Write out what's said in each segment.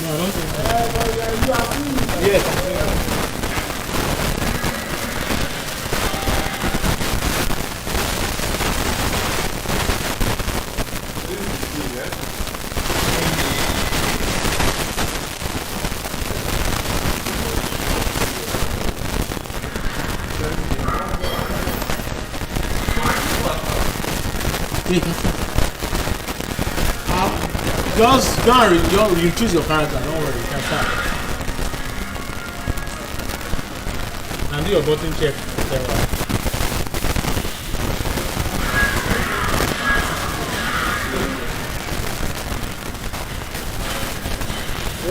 No, I don't think so. You are free. Yes. Just go and you choose your character, don't worry, you can start. And do your button check.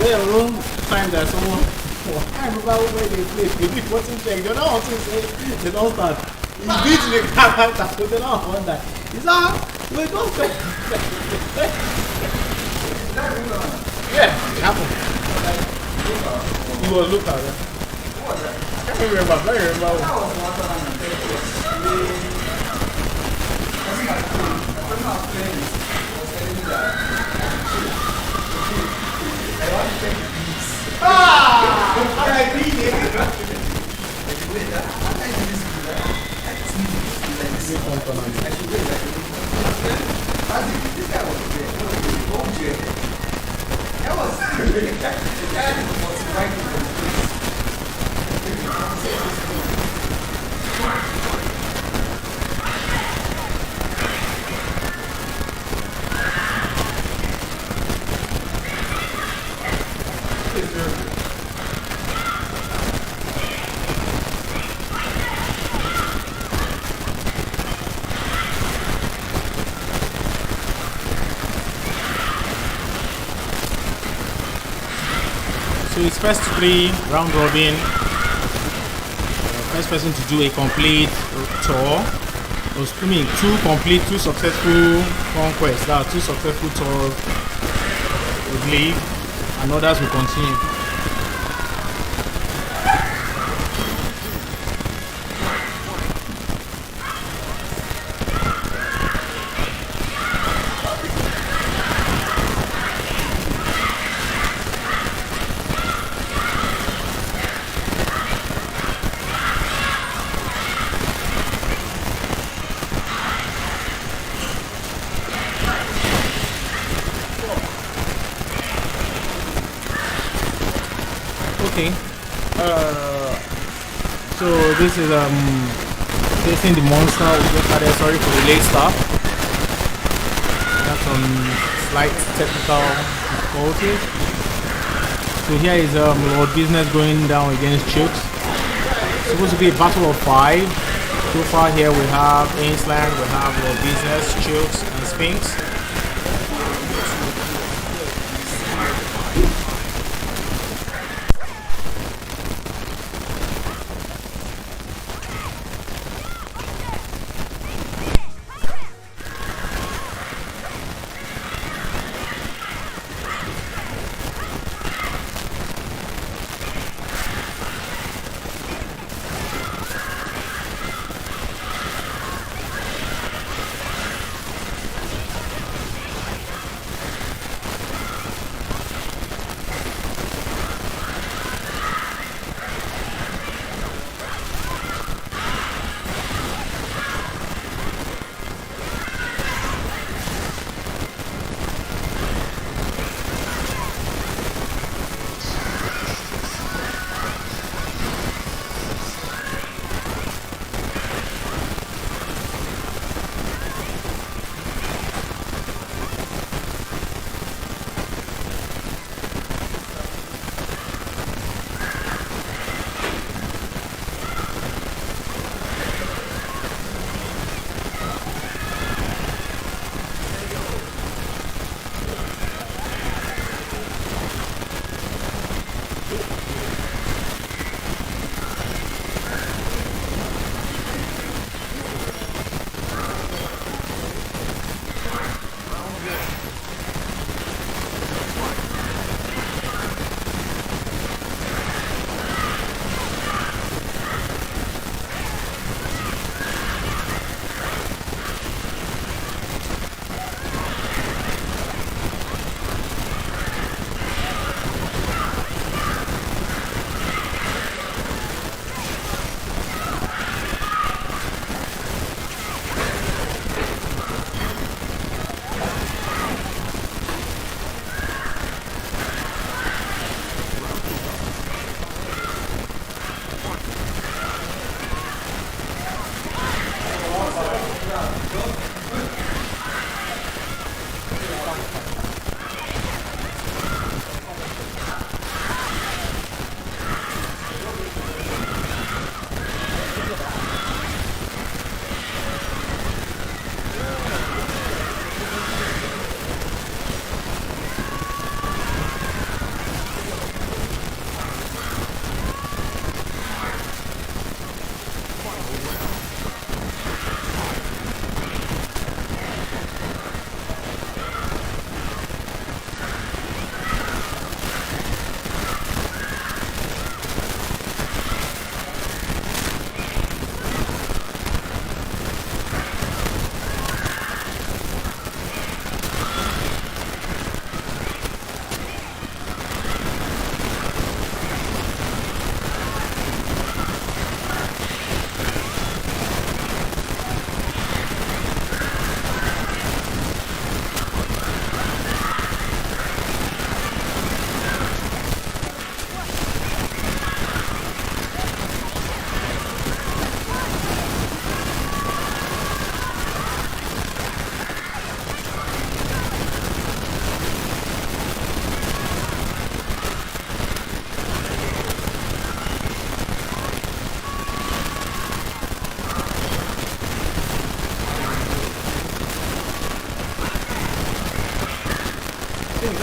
Yeah, room time that someone. I remember when they play, they did button check, they don't want to say, they don't start. You beat the character, so they don't want that. Is that? Wait, don't say. Yeah, it happened. He was looked at. I can't remember. I can't remember. So it's first 3 round robin. First person to do a complete tour. I mean, 2 successful conquests. That are 2 successful tours will leave, and others will continue. Okay. So this is facing the monster. We just had sorry for the late start. That's some slight technical difficulties. So here is Lord Business going down against Chooks. It's supposed to be a battle of 5. So far here we have Ainsland, we have Lord Business, Chooks, and Sphinx.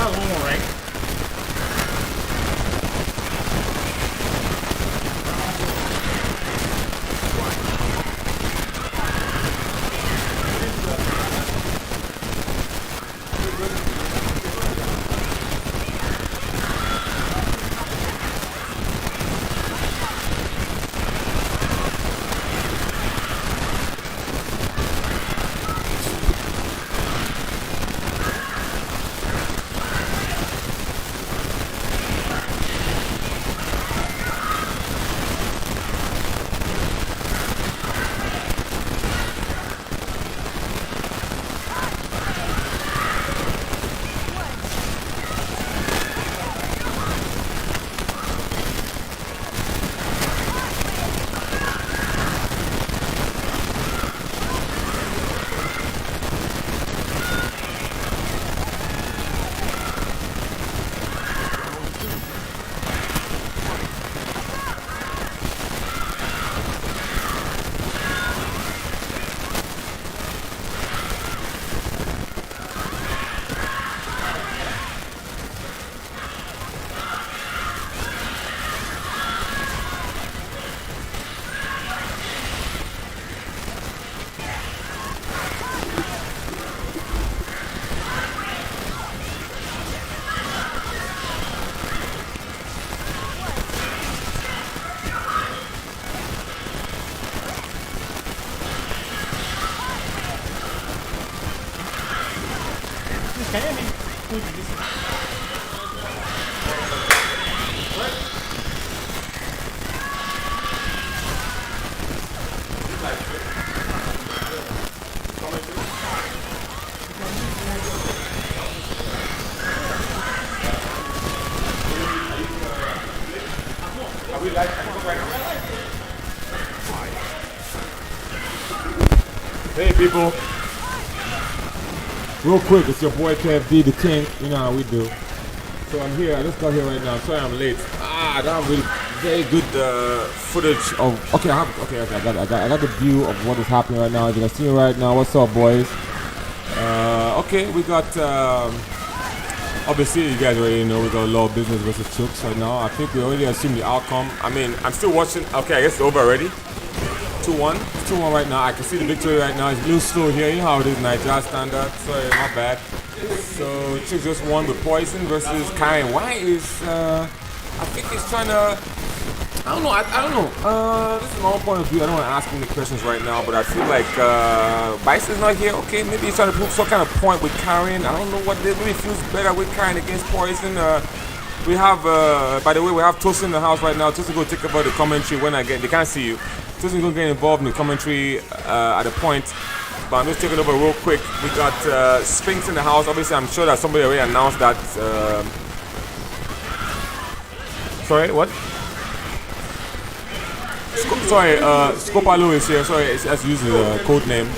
that's one more, right? Can you hear me? Who did this? Are we live? Hey people, real quick, it's your boy KFD the King. You know how we do. So I'm here. I just got here right now. Sorry I'm late. I don't have really very good footage of. Okay, I got the view of what is happening right now. As you can see right now. What's up, boys? Okay, we got. Obviously, you guys already know we got a lot of business versus Chooks right now. I think we already assumed the outcome. I mean, I'm still watching. Okay, I guess it's over already. 2-1. 2-1 right now. I can see the victory right now. It's a little slow here. You know how it is, Nigeria standard. Sorry, my bad. So Chooks just won with Poison versus Karen. Why is I think he's trying to. I don't know. I don't know. This is my own point of view. I don't want to ask him the questions right now, but I feel like Bison's not here. Okay, maybe he's trying to prove some kind of point with Karen. I don't know what it is. Maybe he feels better with Karen against Poison. We have, by the way, we have Tosin in the house right now. Tosin go take over the commentary when I get. They can't see you. Tosin go get involved in the commentary at a point. But I'm just taking over real quick. We got Sphinx in the house. Obviously, I'm sure that somebody already announced that. Sorry, what? Sorry, Scopalo is here. Sorry, let's use the code name.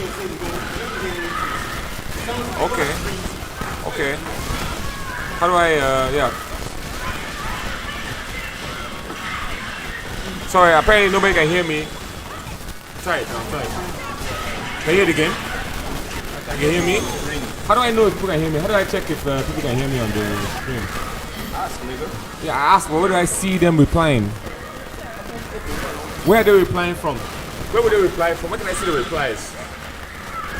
Okay. Okay. How do I, yeah. Sorry, apparently nobody can hear me. Sorry. Can you hear the game? You can hear me? How do I know if people can hear me? How do I check if people can hear me on the stream? Ask, nigga. Yeah, I asked, but where do I see them replying? Where are they replying from? Where would they reply from? Where can I see the replies?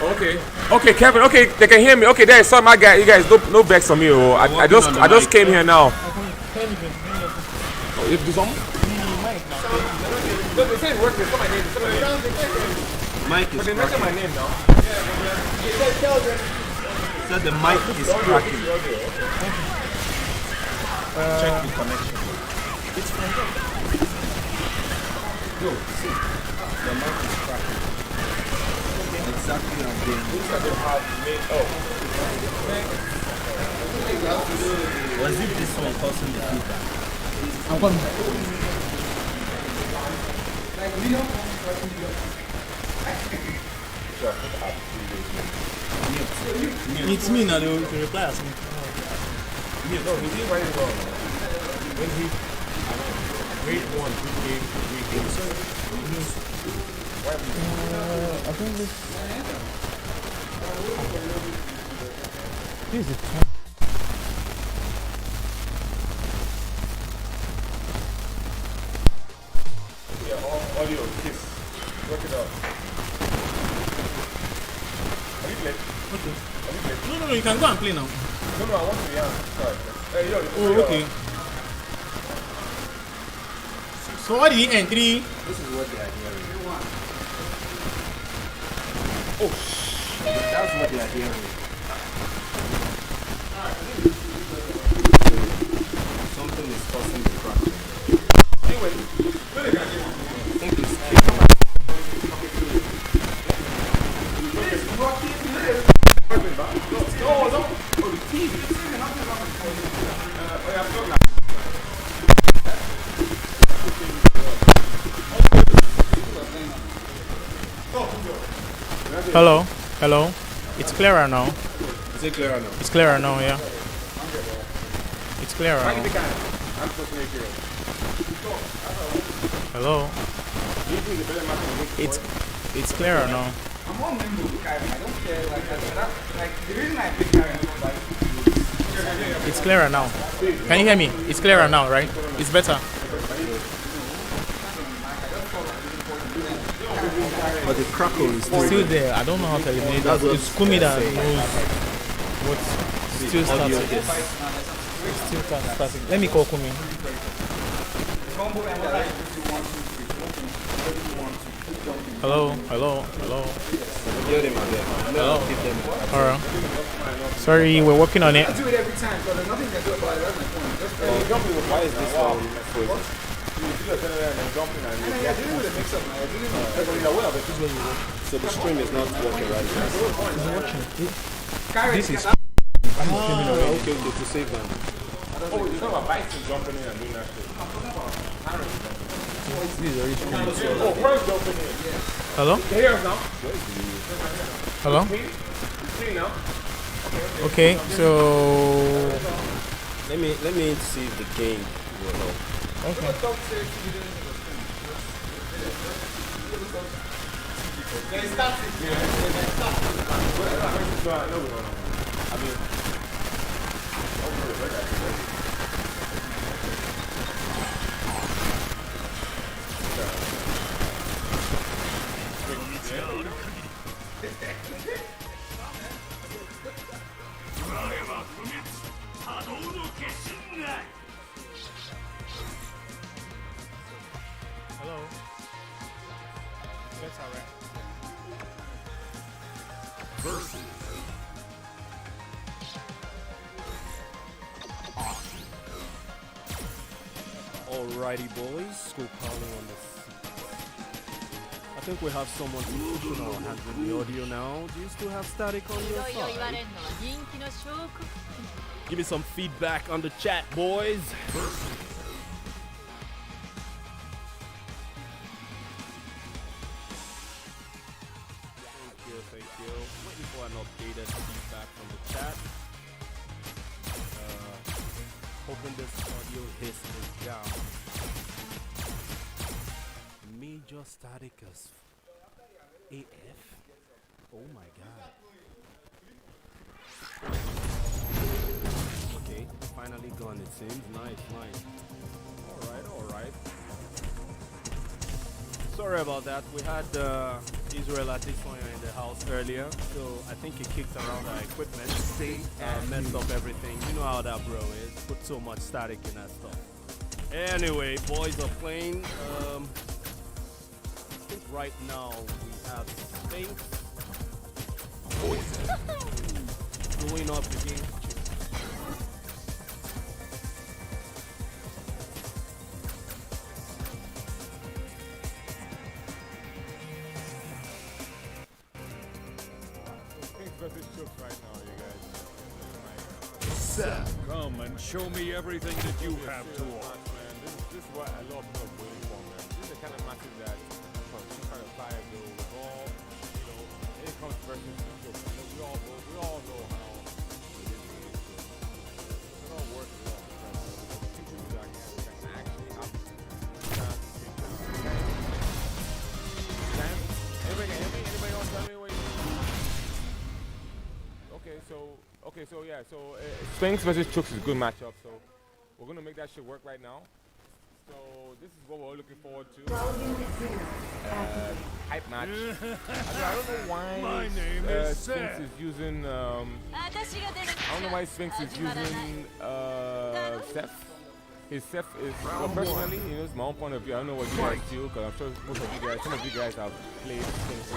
Okay. Okay, Kevin. Okay, they can hear me. Okay, there. Sorry, my guy. You guys, no vex on me. Oh, I just came here now. Oh, you have to do something? They say it works. It's not my name. It's not my name. Mic is But they mention my name now. So the mic is cracking. Check the connection. It's from there. Yo, see, the mic is cracking. Exactly as they Was it this one causing the feedback? I'm going. It's me now, they reply us. No, he didn't write it wrong. When he grade 1, 2 games, 3 games. I think this is audio, kiss. Work it out. Are you playing? Okay. Are you playing? No, you can go and play now. No, I want to, yeah. Sorry. Hey, yo, Oh, okay. So what did he end? 3? This is what they are hearing. Oh, shit. That's what they are hearing. Something is causing the crack. Anyway, I think it's Hello. It's clearer now. Is it clearer now? It's clearer now, yeah. It's clearer now. I'm supposed to make it. Hello. It's clearer now. I'm on member of Karen. I don't care. Like the reason I pick Karen is It's clearer now. Can you hear me? It's clearer now, right? It's better. But the crackle is It's still there. I don't know how to eliminate that. It's Kumi that knows what's still starting. It's still starting. Let me call Kumi. Hello. Alright. Sorry, we're working on it. I do it every time, so there's nothing you can do about it. That's my point. Why is this one frozen? so the stream is not working right now. This is. Okay, to save them. Oh, you're talking about Bison jumping in and doing that shit. This is already streaming. Oh, first jumping in. Hello? Can you hear us now? Hello? It's clean now? Okay, so. Let me see if the game will help. Okay. Hello? That's alright. Alrighty, boys. School calling on the seat. I think we have someone who's pushing our hands with the audio now. Do you still have static on your side? Give me some feedback on the chat, boys. Thank you. Waiting for an updated feedback from the chat. Hoping this audio hiss is down. Major static as AF. Oh my god. Okay, finally gone it seems. Nice. Alright. Sorry about that. We had Israel Adesanya in the house earlier, so I think he kicked around our equipment and messed up everything. You know how that bro is. Put so much static in that stuff. Anyway, boys are playing. I think right now we have Sphinx going up against Come and show me everything that you have to offer. Man, this is what a lot of people are waiting for, man. This is the kind of matches that some kind of fire go with all, any controversy. We all know how it is. It's not worth it all. People that can actually have a chance to take down. Anybody else tell me what you Okay, so Sphinx versus Chooks is a good matchup, so we're gonna make that shit work right now. So this is what we're looking forward to. Hype match. I don't know why My name is Sphinx Seth. is using. I don't know why Sphinx is using Seth. His Seth is personally, you know, it's my own point of view. I don't know what you guys feel, because I'm sure most of you guys, some of you guys have played Sphinx's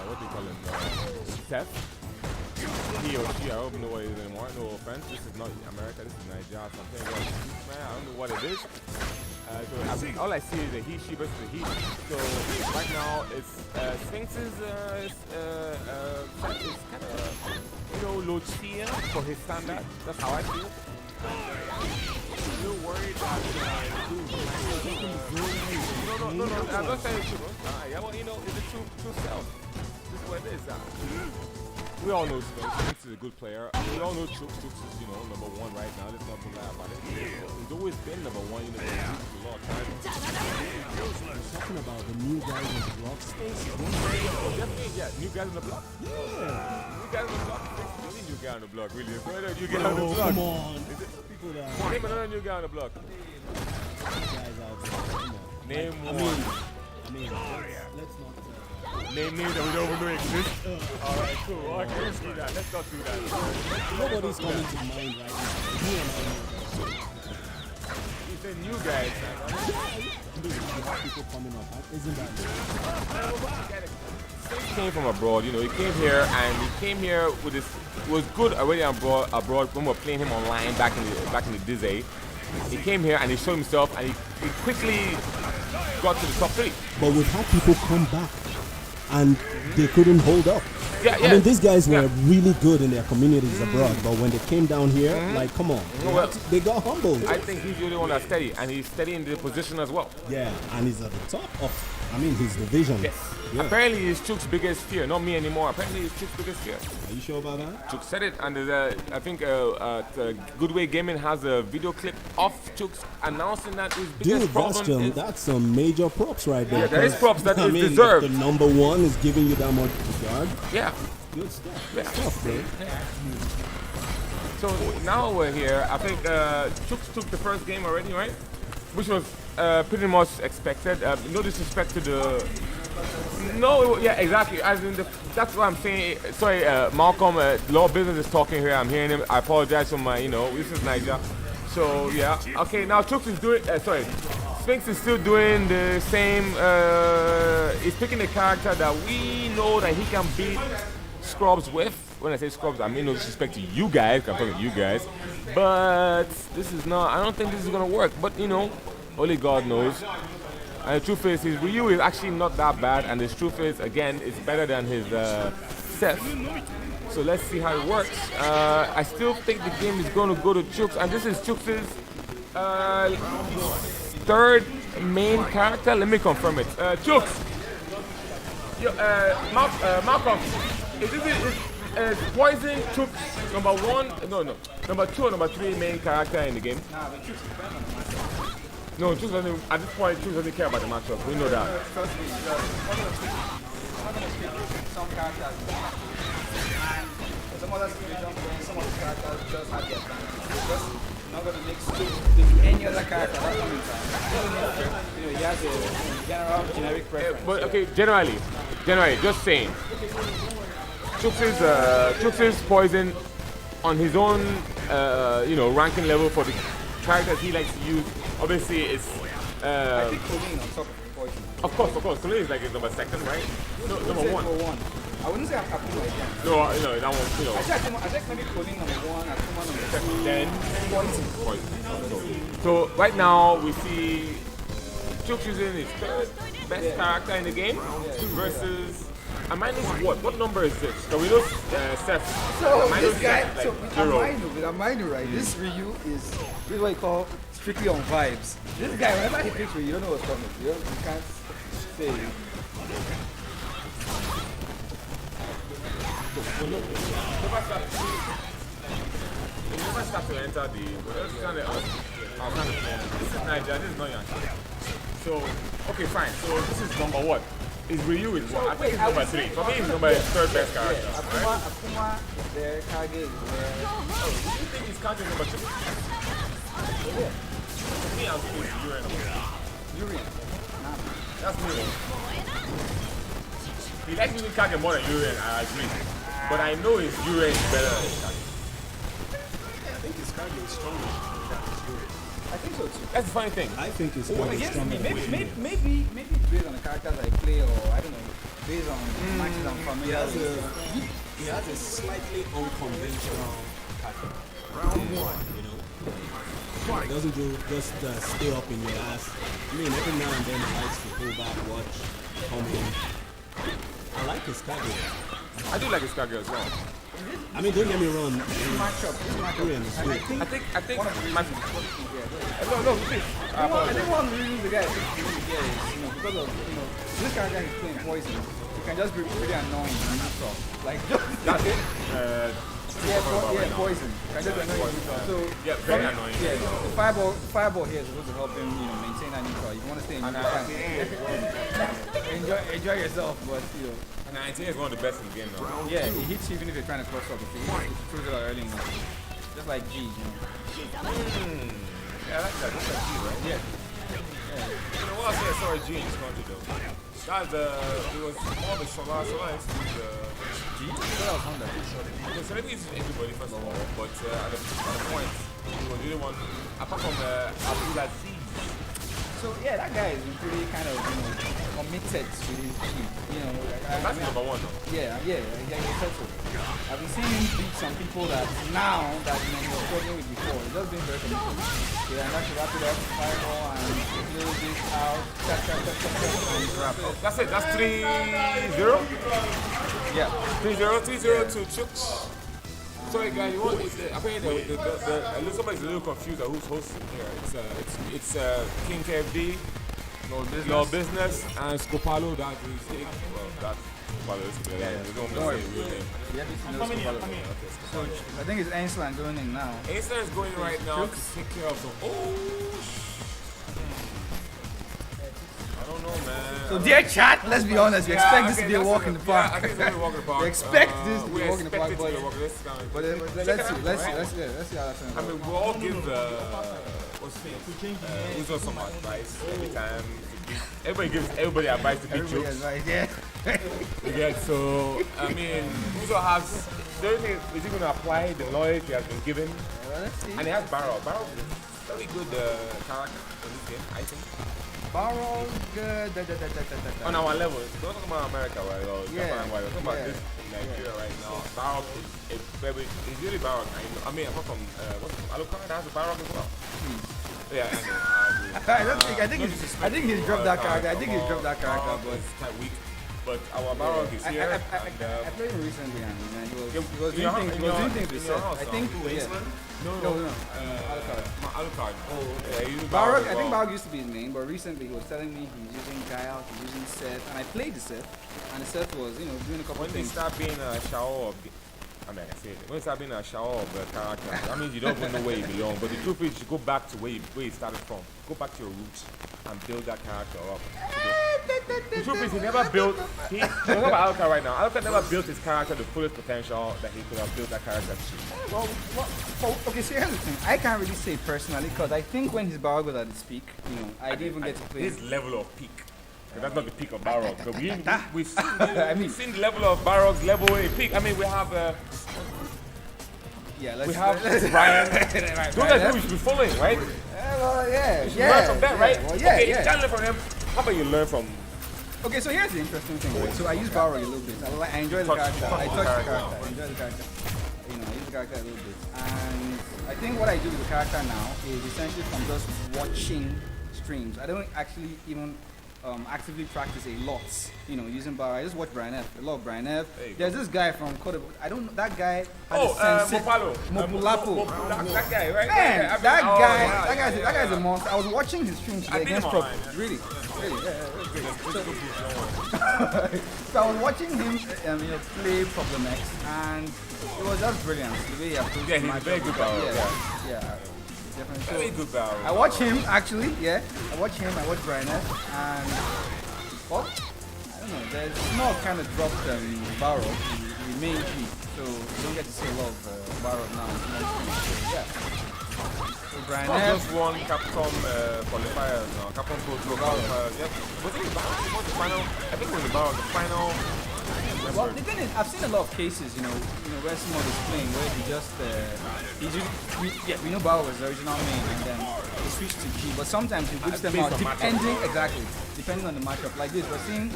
what do you call him? Seth. He or she, I don't know what it is anymore. No offense. This is not America. This is Nigeria or something. Man, I don't know what it is. So all I see is a he, she versus a he. So right now it's Sphinx's Seth is kind of, you know, low tier for his standard. That's how I feel. You're worried that No, I'm not saying it's true. Yeah, well, you know, it's a true self. This is what it is. We all know Sphinx. Sphinx is a good player. We all know Chooks. Chooks is, you know, number one right now. Let's not lie about it. He's always been number one. You know, he's a lot of time. Talking about the new guys on the block. Definitely, yeah. New guys on the block. Yeah. New guys on the block. Really new guy on the block, really. Is there a new guy on the block? Come on. People that are Name another new guy on the block. guys out there. Come on. Name I one. mean, let's not. Name names that we don't even know exist. Alright, cool. Okay, let's do that. Let's not do that. Nobody's coming to mind right now. You and I know He said new guys. that. You have people coming up. Isn't that He came from abroad, you know. He came here and he came here with his. Was good already abroad when we were playing him online back in the Disney. He came here and he showed himself and he quickly got to the top 3. But we've had people come back and they couldn't hold up. Yeah, I mean, these guys were Yeah. really good in their communities abroad, but when they came down here, like, come on, they got humbled. I think he's the only one that's steady, and he's steady in the position as well. Yeah, and he's at the top of, his division. Yes. Yeah. Apparently, he's Chook's biggest fear, not me anymore. Apparently, he's Chook's biggest fear. Are you sure about that? Chook said it, and I think Goodway Gaming has a video clip of Chook's announcing that his biggest Dude, problem is. that's some major props right there. Yeah, there is props that is if deserved. the number one is giving you that much regard. Yeah. Good stuff. Yeah. Good stuff, bro. So now we're here. I think Chook's took the first game already, right? Which was pretty much expected. No disrespect to the. No, yeah, exactly. As in that's what I'm saying. Sorry, Malcolm. Law Business is talking here. I'm hearing him. I apologize for my, this is Niger. So yeah, okay. Now Chooks is doing. Sorry, Sphinx is still doing the same. He's picking a character that we know that he can beat Scrubs with. When I say Scrubs, I mean no disrespect to you guys. I'm talking to you guys. But this is not. I don't think this is gonna work. But only God knows. And the truth is, his Ryu is actually not that bad, and his truth is, again, it's better than his Seth. So let's see how it works. I still think the game is going to go to Chooks, and this is Chooks' third main character. Let me confirm it. Chooks! Malcolm, is Poison Chooks number 1? No. Number 2 or number 3 main character in the game? Nah, but Chooks depends on the matchup. No, Chooks doesn't, at this point, Chooks doesn't care about the matchup. We know that. Trust me, I'm not going to pick some characters. And some other situations, some of the characters just have their plan. They're just not going to make Chooks do any other character at that point in time. He has a general, generic preference. But okay, generally, just saying. Chooks' Poison on his own, ranking level for the characters he likes to use. Obviously, it's. I think Colleen on top of Poison. Of course. Colleen is like his number 2nd, right? No, number 1. Number 1. I wouldn't say Akuma again. No, that one, I think maybe Colleen number 1, Akuma number 2. Then Poison. So right now we see Chooks using his 3rd best character in the game versus. A minus what? What number is this? So we know Seth. So minus this guy, Seth, like so with 0. Amino, right? This Ryu is what you call strictly on vibes. This guy, whenever he picks Ryu, you don't know what's coming. You can't say. You never start to enter the. This is Nigeria. This is not Yankee. So okay, fine. So this is number what? Is Ryu is what? I think it's number 3. For me, it's number 3rd best character. Akuma there, Kage is there. Do you think he's counting number 2? Yeah. For me, I'm saying Urian. Urian. Nah. That's me. He likes using Kage more than Urian, I agree. But I know his Urian is better than his Kage. I think his Kage is stronger than his Urian. I think so too. That's the funny thing. I think his Well, Kage is here's stronger than his Urian. maybe it's based on the characters I play, or I don't know, based on matches I'm familiar with. He has a slightly unconventional pattern. Round 1, you know. He doesn't just stay up in your ass. I mean, every now and then he likes to pull back, watch, come in. I like his Kage. I do like his Kage as well. I mean, don't get me wrong. This matchup, Urian is good. I think my... No, please. I think one of the reasons the guy is really good is, because of, this character is playing poison. It can just be really annoying and that's all. Like, That's it? poison. Can just annoy you. So, Yeah, very annoying. Yeah, the fireball here is supposed to help him, maintain that neutral. If you want to stay in neutral, enjoy yourself, but, And 19 is one of the best in the game now. yeah, it hits you even if you're trying to cross up. If you throws it out early enough. Just like G, Yeah, I like that. That's like G, right? Yeah. You know what I say? Sorry, G in this country though. That's it was more the Solar Alliance with G? That was Honda. the celebrity is everybody first of all, but at the point, he was really one, apart from Abdulaziz. So yeah, that guy is pretty kind of committed to his team. That's number 1 though. Yeah, he said so. I've been seeing him beat some people that now that he was struggling with before. He's just been very committed. Yeah, and that's wrap it up, fireball, and close this out, and wrap up. That's it. That's 3-0. Yeah. 3-0 to Chooks. Sorry guys, apparently somebody's a little confused at who's hosting here. It's King KFD, Your Business, and Scopalo. That is that's Scopalo. Don't worry. Real name. So I think it's Ainsland going in now. Ainsland is going right now to take care of some. I don't know, man. So dear chat, let's be honest, we expect this to be a walk in the park. Yeah, I think it's going to be a walk in the park. We expect this to be a walk in the park, but let's see how that turns I out. mean, we all give Uzo some advice every time. Everybody gives everybody advice to beat Everybody jokes. has, yeah. Yeah, so I mean, Uzo has. The only thing is he going to apply the knowledge he has been given, Well, let's see. and he has Barrow. Barrow is a very good character in this game, I think. Barrow, On our level, don't talk about America, right? Or Yeah, Japan, right? We're talking about yeah. this in Nigeria right now. Barrow is it's really Barrow. I mean, apart from what's Alucard has a Barrow as well. Yeah, I know. I think he's dropped that character. I think he's dropped that character, but it's quite weak. But our Barrow is here. I played him recently, and he was in your doing things with house, I think No. Alucard. Alucard. Barrock, I think Barrock used to be his name, but recently he was telling me he's using Guile, he's using Seth, and I played the Seth, and the Seth was, doing a couple When of they things. start being a shower of, I mean, I say it. When you start being a shower of character, that means you don't even know where you belong. But the truth is, you go back to where you started from. Go back to your roots and build that character up. The truth is, he never built. We're talking about Alucard right now. Alucard never built his character to the fullest potential that he could have built that character to. Well, okay, so here's the thing. I can't really say personally, because I think when his Barrock was at its peak, I didn't even get to play. His level of peak. And that's not the peak of Barrock. But we've seen, I seen the level of Barrock's level in peak. I mean, we have Yeah, let's we have let's- Ryan. Right, Those are who we should be following, right? yeah, You should learn from them, right? Well, Okay, you can't learn from them. How about you learn from Okay, so here's the interesting thing, right? So I use Barrow a little bit. I enjoy the character. I touch the character. I enjoy the character. I use the character a little bit. And I think what I do with the character now is essentially from just watching streams. I don't actually even actively practice a lot, using Barrow. I just watch Brian F. I love Brian F. There's this guy from Cote d'Ivoire. I don't know, that guy has a sense. Mopalo. Mopulapo. That guy, right? Man, Yeah, that guy's a monster. I was watching his stream today I beat against him Prop. online, yeah. Really, so I was watching him, play Problem X, and it was just brilliant. The way he approached Yeah, the he's a matchup. very good Barrow. Yeah, definitely. So, Very good Barrow. I watch him actually, I watch him, I watch Brian F, and I don't know, there's more kind of dropped Barrow. He main G, so you don't get to see a lot of Barrock now. So, yeah. So Brian Not F. just one Capcom qualifiers now. Capcom Pro Tour qualifiers. Yep. Was it the final? I think it was about the final. Well, the thing is, I've seen a lot of cases, where someone is playing where he just, we know Bao was the original main, and then he switched to G. But sometimes he puts them out depending on the matchup. Like this, we're seeing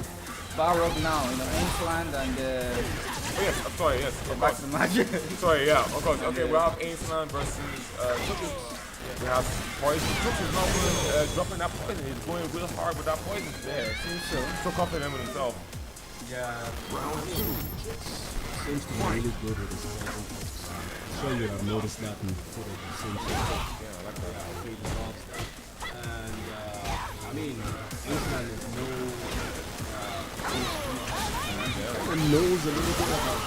Barrock now, Ainsland and. Yes, I'm sorry. Yes, of Back course. to the match. Sorry, yeah, of course. Okay, we have Ainsland versus Chooks. We have Poison. Chooks is not really, dropping that poison. He's going real hard with that poison. Yeah, seems so. So confident with himself. Yeah, seems to be really good with his poison. I'm sure you have noticed that in footage. Yeah, I like that. And I mean, Island is knows a little bit about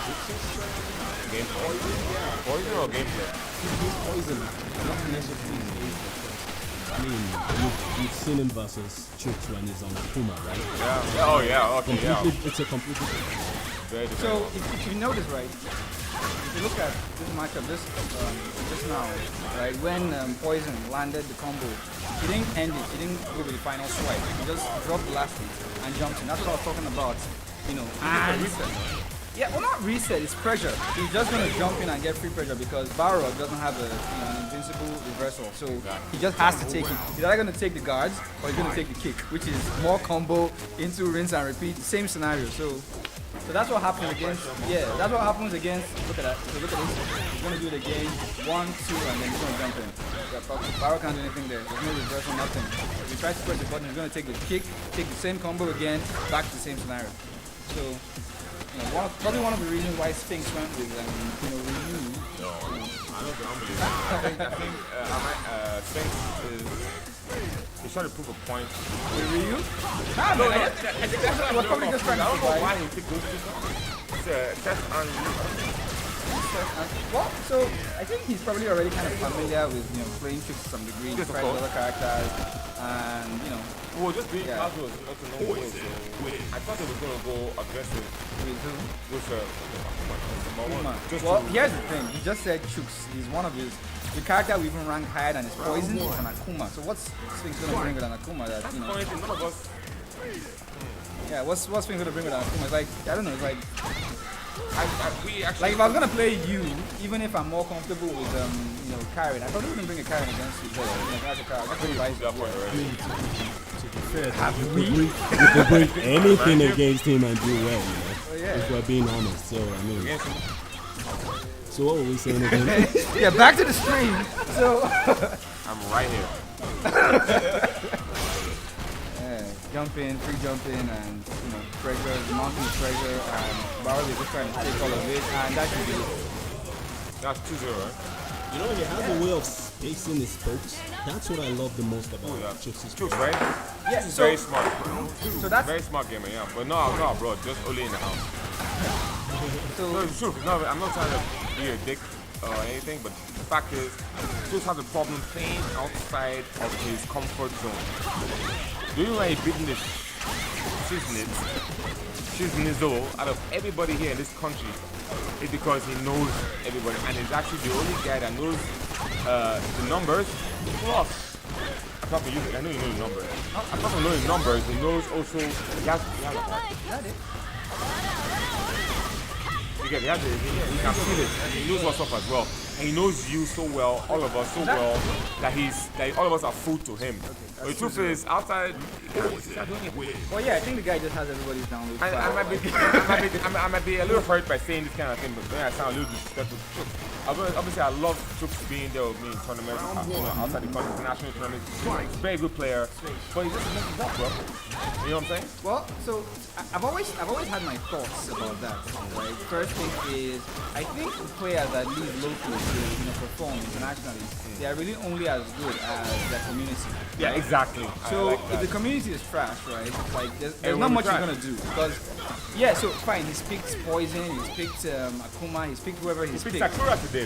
Game poison? Yeah. Poison or gameplay? He's poison, not necessarily his gameplay. I mean, you've seen him versus Chooks when he's on Puma, right? Yeah. Oh, yeah. Okay, yeah. It's a completely different. Very different. So if you notice, right, if you look at this matchup just now, right, when Poison landed the combo, he didn't end it, he didn't go with the final swipe, he just dropped the last hit and jumped in. That's what I was talking about, and yeah, well, not reset, it's pressure. He's just going to jump in and get free pressure because Barrock doesn't have an invincible reversal. So he just has to take it. He's either going to take the guards or he's going to take the kick, which is more combo into rinse and repeat. Same scenario. So that's what happens against, that's what happens against, look at that. So look at this. He's going to do it again, 1, 2, and then he's going to jump in. Barrock can't do anything there. There's no reversal, nothing. If he tries to press the button, he's going to take the kick, take the same combo again, back to the same scenario. So, probably one of the reasons why Sphinx went with Ryu. I think Sphinx is he's trying to prove a point. With Ryu? Nah, man. I think that's what we're probably just trying to I don't know survive. why he picked those two songs. It's Test and Well, so I think he's probably already kind of familiar with playing tricks to some degree, Yes, of trying course. other characters, and well, just being Yeah. casual is not no way. So I thought they were going to go aggressive with who? with Kuma. just Well, to, here's the thing. He just said Chooks. He's one of the character we even ranked higher than his poison is an Akuma. So what's Sphinx gonna bring with an Akuma that that's the funny thing. None of us. Yeah, what's Sphinx gonna bring with an Akuma? It's like I don't know. It's like We actually. like if I was gonna play you, even if I'm more comfortable with Karen, I probably wouldn't bring a Karen against you. As a character, that's pretty that point already. You could bring anything against him and do well, yeah. if we're being honest. So, I mean, Against him. so what were we saying again? Yeah, back to the stream. So I'm right here. jump in, free jump in, and pressure, mounting the pressure, and Barrow is just trying to take all of it, and that should be it. That's 2-0, right? You know, he has a way of spacing his spokes. That's what I love the most about Chooks' Chooks, right? Yeah, He's so very smart. so that's Very smart gamer, yeah. But no abroad, just only in the house. No, it's true. No, I'm not trying to be a dick or anything, but the fact is, Chooks has a problem playing outside of his comfort zone. Do you know why he beating this Shiznizzo out of everybody here in this country? It's because he knows everybody, and he's actually the only guy that knows the numbers. Plus, apart from you, I know you know the numbers. Apart from knowing numbers, he knows also he has a heart. Because he can feel it, and he knows what's up as well. And he knows you so well, all of us so well, that all of us are food to him. But the truth is, outside, he's not doing it. well, yeah, I think the guy just has everybody's download. I might be a little hurt by saying this kind of thing, but then I sound a little disrespectful to Chooks. Obviously, I love Chooks being there with me in tournaments, outside the country, international tournaments. He's a very good player, but he just doesn't work, bro. You know what I'm saying? Well, so I've always had my thoughts about that. Right? First thing is, I think the players that leave locally to perform internationally, they are really only as good as their community. Yeah, exactly. So I like if that. the community is trash, right? Like there's Everyone not much will you're try. gonna do because yeah. So fine, he's picked Poison, he's picked Akuma, he's picked whoever he's Pick picked. Sakura today.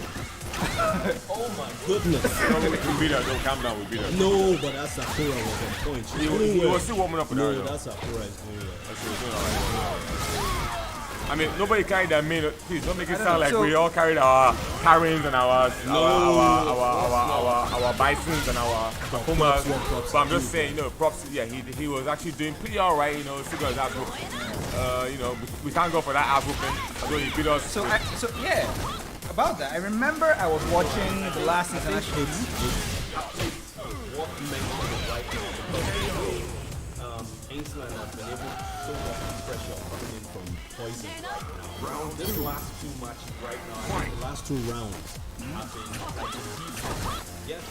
Oh my goodness. No, we beat her. Don't calm down. We beat her. No, but that Sakura was on point. She's doing He well. was still warming up with her. No, though. that Sakura is doing well. She was doing all right. I mean, nobody carried their main. Please don't make it don't sound know, like so- we all carried our Karens and our Bisons and our Pumas. But I'm just saying, props. Yeah, he was actually doing pretty all right. Figure his ass whooping. We thank God for that ass whooping. Although he beat us. So yeah, about that, I remember I was watching the last international. What makes it right now because Iceland has been able to so much pressure coming in from Poison right now. This last two matches right now, the last two rounds have been like the defense. Yes,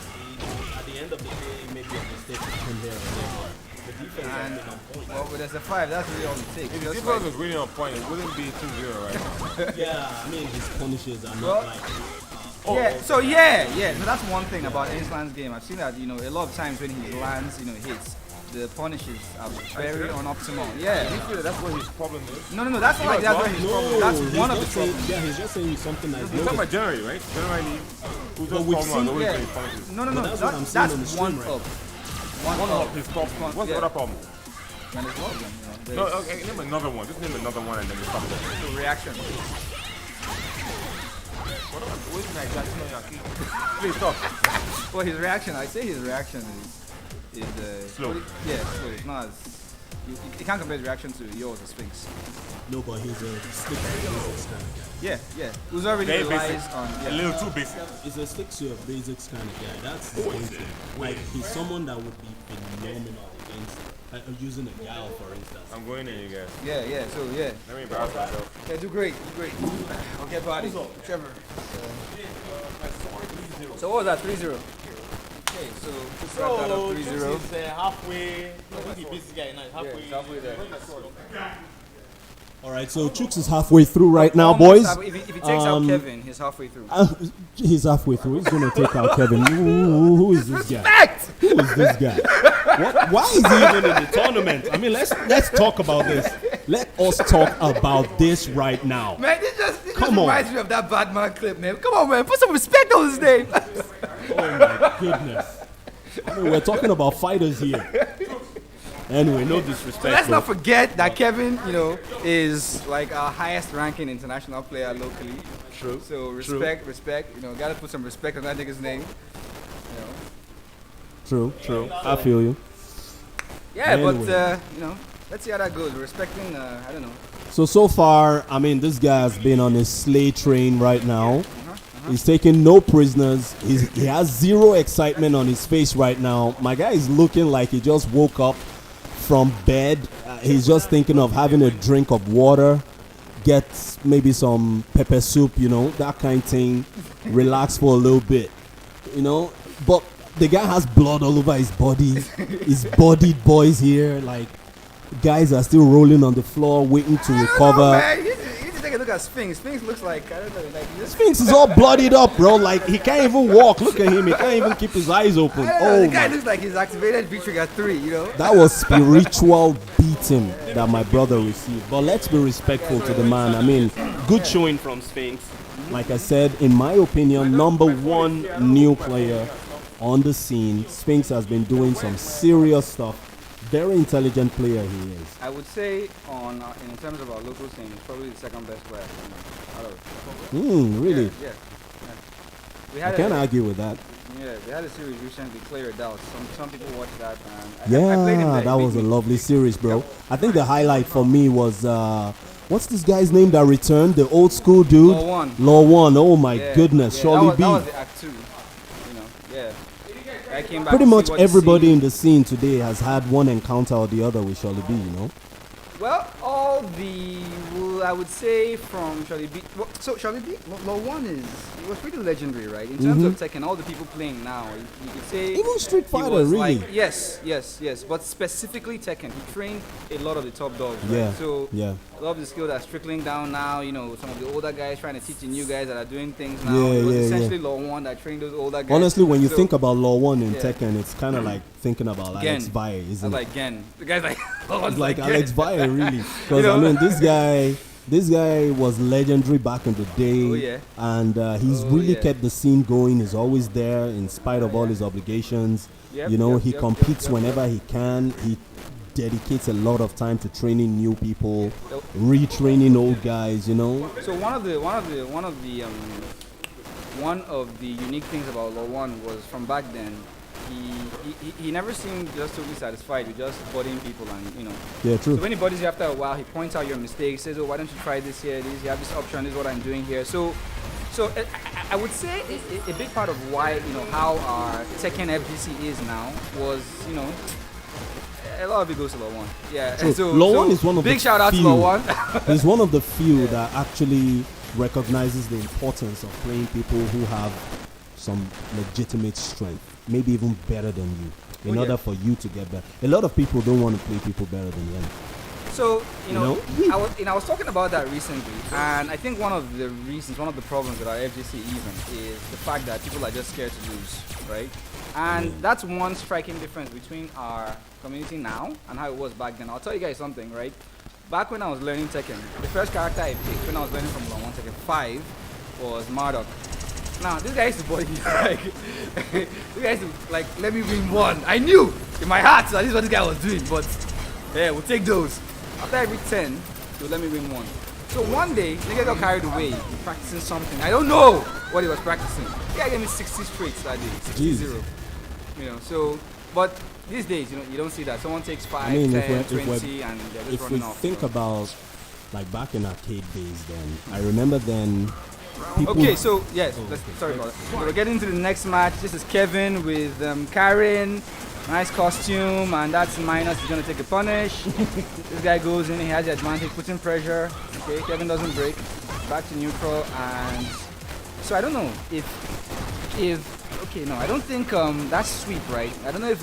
at the end of the day, maybe a mistake from here and there. The defense has been on point. Well, there's a 5. That's really all it takes. If the Just defense was really on point, it wouldn't be 2-0 right now. Yeah, I mean his punishes are Well, not like. So that's one thing about Ainsland's game. I've seen that, a lot of times when he lands, hits, the punishes are very unoptimal. Yeah. You feel that's what his problem is. No, that's not like that's where his problem. That's he's one of not the saying- problems. Yeah, he's just saying something like You're talking about generally, right? Generally, who's just we've problem seen- always yeah. been punishes. No, But that's what I'm seeing on the that's stream one right up. One of his problem. What's the yeah. other problem? And there's one of them, No, okay, name another one. Just name another one and then we stop it. the reaction. Where's my Jackson on your key? Please stop. Well, his reaction, I say his reaction is Slow. slow. It's not as you can't compare his reaction to yours, the Sphinx. no, but he's a stick to your basics kind of guy. Yeah. Who's already Very relies basic. on A little too basic. He's a stick to your basics kind of guy. That's his main thing. Like he's someone that would be phenomenal against using a gal, for instance. I'm going in, you guys. Yeah. So yeah. Let me embarrass myself. Yeah, do great. Okay, buddy. Trevor. So what was that? 3-0. Okay, so just wrap that up 3-0. Halfway. I think he beats the guy now. Halfway there. All right, so Chooks is halfway through right now, Almost boys. If he takes out Kevin, he's halfway through. He's halfway through. He's gonna take out Kevin. Who is this guy? Who is this guy? Why is he even in the tournament? I mean, let's talk about this. Let us talk about this right now. Man, this just Come on. reminds me of that Batman clip, man. Come on, man. Put some respect on his name. Oh my goodness. I mean, we're talking about fighters here. Anyway, no disrespect. Let's not forget that Kevin, is like our highest ranking international player locally. True. So respect. Gotta put some respect on that nigga's name. True. I feel you. Yeah, Anyway. but let's see how that goes. We're respecting, I don't know. So far, I mean, this guy has been on his sleigh train right now. He's taking no prisoners. He has zero excitement on his face right now. My guy is looking like he just woke up from bed. He's just thinking of having a drink of water, get maybe some pepper soup, that kind of thing. Relax for a little bit, But the guy has blood all over his body. His bodied boys here, like guys are still rolling on the floor waiting to recover. No, man. You need to take a look at Sphinx. Sphinx looks like, I don't know, like this. Sphinx is all bloodied up, bro. Like he can't even walk. Look at him. He can't even keep his eyes open. The guy My. looks like he's activated V-Trigger 3, That was spiritual beating that my brother received. But let's be respectful to the man. I mean, good showing from Sphinx. Like I said, in my opinion, number one new player on the scene. Sphinx has been doing some serious stuff. Very intelligent player he is. I would say in terms of our local scene, he's probably the second best player out of it. Really? Yeah. We I had can't argue with that. they had a series recently, Clear It Out. Some people watched that. And I played him Yeah, there. that He was a beat me. lovely series, bro. I think the highlight for me was what's this guy's name that returned? The old school dude. Law One. Law One. Oh my Yeah, goodness, yeah, Surely that was B. the act 2. Yeah. I came back Pretty to see much what the everybody scene- in the scene today has had one encounter or the other with Surely B. Well, all I would say from Charlie B. Well, so Charlie B. Law One it was pretty legendary, right? In terms of Tekken, all the people playing now, you could say Even Street he Fighter, was really. like, yes. But specifically Tekken, he trained a lot of the top dogs. Right? Yeah. So Yeah. a lot of the skill that's trickling down now. Some of the older guys trying to teach the new guys that are doing things now. Yeah, it was yeah, essentially Law One that trained those older guys. Honestly, when you So, think about Law One in yeah. Tekken, it's kind of like thinking about Alex Gen. Valle, I isn't it? like Gen. The guy's like, Law One's It's like Gen. Alex Valle, really. Because I mean, this guy was legendary back in the day. Oh, yeah. And he's Oh, really yeah. kept the scene going. He's always there in spite of all his obligations. Yep, he yep, competes yep, whenever he can. He dedicates a lot of time to training new people, retraining old guys. You know. So one of the unique things about Law 1 was from back then, he never seemed just totally satisfied with just bodying people and, you know. Yeah, true. So when he bodies you after a while, he points out your mistakes, says, oh, why don't you try this here, this, you have this option, this is what I'm doing here. So I would say a big part of why, you know, how our Tekken FGC is now was, you know, a lot of it goes to Law 1. Yeah. So Law 1 is one of big the shout out to few. Law 1. He's one of the few that actually recognizes the importance of playing people who have some legitimate strength, maybe even better than you, in order for you to get better. A lot of people don't want to play people better than them. So, you know, I was talking about that recently, and I think one of the reasons, one of the problems with our FGC even is the fact that people are just scared to lose, right? And that's one striking difference between our community now and how it was back then. I'll tell you guys something, right? Back when I was learning Tekken, the first character I picked when I was learning from Law 1 Tekken 5 was Marduk. Now, this guy used to body me, like, this guy used to, like, let me win one. I knew in my heart that this is what this guy was doing, but, yeah, we'll take those. After every 10, he'll let me win one. So one day, nigga got carried away practicing something. I don't know what he was practicing. The guy gave me 60 straight that day, 60-0. You know, so, but these days, you know, you don't see that. Someone takes 5, 10, 20, and they're just running off. If we think about, like, back in arcade days then, I remember then, people... Okay, so, yes, sorry about that. So we're getting to the next match. This is Kevin with Karen. Nice costume, and that's minus. He's going to take a punish. This guy goes in, he has the advantage, puts in pressure. Okay, Kevin doesn't break. Back to neutral, and... So I don't know if okay, no, I don't think that's sweep, right? I don't know if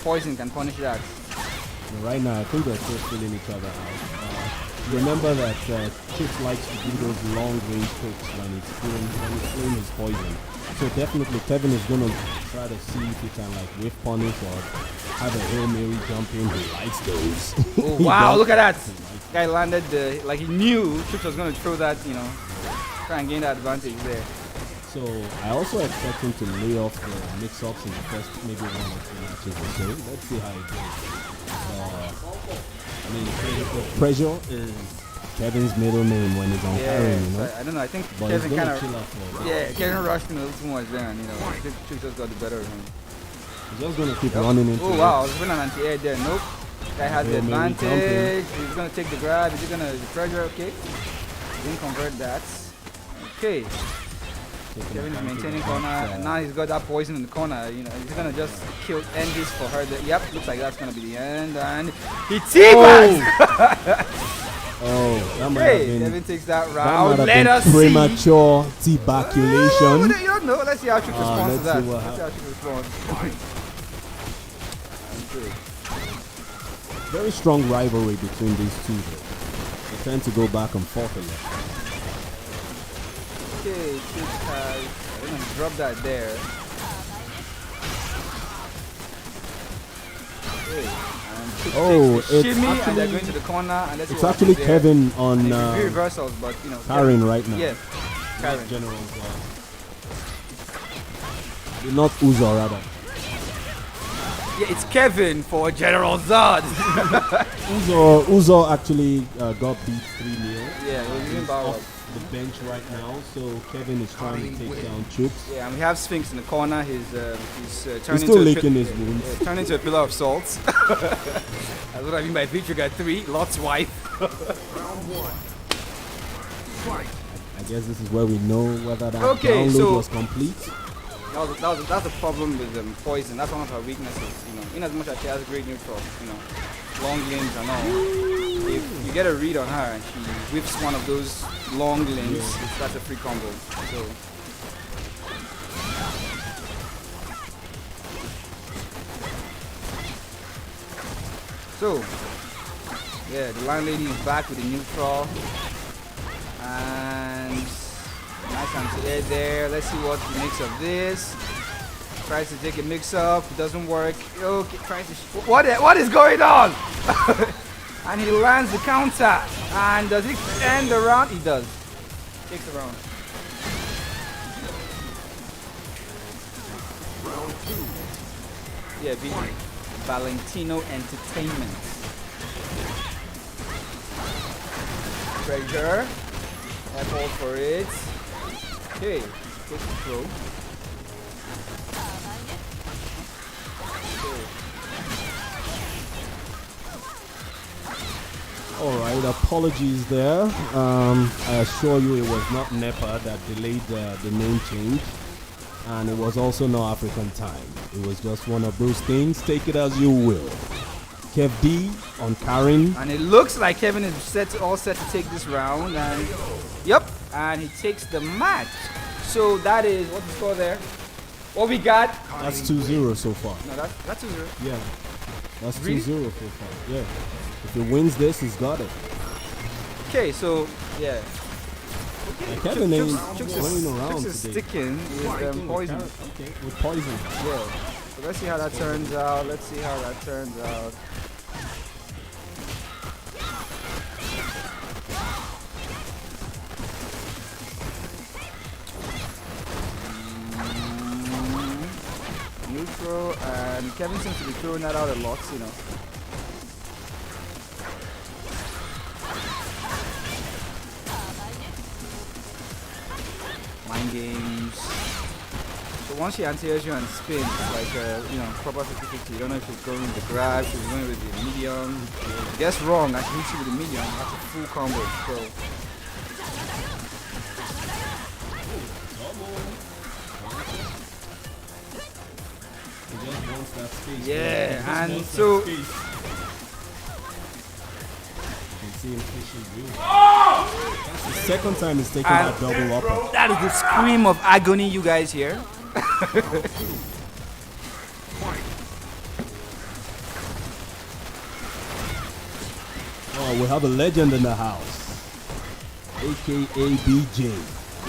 Poison can punish that. Right now, I think they're still feeling each other out. Remember that Chips likes to do those long range tricks when he's playing his poison. So definitely Kevin is gonna try to see if he can like whiff punish or have a Hail Mary jump in. He likes those. Oh wow, look at that! Guy landed like he knew Chips was gonna throw that, you know, try and gain that advantage there. So I also expect him to lay off the mix-ups in the first maybe 1 or 2 matches or so. Let's see how it goes. I mean, the pressure is Kevin's middle name when he's on Untiring, you know? I don't know, I think But Kevin kind of... chill out for Kevin rushed him a little too much there, and, you know, I think Chips just got the better of him. He's just going to keep running into Oh wow, there's been an anti-air there, nope. Guy has the advantage, he's going to take the grab, is he going to... The pressure, okay. Didn't convert that. Okay. Kevin is maintaining corner, and now he's got that poison in the corner. You know, he's gonna just end this for her. Yep, looks like that's gonna be the end, and he teabags. Oh, that might hey, have been. Kevin takes that That round. might Let have us been see. premature tebaculation. You don't know. Let's see how she responds to that. let's see what Let's see how she responds. Very strong rivalry between these two. Though. They tend to go back and forth a lot. Okay, Chips has. I'm gonna drop that there. Okay, and Chips takes the it's shimmy, and they're actually- going to the corner. And let's see It's what actually happens there. Kevin on And it's reversals, but you know. Karen right now. Yes, Karen. General not Uzo rather. Yeah, it's Kevin for General Zod. Uzo actually got beat 3-0. Yeah, we're using He's power up. off the bench right now, so Kevin is trying to take down Chips. Yeah, and we have Sphinx in the corner. He's turning He's still into licking his wounds. turned into a pillar of salt. That's what I mean by V-Trigger 3, Lot's wife. I guess this is where we know whether that Okay, download so- was complete. That's the problem with Poison. That's one of her weaknesses. You know, in as much as she has great neutral, you know, long limbs and all. If you get a read on her and she whips one of those long limbs, that's a free combo. So, yeah, the landlady is back with the neutral. And nice anti-air there. Let's see what he makes of this. Tries to take a mix-up. It doesn't work. Okay, tries to... What is going on? And he lands the counter. And does he end the round? He does. Takes the round. Yeah, Valentino Entertainment. treasure. Effort for it. Okay, take the throw. Alright, apologies there. I assure you it was not NEPA that delayed the name change. And it was also no African time. It was just one of those things. Take it as you will. Kev D on Karen. And it looks like Kevin is all set to take this round. And yep, and he takes the match. So that is what's the score there? What we got? That's 2-0 so far. No, that's 2-0. Yeah. That's Really? 2-0 so far. Yeah. If he wins this, he's got it. Okay, so yeah. Kevin ain't Chooks running around is today. sticking with poison. Okay, with poison. Yeah. So let's see how that turns out. Let's see how that turns out. Neutral, and Kevin seems to be throwing that out a lot, you know. Mind games. So once she anti-airs you and spins, like proper 50-50. You don't know if she's going with the grab, she's going with the medium. Guess wrong, and she hits you with the medium. That's a full combo. So yeah, and so That's the second time he's taken that double upper. that is the scream of agony you guys hear. Oh, we have a legend in the house, aka BJ.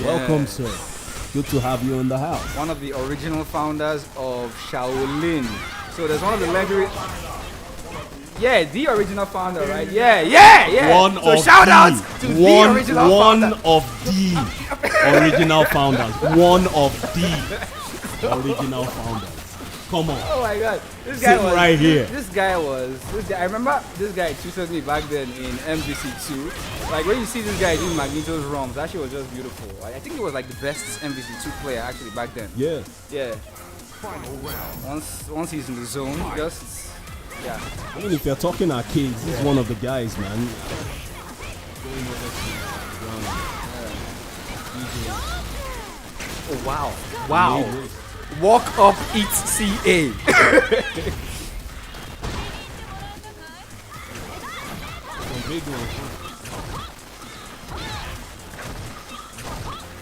Welcome, sir. Good to have you in the house. One of the original founders of Shaolin. So there's one of the legendary. Yeah, the original founder, right? Yeah. One so of shout the, out to the original founder. of the original founders. One of the original founders. Come on. Oh my god. This guy Sitting was right here. This guy. I remember this guy tutored me back then in MVC2. Like when you see this guy doing Magneto's ROMs, that shit was just beautiful. Like, I think he was like the best MVC2 player actually back then. Yeah. Yeah. Once he's in the zone, just yeah. I mean, if you're talking arcades, he's one of the guys, man. Oh wow. Walk up, eat CA.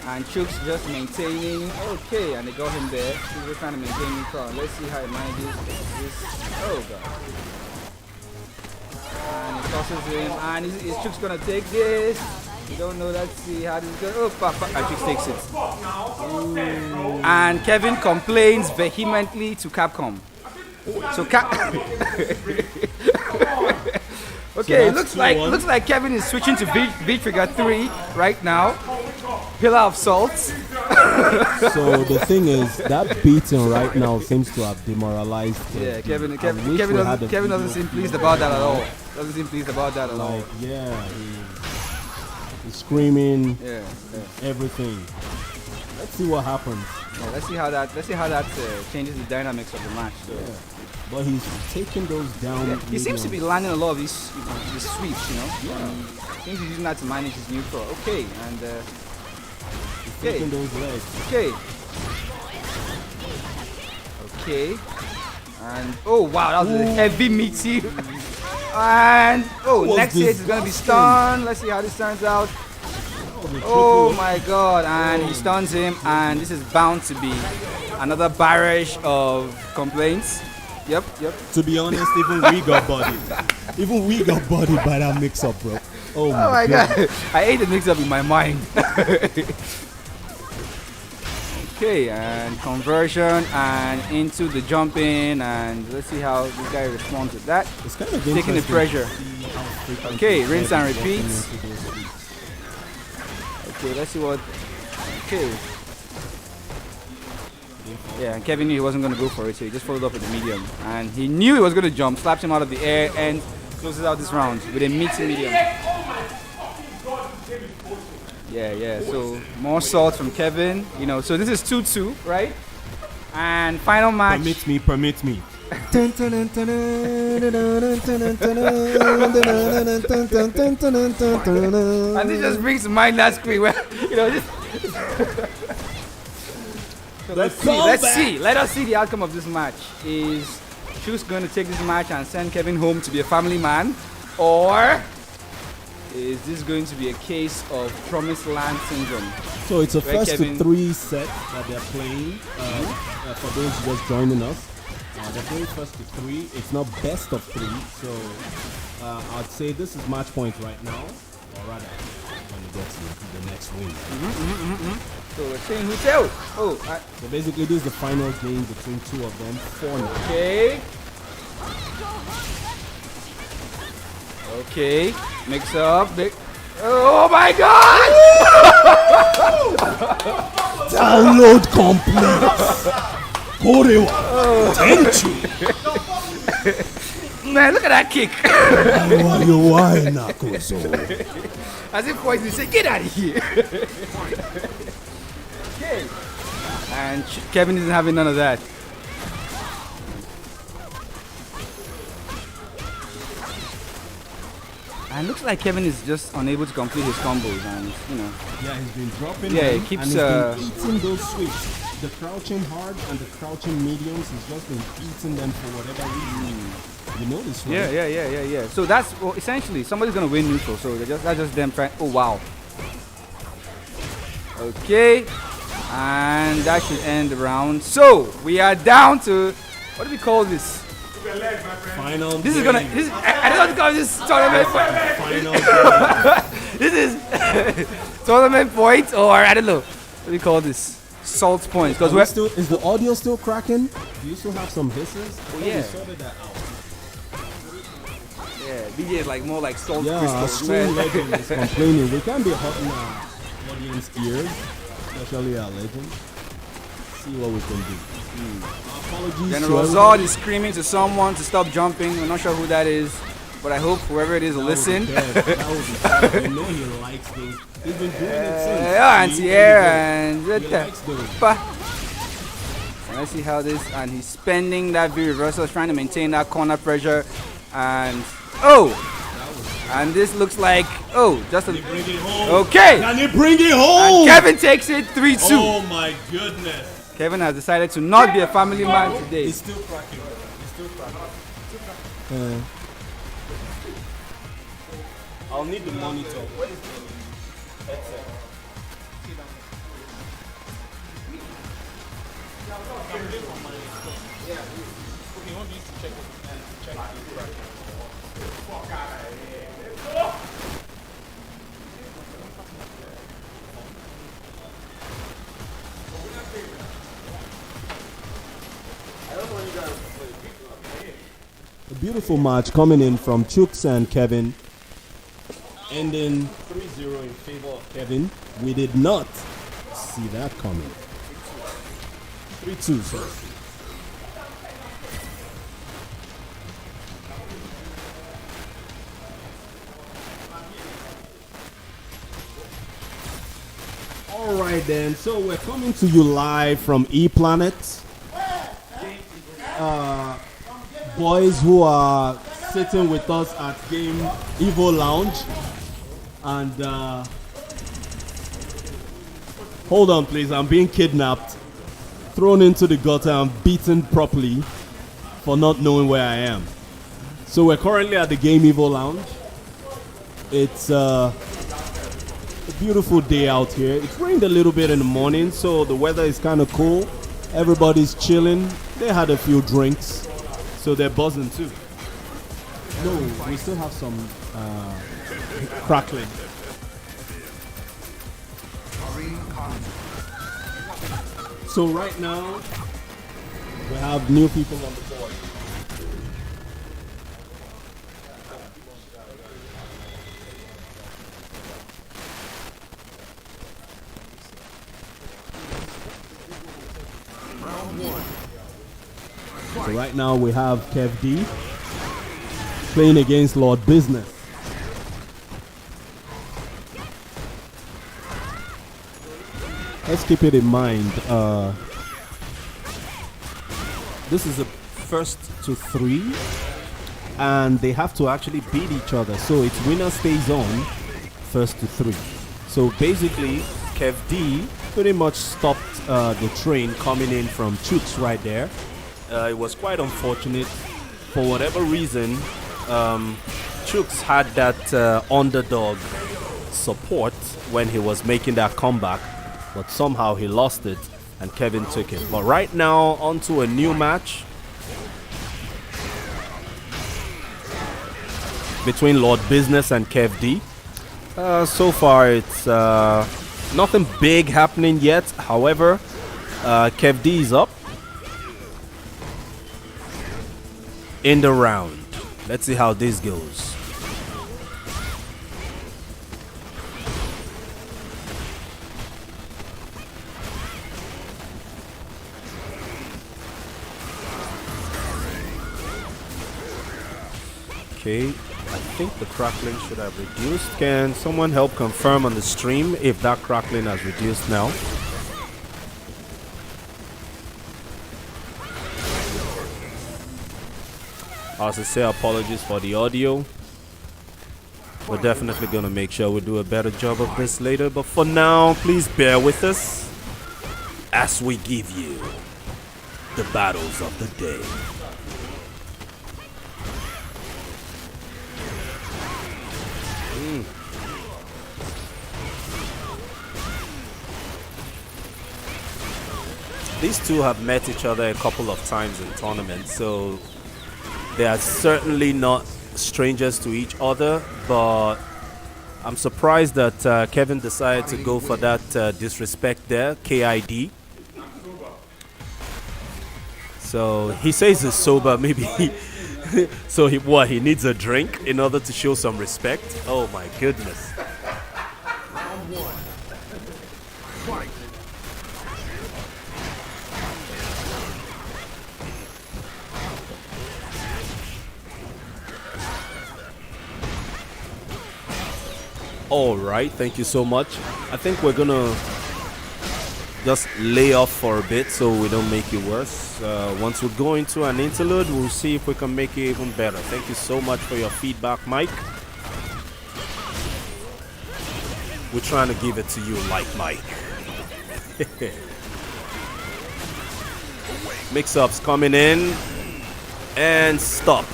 And Chooks just maintaining. Okay, and they got him there. He's just trying to maintain neutral. Let's see how he manages this. Oh god. And he tosses him. And is Chooks gonna take this? We don't know. Let's see how this is going. Oh, fuck. And Chooks takes it. Ooh. And Kevin complains vehemently to Capcom. So okay, so looks like Kevin is switching to V Trigger 3 right now. Pillar of Salt. So the thing is, that beating right now seems to have demoralized him. Yeah, Kevin doesn't seem pleased about that at all. Doesn't seem pleased about that at all. Like, yeah, he's screaming, Yeah. everything. Let's see what happens. Yeah, let's see how that changes the dynamics of the match. So. Yeah. But he's taking those down. Yeah, he seems to be mediums. landing a lot of these sweeps, you know. Yeah. Seems he's using that to manage his neutral. Okay, and taking those legs. Okay. And oh wow, that was a heavy meaty. And next hit is gonna be stunned. Let's see how this turns out. Oh my god, and he stuns him, and this is bound to be another barrage of complaints. Yep. To be honest, even we got bodied. Even we got bodied by that mix-up, bro. Oh my god. I ate the mix-up in my mind. Okay, and conversion and into the jumping, and let's see how this guy responds with that. It's kind of Taking the pressure. Okay, rinse and repeat. Okay, let's see what. Okay. Yeah, and Kevin knew he wasn't going to go for it, so he just followed up with the medium. And he knew he was going to jump, slapped him out of the air, and closes out this round with a meaty medium. Yeah. So more salt from Kevin. You know, so this is 2-2, right? And final match. Permit me. And this just brings to mind that screen where, you know, this. So let's see. Let us see the outcome of this match. Is Shoes going to take this match and send Kevin home to be a family man? Or is this going to be a case of Promised Land syndrome? So it's a Where first Kevin- to 3 set that they're playing. For those just joining us, they're playing first to 3. It's not best of 3. So I'd say this is match point right now, or rather, when it gets to the next win. So we're saying who tell? So basically, this is the final game between two of them. 4-0. Okay. Okay. Mix up. Oh my God! Download complete. Korewa. Tenchu. Man, look at that kick. As if poison say, get out of here. Okay. And Kevin isn't having none of that. And looks like Kevin is just unable to complete his combos, and you know. Yeah, he's been dropping. Yeah, them, he keeps, and he's been eating those sweeps. The crouching hard and the crouching mediums. He's just been eating them for whatever reason. You know this, right? Yeah. So that's essentially somebody's gonna win neutral. So that's just them trying. Oh wow. Okay, and that should end the round. So we are down to what do we call this? Final. This is gonna. I don't want to call this tournament. Final. This is tournament points, or I don't know. What do we call this? Salt points. Because we're still. Is the audio still cracking? Do you still have some hisses? yeah. We sorted that out. Yeah, BJ is like more like salt Yeah, our crystals. stream Man. legend is complaining. We can't be hurting our audience ears, especially our legend. See what we can do. Apologies. General to Zod is screaming to someone to stop jumping. We're not sure who that is, but I hope whoever it is will listen. That would be sad. I know he likes those. He's been doing it since. Yeah, anti-air and He likes those. and let's see how this. And he's spending that V reversal, trying to maintain that corner pressure. And and this looks like just a Bring it home. okay. Can he bring it home? And Kevin takes it 3-2. Oh my goodness. Kevin has decided to not be a family man today. He's still cracking. He's still cracking. I'll need the monitor. What is the headset? A beautiful match coming in from Chooks and Kevin, ending 3-0 in favor of Kevin. We did not see that coming. 3-2, sorry. All right then, so we're coming to you live from E-Planet. Boys who are sitting with us at Game Evo Lounge, and hold on please, I'm being kidnapped, thrown into the gutter and beaten properly for not knowing where I am. So we're currently at the Game Evo Lounge. It's a beautiful day out here. It rained a little bit in the morning, so the weather is kind of cool. Everybody's chilling. They had a few drinks, so they're buzzing too. No, we still have some crackling. So right now, we have new people on the board. So right now we have Kev D playing against Lord Business. let's keep it in mind. This is a first to 3, and they have to actually beat each other. So it's winner stays on, first to 3. So basically, Kev D pretty much stopped the train coming in from Chooks right there. It was quite unfortunate. For whatever reason, Chooks had that underdog support when he was making that comeback, but somehow he lost it and Kevin took it. But right now, on to a new match between Lord Business and Kev D. So far, it's nothing big happening yet. However, Kev D is up in the round. Let's see how this goes. Okay, I think the crackling should have reduced. Can someone help confirm on the stream if that crackling has reduced now? As I say, apologies for the audio. We're definitely going to make sure we do a better job of this later. But for now, please bear with us as we give you the battles of the day. These two have met each other a couple of times in tournaments, so they are certainly not strangers to each other, but I'm surprised that Kevin decided to go for that disrespect there, KID. So he says he's sober, maybe. So he needs a drink in order to show some respect? Oh my goodness. All right, thank you so much. I think we're gonna just lay off for a bit so we don't make it worse. Once we go into an interlude, we'll see if we can make it even better. Thank you so much for your feedback, Mike. We're trying to give it to you like Mike. Mix-ups coming in and stopped.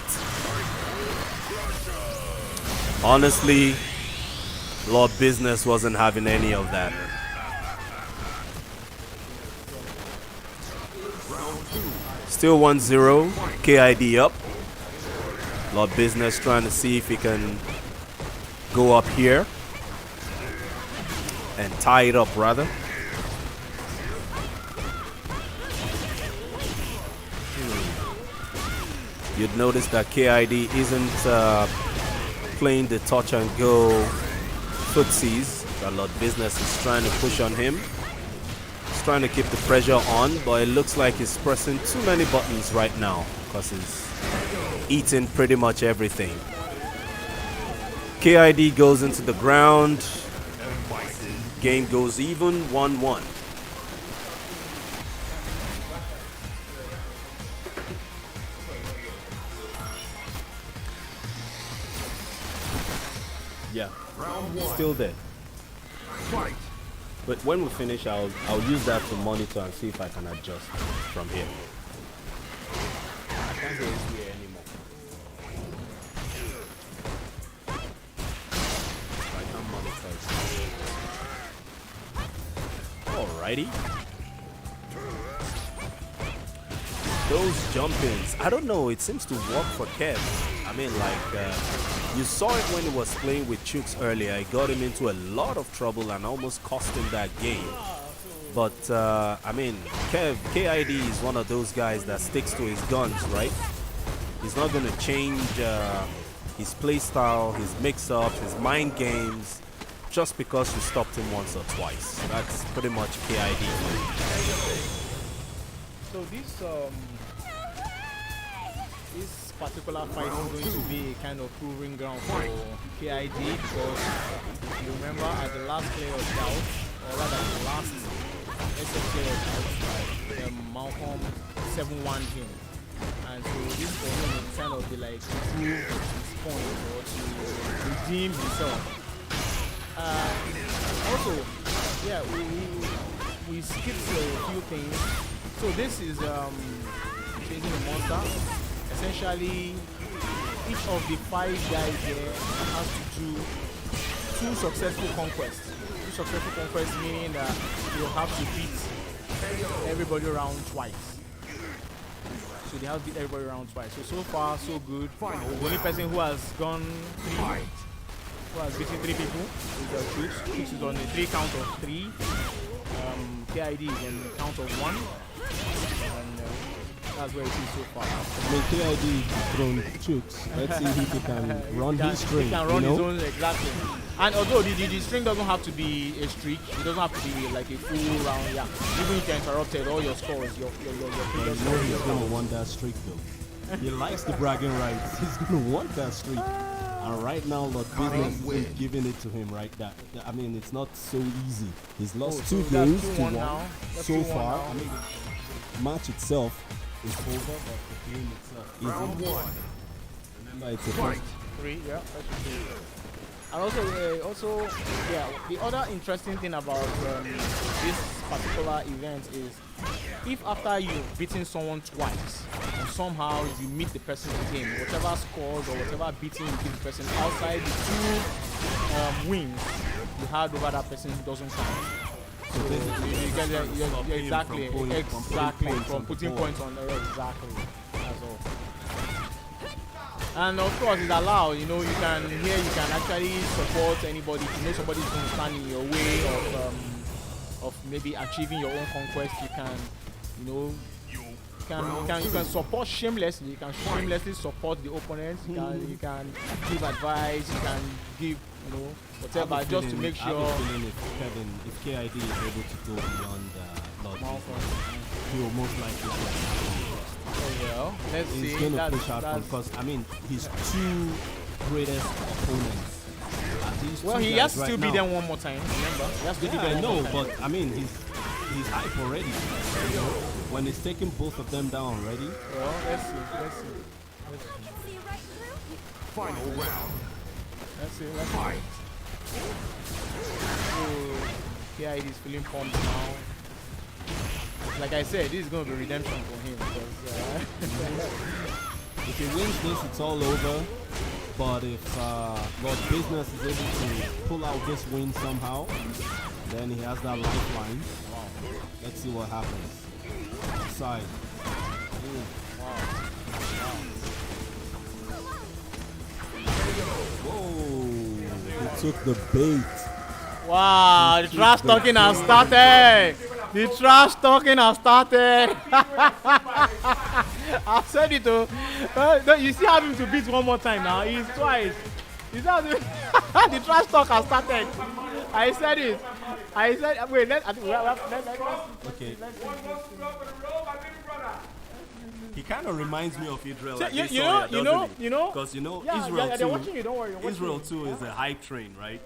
Honestly, Lord Business wasn't having any of that. Still 1-0, KID up. Lord Business trying to see if he can go up here and tie it up rather. You'd notice that KID isn't playing the touch and go footsies that Lord Business is trying to push on him. He's trying to keep the pressure on, but it looks like he's pressing too many buttons right now because he's eating pretty much everything. KID goes into the ground. Game goes even, 1-1. Yeah, still there. But when we finish, I'll use that to monitor and see if I can adjust from here. I can't go here anymore. I can't monitor it. Alrighty. Those jump-ins, I don't know, it seems to work for Kev. I mean, like, you saw it when he was playing with Chooks earlier. It got him into a lot of trouble and almost cost him that game. But, I mean, KID is one of those guys that sticks to his guns, right? He's not going to change his play style, his mix-ups, his mind games, just because you stopped him once or twice. That's pretty much KID. So this particular fight is going to be a kind of proving ground for KID, because if you remember at the last play of doubt, or rather the last SF players outside the Malcolm 7-1 game. And so this for him is kind of the like to prove his point or to redeem himself. Also, yeah, we skipped a few things. So this is chasing the monster. Essentially, each of the 5 guys here has to do 2 successful conquests. 2 successful conquests meaning that you'll have to beat everybody around twice. So they have beat everybody around twice. So far, so good. The only person who has gone 3, who has beaten 3 people is Chooks. Chooks is on the 3 count of 3. KID is on the count of 1. And that's where it is so far. I mean, KID thrown Chooks. Let's see if he can run his string. He can run his own, exactly. And although the string doesn't have to be a streak, it doesn't have to be like a full round, yeah. Even if you're interrupted, all your scores, your previous No, he's scores. going to want that streak, though. He likes the bragging rights. He's going to want that streak. And right now, Lord Business is giving it to him, right? I mean, it's not so easy. He's lost 2 games to 1 so far. I mean, the match itself is over, but the game itself isn't. Round 1. Remember, it's a first. 3, yeah. That should be it. And also, yeah, the other interesting thing about this particular event is if after you've beaten someone twice and somehow you meet the person again, whatever scores or whatever beating you give the person outside the 2 wins you had over that person doesn't count. So you get exactly from putting points on there, exactly. That's all. And of course, it's allowed. You know, you can actually support anybody. If you know somebody's going to stand in your way of maybe achieving your own conquest, you can, you can support shamelessly. You can shamelessly support the opponent. You can give advice. You can give, whatever, just to make sure. I have a feeling if KID is able to go beyond Lord Business, he will most likely get well, let's see. He's going to push out because, I mean, his 2 greatest opponents. Well, he has to beat them one more time, remember? He has to beat them I know, one more time. but I mean, he's hype already. You know, when he's taking both of them down already. Well, let's see. Final round. Let's see. So, KID is feeling pumped now. Like I said, this is going to be redemption for him. Because, if he wins this, it's all over. But if Lord Business is able to pull out this win somehow, then he has that lifeline. Wow. Let's see what happens. Side. Whoa! He took the bait. wow, the trash talking has started. The trash talking has started. I said it though. You still have him to beat one more time now. He's twice. The trash talk has started. I said it. Wait, Okay. He kind of reminds me of Israel. Like you know. Because Yeah, Israel they're watching you. Don't worry. Israel too is a hype train, right?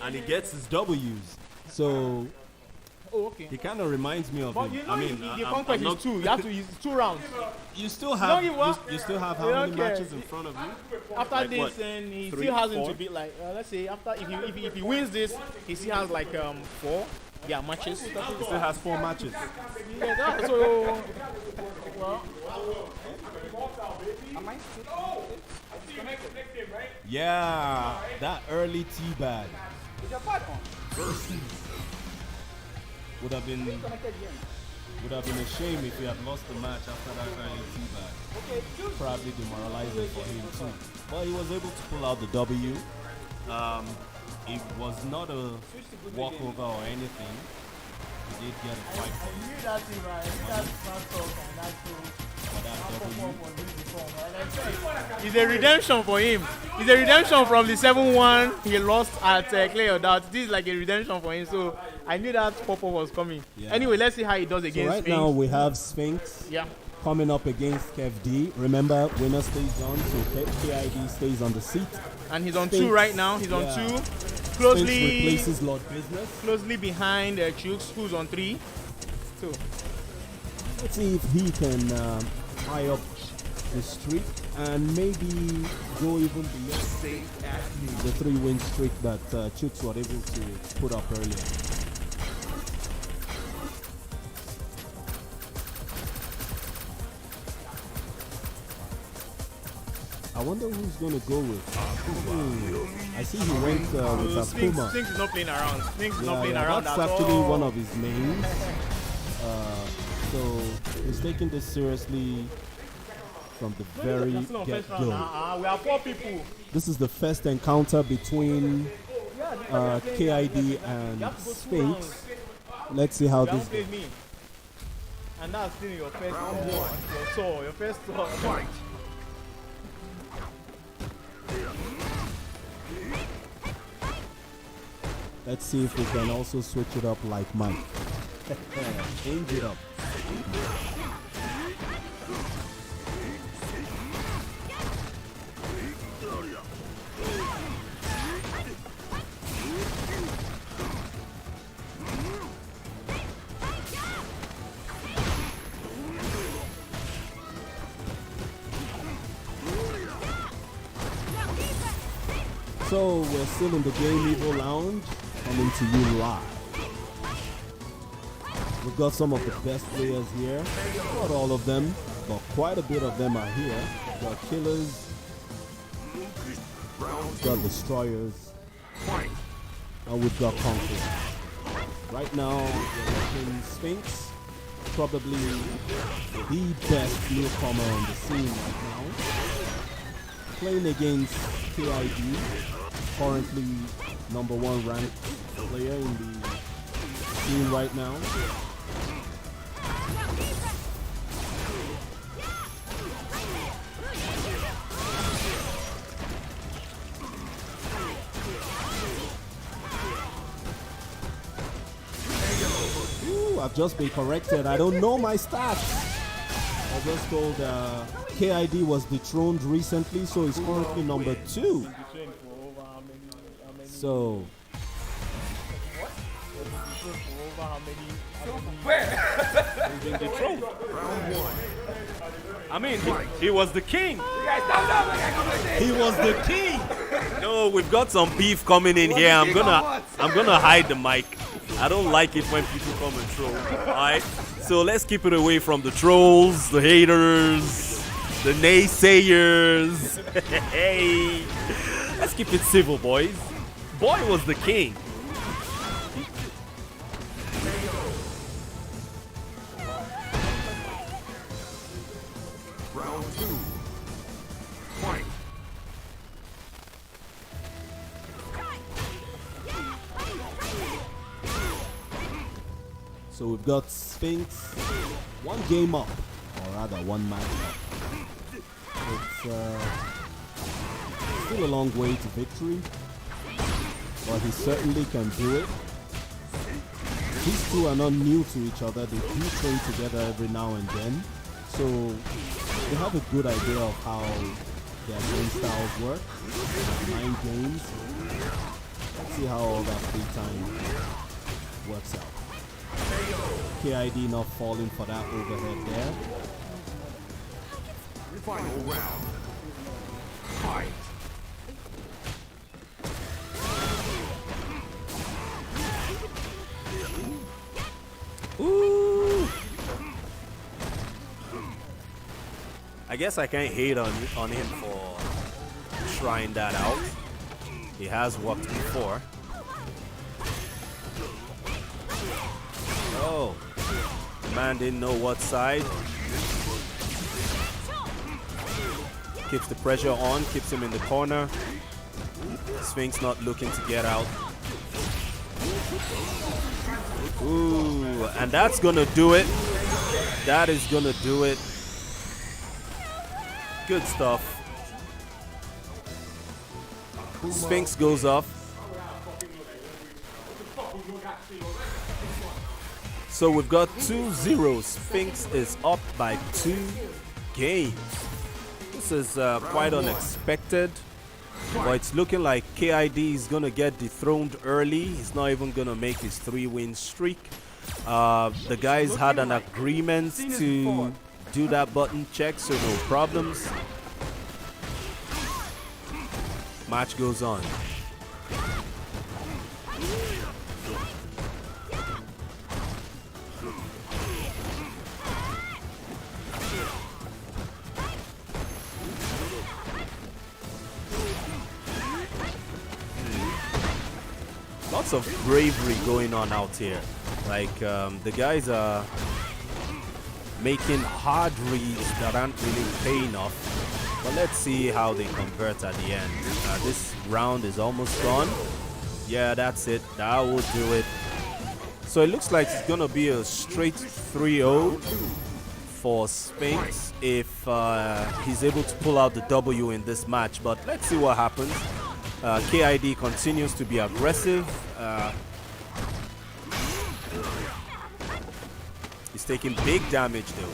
And he gets his W's. So Oh, okay. he kind of reminds me of But him. you know, I mean, the conquest is 2. You have to use 2 rounds. You still have you still have how many care. matches in front of you? After Like this, what? and he 3, still has him 4? to beat like let's say after if he wins this, he still has like 4 matches. He still has 4 matches. Yeah, so well, Yeah, that early teabag would have been a shame if he had lost the match after that early teabag. Probably demoralizing for him too. But he was able to pull out the W. It was not a walkover or anything. He did get a fight for that W. it's a redemption for him. It's a redemption from the 7-1 he lost at Clay or Doubt. This is like a redemption for him. So I knew that pop-up was coming. Yeah. Anyway, let's see how he does So against right Sphinx. now we have Sphinx Yeah. coming up against Kev D. Remember, winner stays on, so KID stays on the seat. And he's on Sphinx, 2 right now. He's on yeah. 2. closely replaces Lord Business. closely behind Chooks, who's on 3. So Let's see if he can tie up the streak and maybe go even beyond the 3-win streak that Chooks were able to put up earlier. I wonder who's going to go with. I see he went with a Puma. Sphinx is not playing around. Sphinx is not playing around That's at actually all. one of his mains. So he's taking this seriously from the very get-go. We have 4 people. This is the first encounter between KID and Sphinx. Let's see how this goes. Me. And that's still your first your first fight. Let's see if we can also switch it up like Mike. Change it up. So we're still in the Game Evo Lounge, coming to you live. We've got some of the best players here. Not all of them, but quite a bit of them are here. We've got Killers, we've got Destroyers, and we've got Conquest. Right now, we're watching Sphinx, probably the best newcomer on the scene right now. Playing against KID, currently #1 ranked player in the scene right now. Ooh, I've just been corrected. I don't know my stats. I just told KID was dethroned recently, so he's currently #2. So I mean, he was the king. he was the king. No, we've got some beef coming in here. I'm gonna hide the mic. I don't like it when people come and troll. Alright? So let's keep it away from the trolls, the haters, the naysayers. Hey. Let's keep it civil, boys. Boy was the king. Round 2. Fight. So we've got Sphinx, 1 game up, or rather 1 match up. It's still a long way to victory, but he certainly can do it. These two are not new to each other. They do train together every now and then, so they have a good idea of how their game styles work. 9 games. Let's see how all that free time works out. KID not falling for that overhead there. Final round. Fight. Ooh. I guess I can't hate on him for trying that out. He has worked before. Oh, the man didn't know what side. Keeps the pressure on, keeps him in the corner. Sphinx not looking to get out. Ooh, and that's gonna do it. That is gonna do it. Good stuff. Sphinx goes off. So we've got 2-0. Sphinx is up by 2 games. This is quite unexpected. But it's looking like KID is going to get dethroned early. He's not even going to make his 3-win streak. The guys had an agreement to do that button check, so no problems. Match goes on. Lots of bravery going on out here. Like the guys are making hard reads that aren't really paying off. But let's see how they convert at the end. This round is almost gone. Yeah, that's it. That will do it. So it looks like it's going to be a straight 3-0 for Sphinx if he's able to pull out the W in this match. But let's see what happens. KID continues to be aggressive. He's taking big damage though.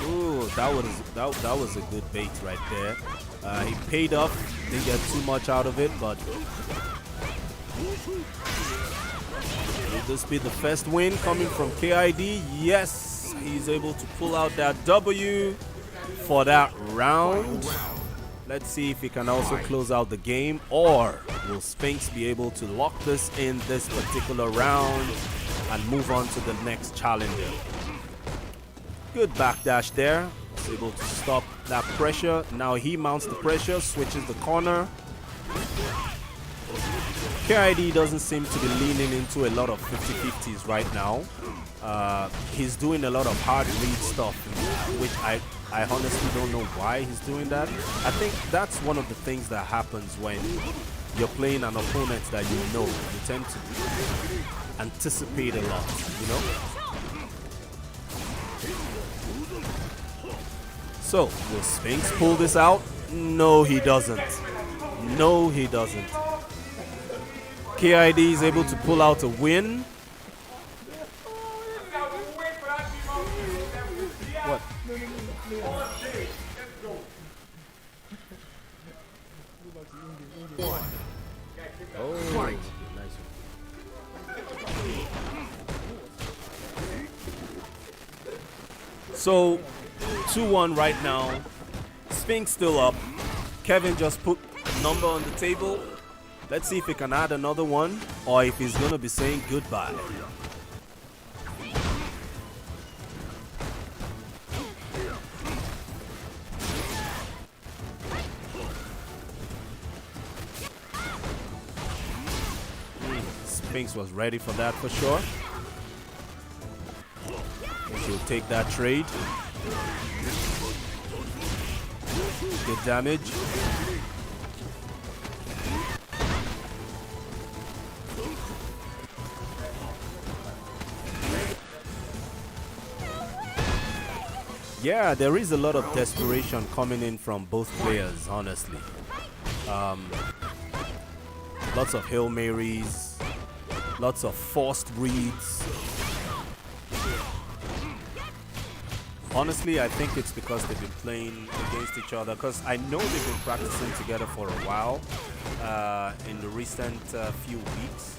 Ooh, that was a good bait right there. He paid off, didn't get too much out of it, but will this be the first win coming from KID? Yes, he's able to pull out that W for that round. Let's see if he can also close out the game, or will Sphinx be able to lock this in this particular round and move on to the next challenger. Good backdash there. He's able to stop that pressure. Now he mounts the pressure, switches the corner. KID doesn't seem to be leaning into a lot of 50-50s right now. He's doing a lot of hard read stuff, which I honestly don't know why he's doing that. I think that's one of the things that happens when you're playing an opponent that you know. You tend to anticipate a lot, you know? So, will Sphinx pull this out? No, he doesn't. No, he doesn't. KID is able to pull out a win. What? Oh, nice. So, 2-1 right now. Sphinx still up. Kevin just put a number on the table. Let's see if he can add another one or if he's going to be saying goodbye. Sphinx was ready for that for sure. He'll take that trade. Good damage. Yeah, there is a lot of desperation coming in from both players, honestly. Lots of Hail Marys, lots of forced reads. Honestly, I think it's because they've been playing against each other, because I know they've been practicing together for a while in the recent few weeks.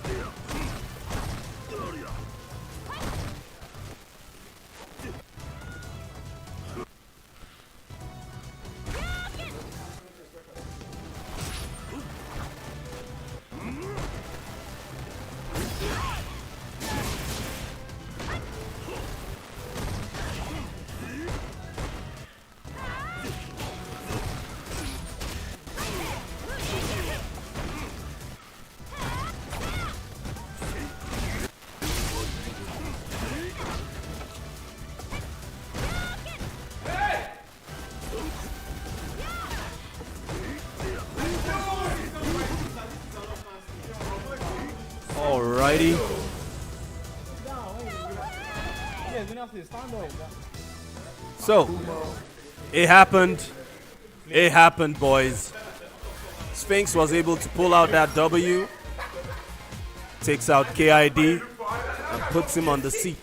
Alrighty. So, it happened. It happened, boys. Sphinx was able to pull out that W. Takes out KID. and puts him on the seat.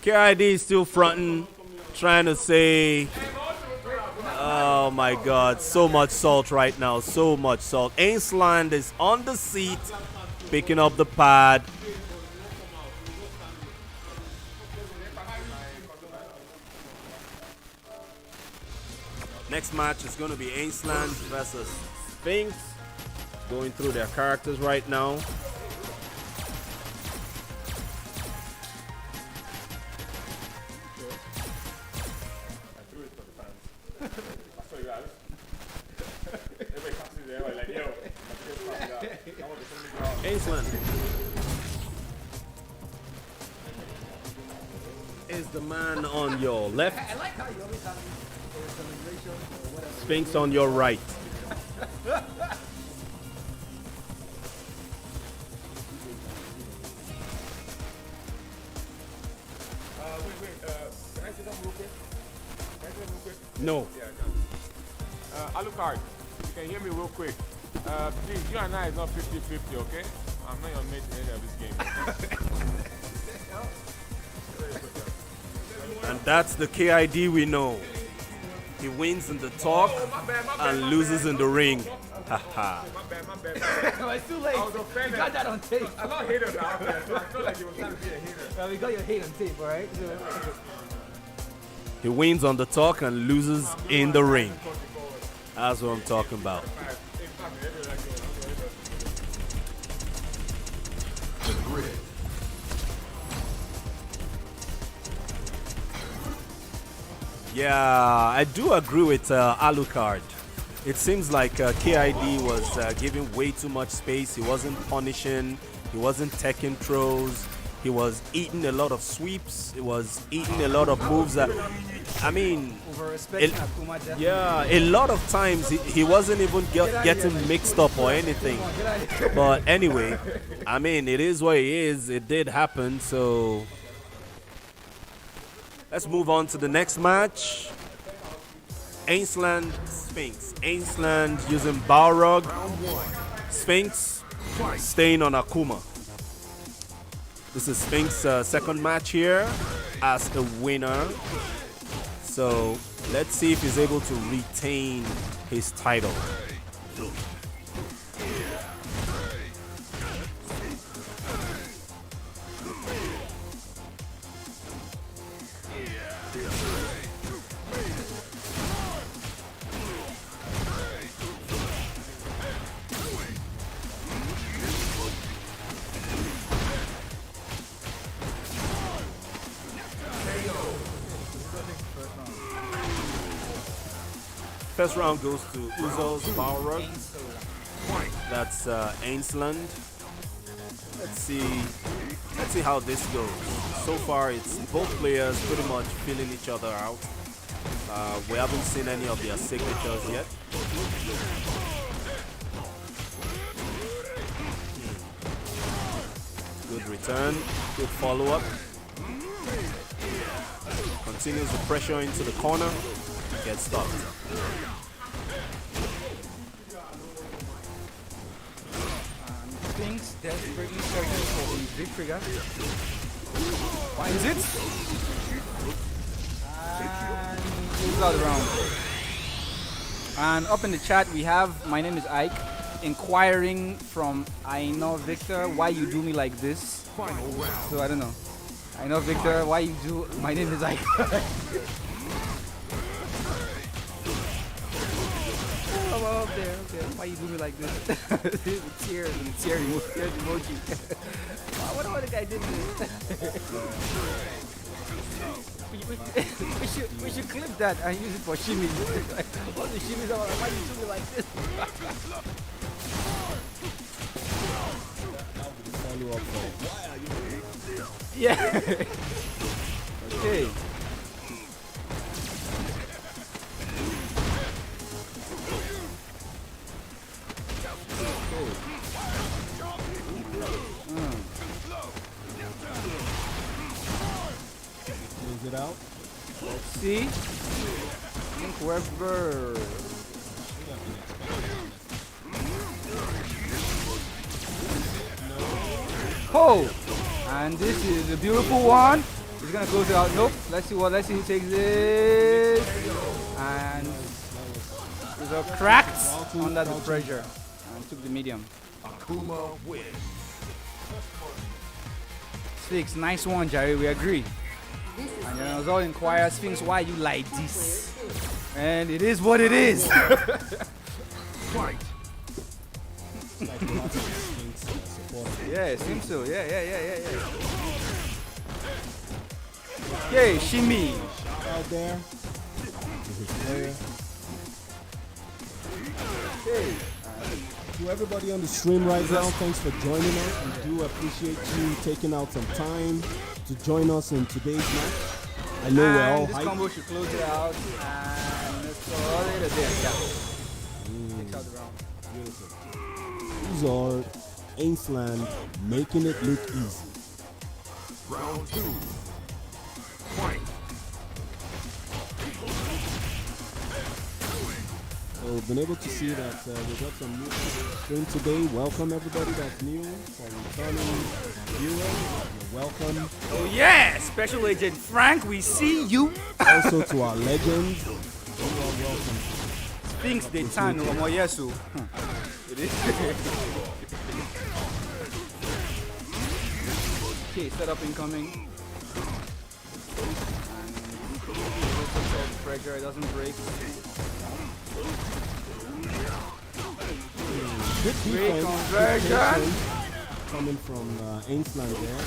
KID is still fronting, trying to say, oh my God, so much salt right now, so much salt. Ainsland is on the seat, picking up the pad. Next match is going to be Ainsland versus Sphinx. Going through their characters right now. Ainsland is the man on your left. I like how you always have celebration or whatever. Sphinx on your right. Can I say something real quick? No. Alucard, you can hear me real quick. Please, you and I is not 50-50, okay? I'm not your mate in any of this game. And that's the KID we know. He wins in the talk and loses in the ring. Haha. My bad. It's too late. I was offended. You got that on tape. I'm not a hater out there, so I feel like you were trying to be a hater. Well, we got your hate on tape, alright? He wins on the talk and loses in the ring. That's what I'm talking about. Yeah, I do agree with Alucard. It seems like KID was giving way too much space. He wasn't punishing. He wasn't taking throws. He was eating a lot of sweeps. He was eating a lot of moves that, I mean, yeah, a lot of times he wasn't even getting mixed up or anything. But anyway, I mean, it is what it is. It did happen, so let's move on to the next match. Ainsland Sphinx. Ainsland using Balrog. Sphinx staying on Akuma. This is Sphinx's second match here as a winner. So let's see if he's able to retain his title. First round goes to Uzo's Balrog. That's Ainsland. Let's see how this goes. So far, it's both players pretty much feeling each other out. We haven't seen any of their signatures yet. Good return, good follow-up. Continues the pressure into the corner. Gets stopped. Sphinx desperately searching for the big trigger. Finds it. And moves out around. And up in the chat we have, my name is Ike, inquiring from I know Victor, why you do me like this? So I don't know. I know Victor, why you do, my name is Ike. Oh, okay. Why you do me like this? The tear emoji. What about the guy did this? we should clip that and use it for shimmies. All the shimmies are, why you do me like this? Follow up. Yeah. Okay. It out. Let's see. I think whoever. Oh, and this is a beautiful one. He's gonna close it out. Nope. Let's see who takes this. And it was cracked under the pressure and took the medium. Akuma wins. Sphinx, nice one, Jerry. We agree. And then all inquire, Sphinx, why you like this? And it is what it is. Fight. Yeah, it seems so. Yeah. Okay, Shimi. Out there. To his player. Okay. To everybody on the stream right now, thanks for joining us. We do appreciate you taking out some time to join us in today's match. I know we're all this hyped. combo should close it out. And let's call it a day. Yeah. Takes out the round. These are Ainsland making it look easy. Round 2. Fight. So we've been able to see that we've got some new people on the stream today. Welcome everybody that's new. For returning viewers, you're welcome. Oh yeah, Special Agent Frank, we see you. Also to our legends, you are welcome. Sphinx de Tano Moyesu. It is. Okay, setup incoming. And pressure, it doesn't break. Good Great defense, conversion. good patience coming from Ainsland there.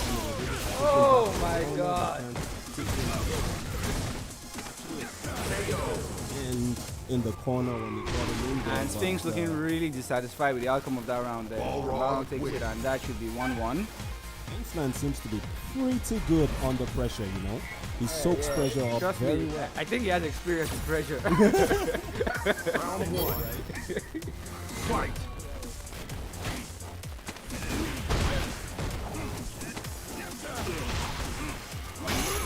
Oh my god. And in the corner when he got him in there. And Sphinx looking really dissatisfied with the outcome of that round there. Round takes it, and that should be 1-1. Ainsland seems to be pretty good under pressure, you know. He soaks pressure up Trust very me, well. I think he has experience with pressure. Round 1. Fight.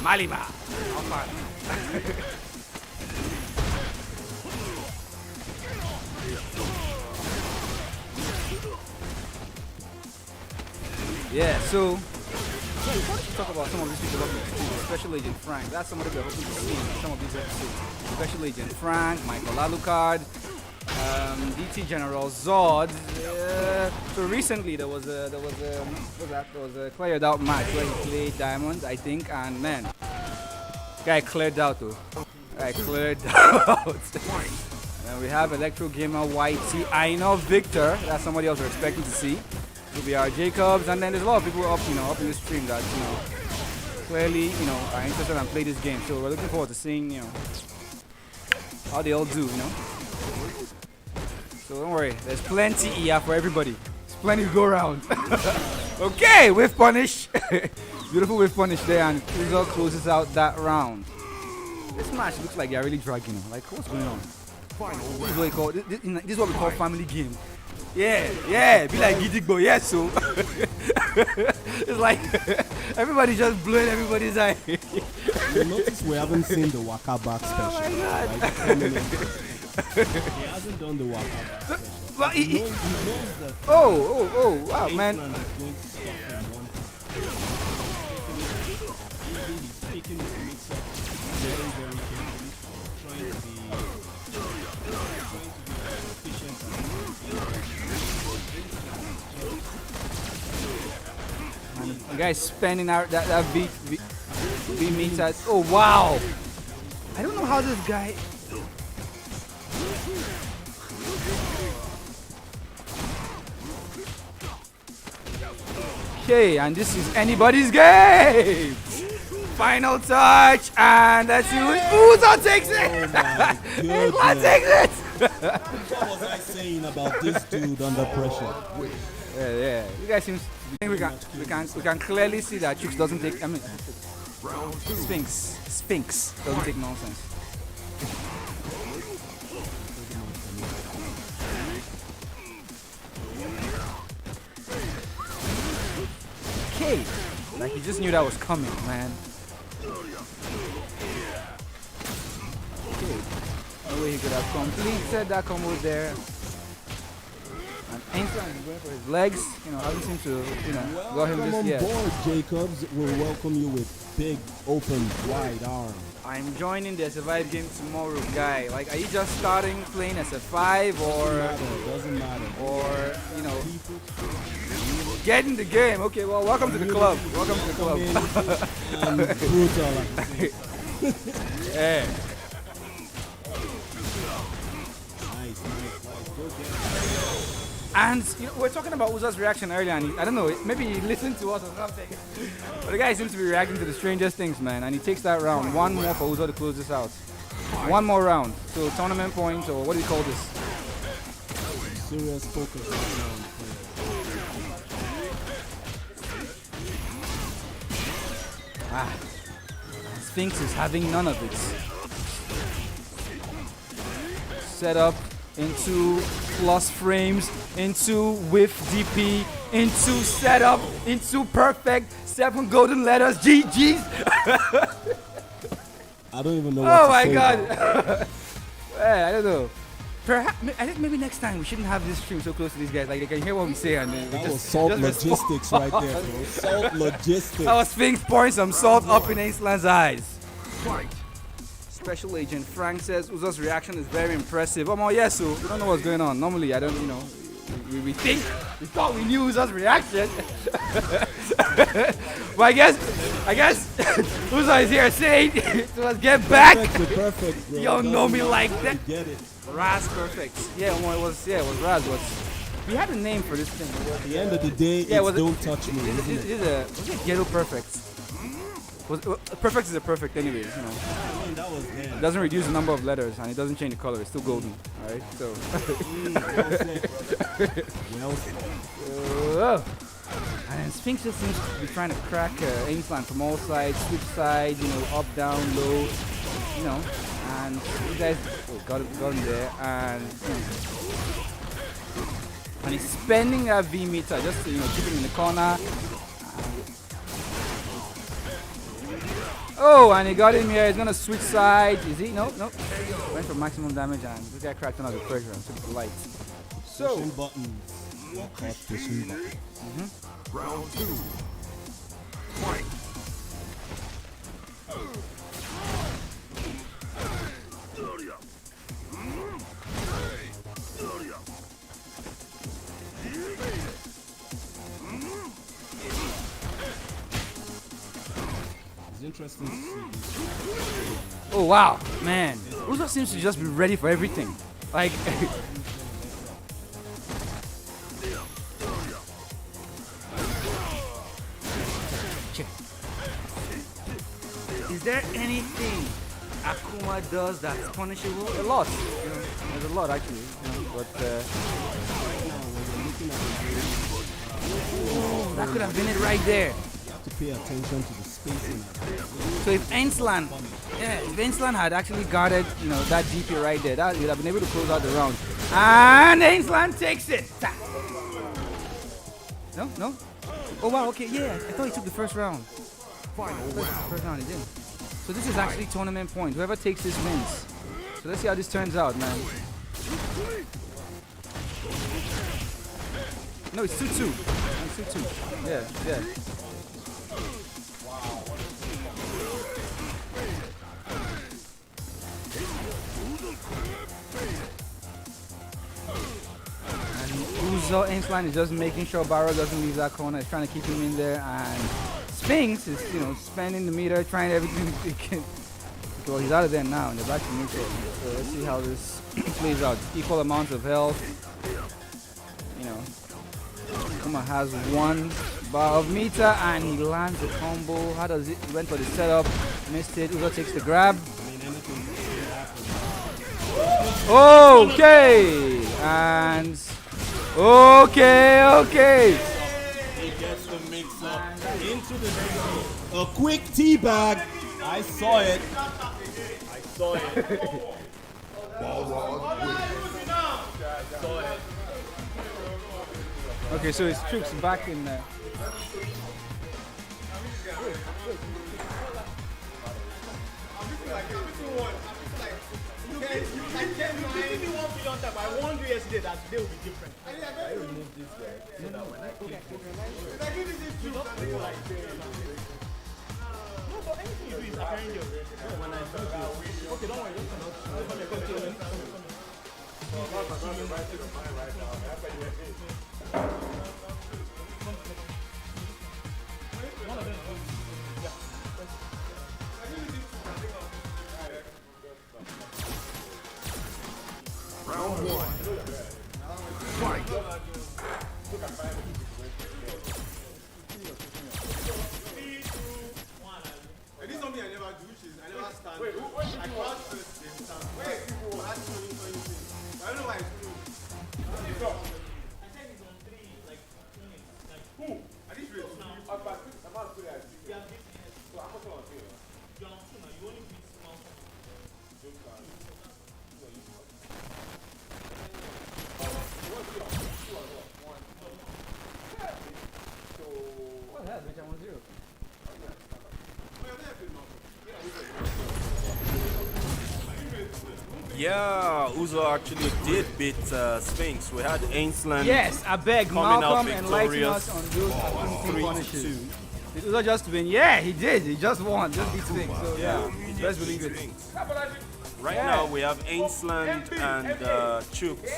Malima. Yeah, so why don't you talk about some of these people up in the street, Special Agent Frank. That's somebody we're hoping to see in some of these episodes. Special Agent Frank, Michael Alucard, DT General Zod. So recently there was a cleared out match where he played Diamond, I think, and man, guy cleared out though. Guy cleared out. And we have Electro Gamer YT Aino Victor. That's somebody else we're expecting to see. Will be our Jacobs, and then there's a lot of people up in the stream that clearly are interested and play this game. So we're looking forward to seeing how they all do. So don't worry, there's plenty here for everybody. There's plenty to go around. Okay, whiff punish, beautiful whiff punish there, and Rizal closes out that round. This match looks like they're really dragging. Like what's going on? This is what we call this is what we call family game. Yeah, be like Gidigbo, yes, so it's like everybody just blowing everybody's eye. You notice we haven't seen the Waka Back special. Oh my god. Right? He hasn't done the Waka Back special. But He knows that oh, wow, man. Ainsland is going to stop him one time. He's taking this mix up very, very carefully, trying to be efficient. The guy's spending out that V meters. Oh wow! I don't know how this guy. Okay, and this is anybody's game. Final touch, and let's see who Uzo takes it. Uzo takes it. What was I saying about this dude under pressure? Yeah. You guys seem. I think we can clearly see that Chooks doesn't take. I mean, Sphinx doesn't take nonsense. Okay, like he just knew that was coming, man. Okay, no way he could have completed that combo there. And Ainsland is going for his legs. You know, haven't seemed to, got him Welcome just on yet. board, Jacobs. We'll welcome you with big, open, wide arms. I'm joining the Survive game tomorrow, guy. Like, are you just starting playing as a 5 Doesn't matter. or get in the game? Okay, well, welcome to the club. Welcome to the club. And brutal. Yeah. Nice. Go get it. And we were talking about Uzo's reaction earlier, and I don't know, maybe he listened to us or something. But the guy seems to be reacting to the strangest things, man. And he takes that round. One more for Uzo to close this out. One more round. So tournament points, or what do you call this? Serious focus right now on the player. Sphinx is having none of it. Set up into plus frames, into with DP, into setup, into perfect, 7 golden letters, GG's. I don't even know what Oh to my say god. about it. I don't know. Perhaps, I think maybe next time we shouldn't have this stream so close to these guys. Like they can hear what we say and then we That just was salt just logistics right there, bro. Salt logistics. That was Sphinx pouring some salt up in Ainsland's eyes. Special Agent Frank says Uzo's reaction is very impressive. Oh, yes, so we don't know what's going on. Normally, I don't, we thought we knew Uzo's reaction. But I guess Uzo is here saying to us, get back. Perfect, bro. You don't know me like that. Get it. Raz Perfect. Yeah, well, it was Raz. We had a name for this thing. At the end of the day, Yeah, it's don't touch me, isn't it? Was it Ghetto Perfect? Perfect is a perfect anyways, I mean, that was It there. doesn't reduce the number of letters and it doesn't change the color. It's still golden. Alright, so. Well said. And then Sphinx just seems to be trying to crack Ainsland from all sides, switch sides, up, down, low, and you guys got him there, and he's spending that V meter just to keep him in the corner. Oh, and he got him here. He's gonna switch sides. Is he? Nope. Went for maximum damage, and this guy cracked another pressure. I'm super light. So. Pushing buttons. Pushing buttons. Round 2. Fight. It's interesting to see. Oh wow, man. Uzo seems to just be ready for everything. Like. Is there anything Akuma does that's punishable? A lot. There's a lot actually. But that could have been it right there. You have to pay attention to the spacing. So if Ainsland had actually guarded, that DP right there, that would have been able to close out the round. And Ainsland takes it. No. Oh wow. Okay. Yeah. I thought he took the first round. First round he didn't. So this is actually tournament points. Whoever takes this wins. So let's see how this turns out, man. No, it's 2-2. It's 2-2. Yeah. And Uzo Ainsland is just making sure Barrow doesn't leave that corner. He's trying to keep him in there, and Sphinx is, spending the meter, trying everything he can. Well, he's out of there now, and they're back to neutral. So let's see how this plays out. Equal amounts of health. Kuma has 1 bar of meter, and he lands the combo. How does it? He went for the setup, missed it. Uzo takes the grab. Okay, and okay. He gets the mix up into the a quick tea bag. I saw it. Okay, so his troops back in there. give me 1 billion time. I warned you yesterday that today will be different. I remove this guy so that when I click No, but anything you do is apparently your when I do this, okay, don't worry. And this is something I never do, which is I never stand. Wait, I crouch first, then stand. Wait, people ask me anything. I don't know why it's true. I said it's on 3, like, Who? At this rate, you are beating it. So I'm also on 2. You're on 2 now. You only beat small. What happened? I'm on 0. Yeah, Uzo actually did beat Sphinx. We had Ainsland. Yes, I beg Coming out Malcolm enlighten us on those accounting punishes. Did Uzo just win? Yeah, he did. He just won. Just beat Sphinx. So yeah, let's believe it. Right now we have Ainsland and Chooks.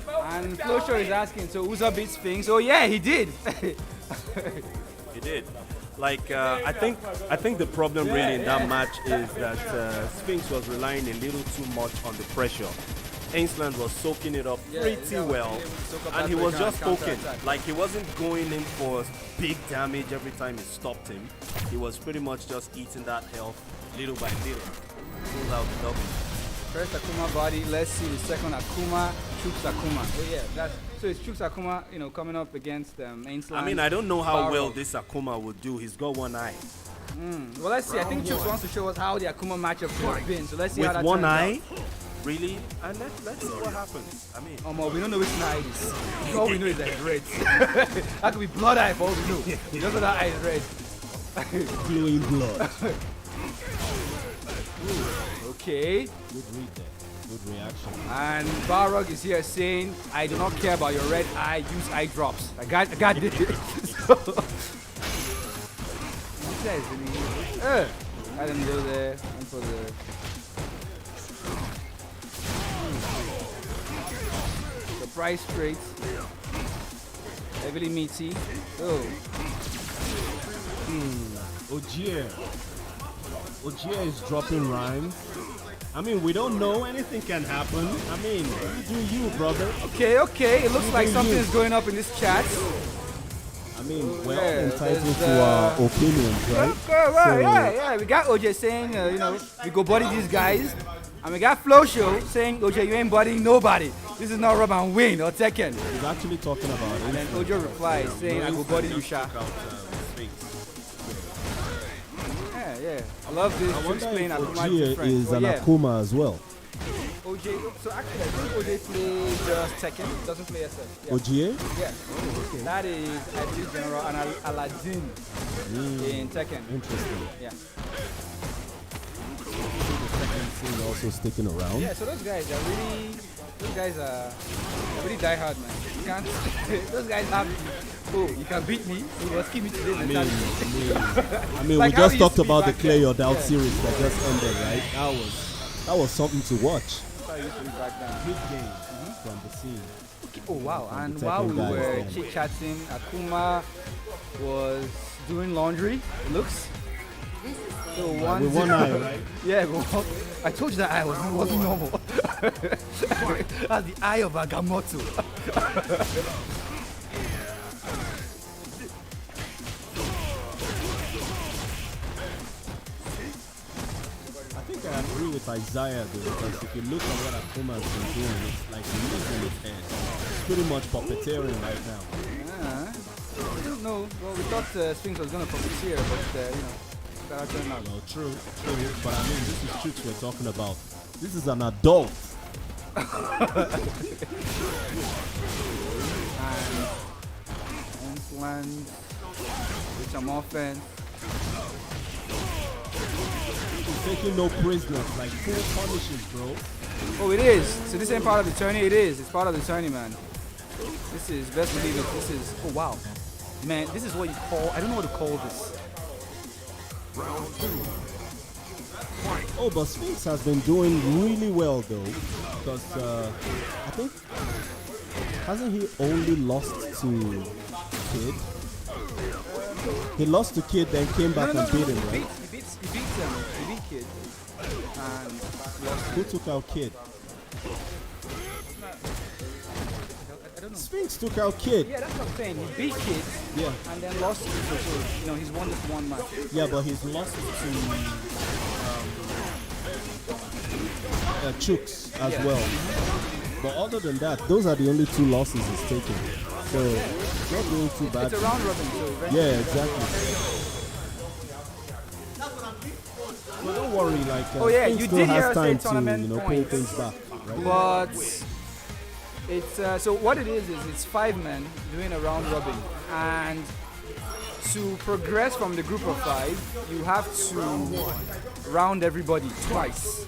And Flosho is asking, so Uzo beat Sphinx? Oh yeah, he did. He did. Like I think the problem really in that match is that Sphinx was relying a little too much on the pressure. Ainsland was soaking it up pretty well, and he was just poking. Like he wasn't going in for big damage every time he stopped him. He was pretty much just eating that health little by little. Pulls out the double. First Akuma body. Let's see the second Akuma. Chooks Akuma. Oh yeah, so it's Chooks Akuma. You know, coming up against Ainsland. I mean, I don't know how well this Akuma will do. He's got one eye. Well, let's see. I think Chooks wants to show us how the Akuma matchup has been. So let's see how With that one turns eye? out. Really? And let's see what happens. I mean, We don't know which eye it is. All we know is that it's red. That could be blood eye for all we know. We just know that eye is red. Flowing blood. Okay. Good read there. Good reaction. And Balrog is here saying, I do not care about your red eye, use eye drops. I got it. So, he says, I didn't go there. Went for the surprise straight. Heavily meaty. Oh. Ogier. Ogier is dropping rhymes. I mean, we don't know. Anything can happen. I mean, you do you, brother. Okay. It looks like something is going up in this chat. I mean, we're all Yeah, entitled there's, to our opinions, right? Okay, right, yeah. We got OJ saying, we go body these guys. And we got Flow Show saying, OJ, you ain't bodying nobody. This is not Rub and Win or Tekken. He's actually talking about And it. then OJ replies saying, I go body you, Sha. Yeah. I love this. I wonder explain if Akuma Ogier different. is Oh, an yeah. Akuma as well. OJ, so actually, I think OJ plays just Tekken, doesn't play SF. Yeah. Ogier? Yeah. That is, I believe, General Aladdin in Tekken. Interesting. Yeah. He's also sticking around. Yeah, so those guys are really die hard, man. You can't, those guys have, you can beat me, you must keep me today. I mean, Like we how just it talked used to be about the back Clear then. Your Doubt Yeah. series that just ended, right? That was something to watch. Big game from the scene. Oh wow, From and the while we Tekken guys were then. chit-chatting, Akuma was doing laundry, it looks. So With one eye, right? Yeah, but I told you that eye wasn't normal. That's the eye of Agamotto. I think I agree with Isaiah though, because if you look at what Akuma has been doing, it's like he lives in his head. It's pretty much puppeteering right now. I don't know. Well, we thought Sphinx was going to puppeteer, but that turned out. Well, true. But I mean, this is tricks we're talking about. This is an adult. And land with some offense. He's taking no prisoners, like full punishes, bro. Oh, it is. So this ain't part of the tourney. It is. It's part of the tourney, man. This is best believe it. This is. Oh wow, man. This is what you call. I don't know what to call this. Oh, but Sphinx has been doing really well though, because I think hasn't he only lost to Kid? He lost to Kid, then came back and beat him, right? He beat Kid. And lost. Who took out Kid? I don't know. Sphinx took out Kid. Yeah, that's what I'm saying. He beat Kid. Yeah. And then lost to so he's won this one match. Yeah, but he's lost to Chooks as well. But other than that, those are the only two losses he's taken. So it's not doing too bad. It's a round robin, so yeah, exactly. But don't worry, like oh yeah, Sphinx you still did hear has us say time to tournament pull points. things back. Right? But it's so what it is it's 5 men doing a round robin, and to progress from the group of 5, you have to round everybody twice.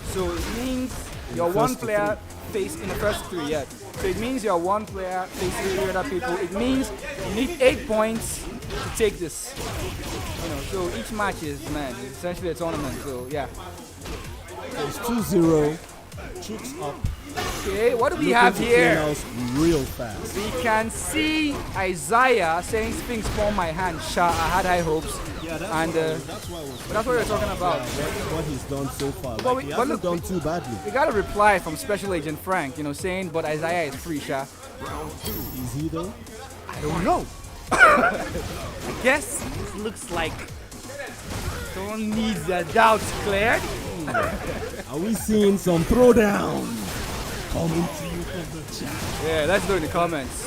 So it means your one player face in the first 3, yeah. So it means your one player facing 3 other people. It means you need 8 points to take this. So each match is essentially a tournament. So yeah. It's 2-0. Chooks up. Okay, what do we Looking have to here? clean house real fast. We can see Isaiah saying Sphinx formed my hand. Sha, I had high hopes. Yeah, that's And that's why I was that's what we're talking about. what he's done so far. But Like, he hasn't done too badly. We got a reply from Special Agent Frank, saying, but Isaiah is free, Sha. Is he though? I don't know. I guess it looks like someone needs their doubts cleared. Are we seeing some throwdown coming to you from the chat? Yeah, let's do it in the comments.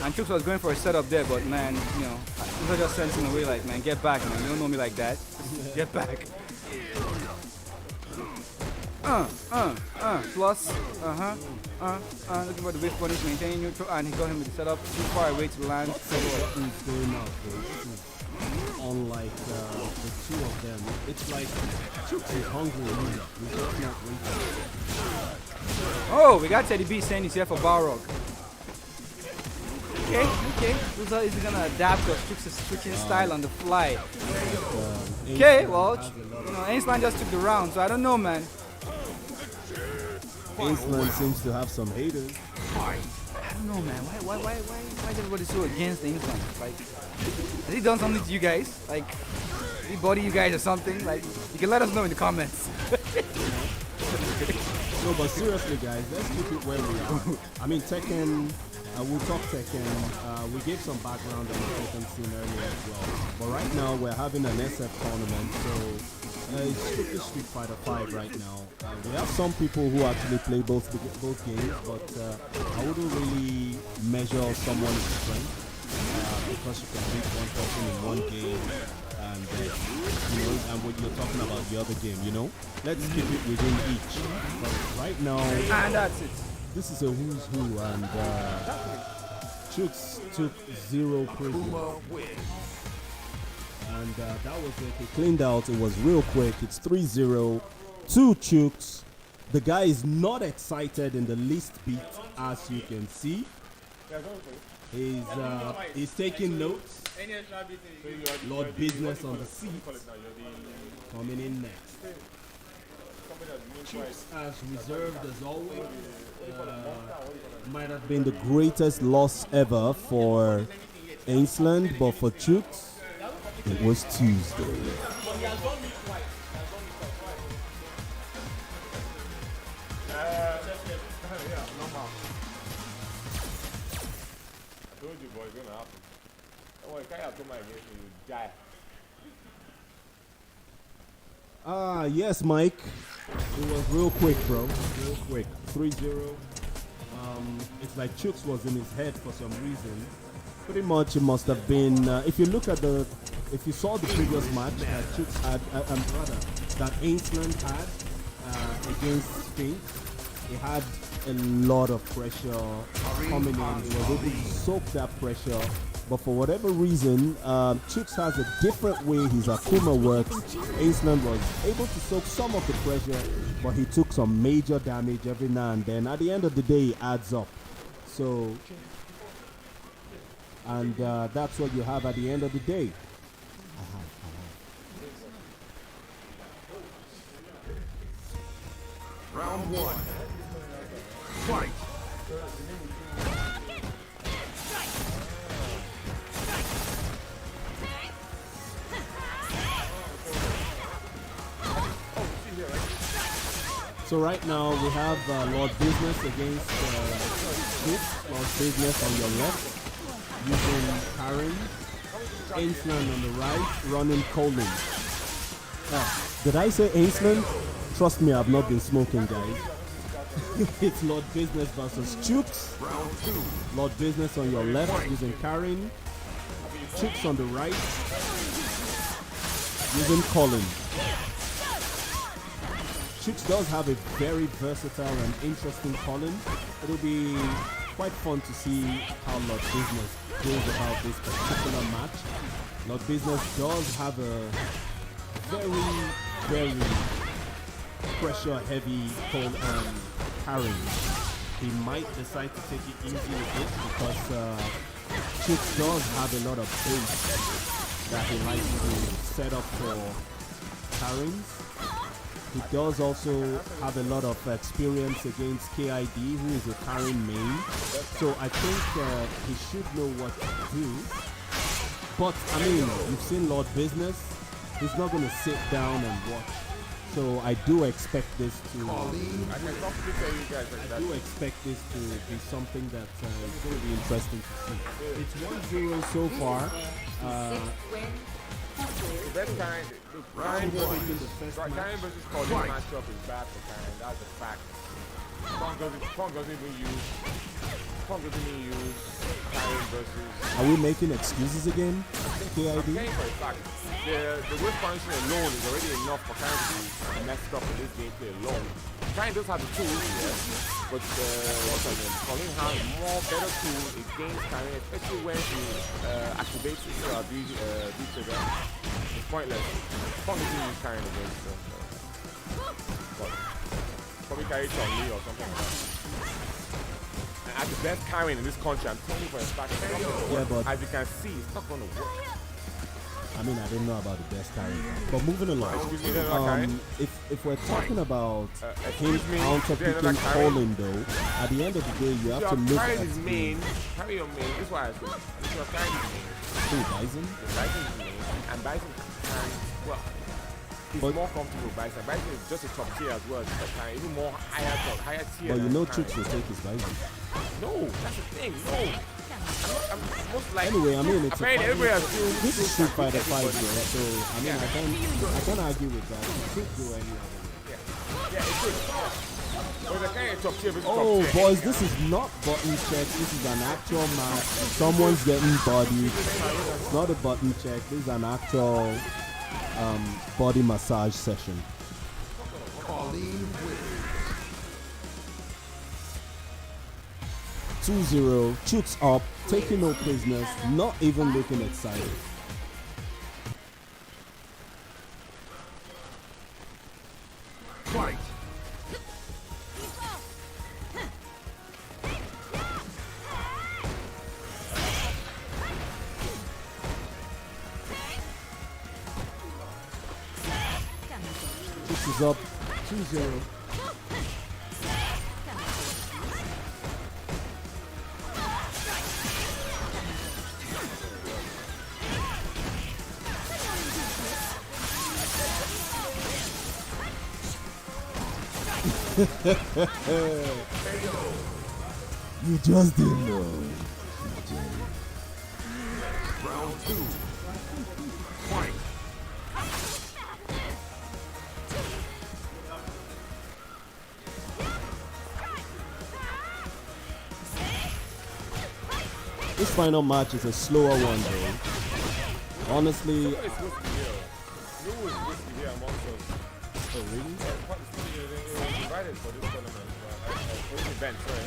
And Chooks was going for a setup there, but man, I just sent him away like, man, get back, man. You don't know me like that. Get back. Plus, looking for the wave punish, maintaining neutral, and he got him with the setup too far away to land. What's going on, bro? This is unlike the two of them. It's like Chooks is hungry and he's just not waiting. Oh, we got Teddy B saying he's here for Balrog. Okay. Who's is he gonna adapt because Chooks is switching style on the fly? Okay, well, Ainsland just took the round, so I don't know, man. Ainsland seems to have some haters. I don't know, man. Why is everybody so against Ainsland? Like, has he done something to you guys? Like, did he body you guys or something? Like, you can let us know in the comments. No, but seriously, guys, let's keep it where we are. I mean, Tekken, we'll talk Tekken. We gave some background on the Tekken scene earlier as well. But right now, we're having an SF tournament, so it's strictly Street Fighter 5 right now. We have some people who actually play both games, but I wouldn't really measure someone's strength because you can beat one person in one game. And and when you're talking about the other game, let's keep it within each. But right now, And that's it. this is a who's who, and Chooks took 0 prisoners. And that was it. He cleaned out. It was real quick. It's 3-0 to Chooks. The guy is not excited in the least bit, as you can see. He's taking notes. Lord Business on the seat. Coming in next. Chooks as reserved as always. Might have been the greatest loss ever for Ainsland, but for Chooks, it was Tuesday. Yes, Mike. It was real quick, bro. Real quick. 3-0. It's like Chooks was in his head for some reason. Pretty much it must have been, if you look at if you saw the previous match that Chooks had, that Ainsland had against Sphinx, he had a lot of pressure coming in. He was able to soak that pressure But for whatever reason, Chooks has a different way his Akuma works. Ainsland was able to soak some of the pressure, but he took some major damage every now and then. At the end of the day, it adds up. So, and that's what you have at the end of the day. Round one. Fight. So right now we have Lord Business against Chooks. Lord Business on your left, using Karen. Ainsland on the right, running Colin. Did I say Ainsland? Trust me, I've not been smoking, guys. It's Lord Business versus Chooks. Round two. Lord Business on your left, using Karen. Chooks on the right, using Colin. Chooks does have a very versatile and interesting Colin. It'll be quite fun to see how Lord Business goes about this particular match. Lord Business does have a very pressure heavy carry. He might decide to take it easy with this because Chooks does have a lot of base that he likes to set up for carryings. He does also have a lot of experience against KID, who is a carrying main. So I think he should know what to do. But I mean, you've seen Lord Business. He's not going to sit down and watch. So I do expect this to. I do expect this to be something that is going to be interesting to see. It's 1-0 so far. The best kind, look, Karen versus Colin matchup is bad for Karen. That's a fact. Punk doesn't even use Karen versus. Are we making excuses again? KID? I'm saying for a fact, the whip function alone is already enough for Karen to be messed up in this gameplay alone. Karen does have the tools, yes, but Colin has more better tools against Karen, especially when he activates his trigger. It's pointless. Punk doesn't use Karen against them. Probably carry Chong-Li or something like that. And as the best Karen in this country, I'm telling you for a fact, but as you can see, it's not going to work. I mean, I didn't know about the best carry. But moving along, if we're talking about him counter-picking Colin, though, at the end of the day, you have to look at his main. Carry your main. This is why I said. If you're carrying his main. Who, Bison? Bison is main. And Bison can, well, he's more comfortable with Bison. Bison is just a top tier as well. Even more higher tier. But you know Chooks will take his Bison. No, that's the thing. No. I'm most likely. Anyway, I mean, it's this is Street Fighter 5, bro. So I mean, I can't argue with that. It could go any other way. Yeah, it could. But the kind of top tier versus oh, top tier. boys, this is not button check. This is an actual match. Someone's getting bodied. It's not a button check. This is an actual body massage session. 2-0, Chooks up, taking no prisoners, not even looking excited. Fight. Chooks is up, 2-0. You just didn't know. Round two. Fight. This final match is a slower one, though. Honestly. Oh, really? Invited for this tournament. Event, sorry.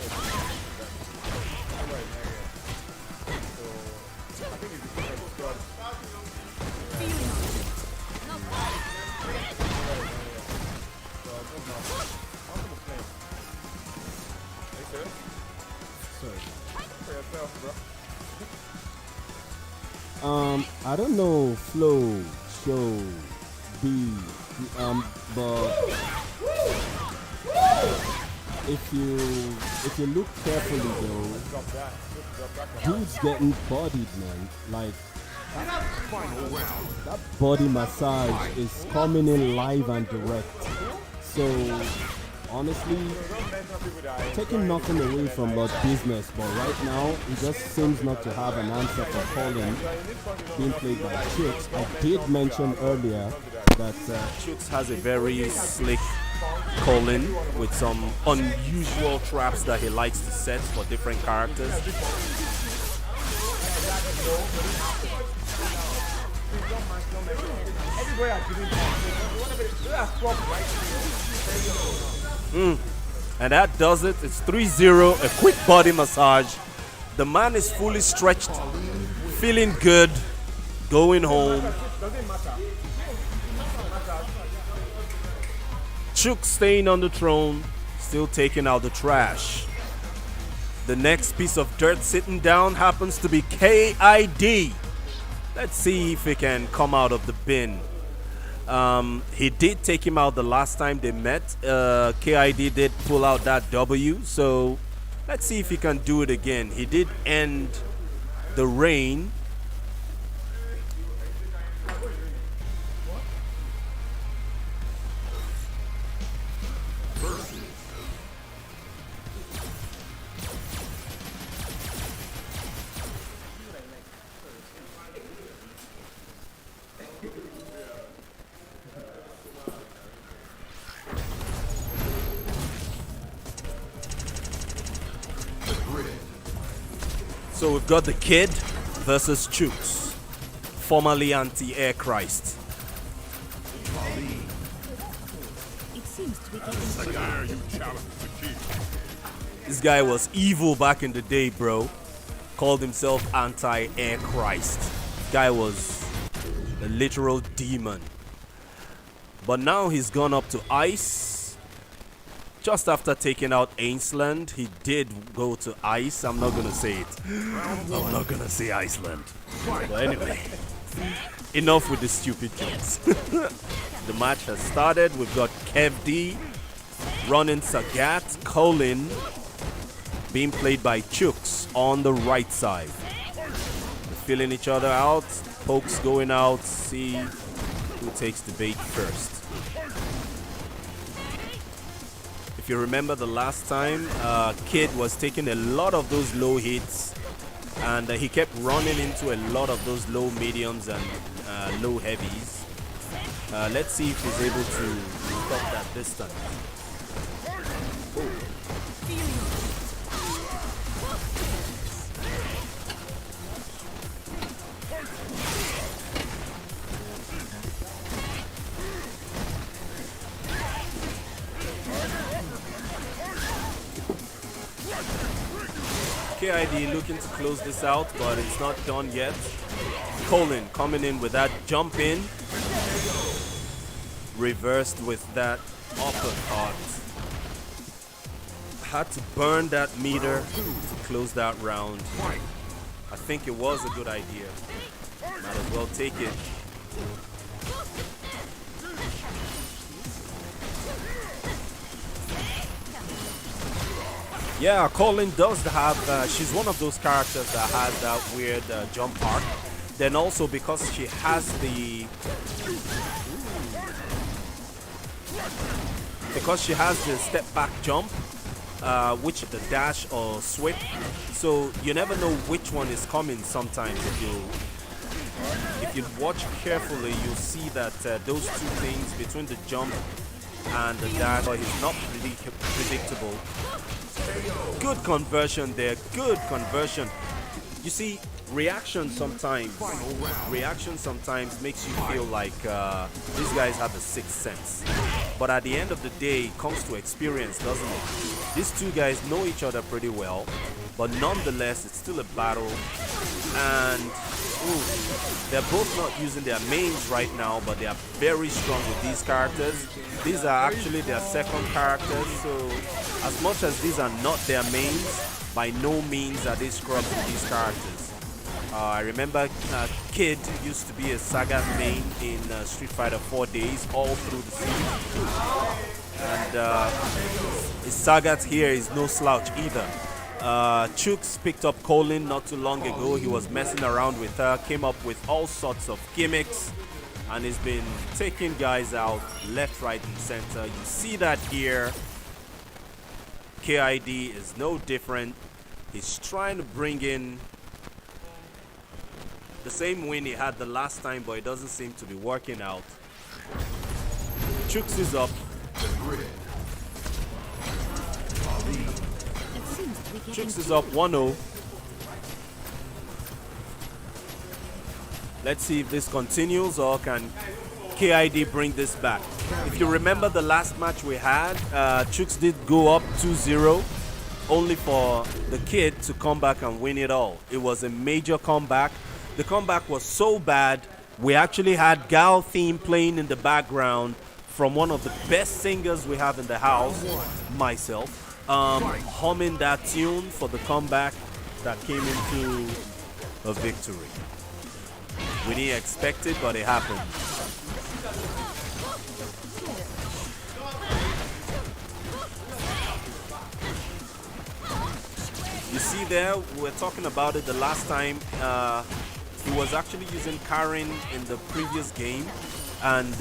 I don't know flow, show, B, but if you look carefully though, dude's getting bodied, man. Like that body massage is coming in live and direct. So honestly, taking nothing away from Lord Business, but right now he just seems not to have an answer for Colin being played by Chooks. I did mention earlier that Chooks has a very slick Colin with some unusual traps that he likes to set for different characters. And that does it. It's 3-0, a quick body massage. The man is fully stretched, feeling good, going home. Chook staying on the throne, still taking out the trash. The next piece of dirt sitting down happens to be KID. Let's see if he can come out of the bin. He did take him out the last time they met. KID did pull out that W, so let's see if he can do it again. He did end the reign. So we've got the Kid versus Chooks, formerly Anti-Air Christ. It seems to be getting Dare you challenge the king? This guy was evil back in the day, bro. Called himself Anti-Air Christ. Guy was a literal demon. But now he's gone up to Ice. Just after taking out Ainsland, he did go to Ice. I'm not gonna say it. I'm not gonna say Iceland. But anyway, enough with the stupid jokes. The match has started. We've got Kev D running Sagat, Colin being played by Chooks on the right side. They're filling each other out. Pokes going out. See who takes the bait first. If you remember the last time, Kid was taking a lot of those low hits, and he kept running into a lot of those low mediums and low heavies. Let's see if he's able to stop that this time. KID looking to close this out, but it's not done yet. Colin coming in with that jump in. Reversed with that uppercut. Had to burn that meter to close that round. I think it was a good idea. Might as well take it. Yeah, Colin does have, she's one of those characters that has that weird jump arc. Then also because she has the step back jump, which the dash or sweep, so you never know which one is coming sometimes. If you watch carefully, you'll see that those two things between the jump and the dash is not really predictable. Good conversion there, good conversion. You see, reaction sometimes makes you feel like these guys have a sixth sense. But at the end of the day, it comes to experience, doesn't it? These two guys know each other pretty well, but nonetheless, it's still a battle. And They're both not using their mains right now, but they are very strong with these characters. These are actually their second characters, so as much as these are not their mains, by no means are they scrubbed with these characters. I remember Kid used to be a Sagat main in Street Fighter 4 days, all through the series. And Sagat here is no slouch either. Chooks picked up Colin not too long ago. He was messing around with her, came up with all sorts of gimmicks, and he's been taking guys out left, right, and center. You see that here. KID is no different. He's trying to bring in the same win he had the last time, but it doesn't seem to be working out. Chooks is up. Chooks is up 1-0. Let's see if this continues, or can KID bring this back. If you remember the last match we had, Chooks did go up 2-0, only for the Kid to come back and win it all. It was a major comeback. The comeback was so bad, we actually had Gal theme playing in the background from one of the best singers we have in the house, myself, humming that tune for the comeback that came into a victory. We didn't expect it, but it happened. You see there, we were talking about it the last time. He was actually using Karen in the previous game, and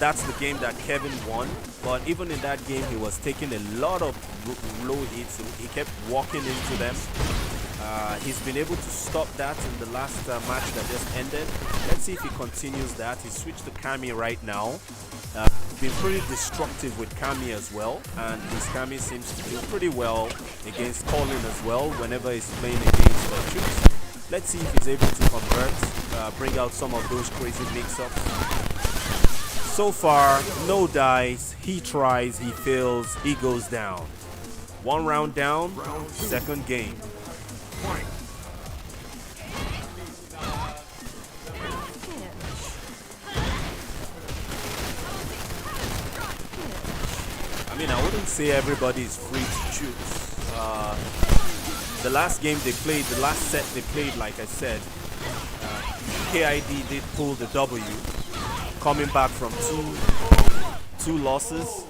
that's the game that Kevin won. But even in that game, he was taking a lot of low hits. He kept walking into them. He's been able to stop that in the last match that just ended. Let's see if he continues that. He switched to Kami right now. Been pretty destructive with Kami as well, and his Kami seems to do pretty well against Colin as well whenever he's playing against Chooks. Let's see if he's able to convert, bring out some of those crazy mix-ups. So far, no dice. He tries, he fails, he goes down. One round down, second game. I mean, I wouldn't say everybody is free to choose. The last game they played, the last set they played, like I said, KID did pull the W, coming back from two losses,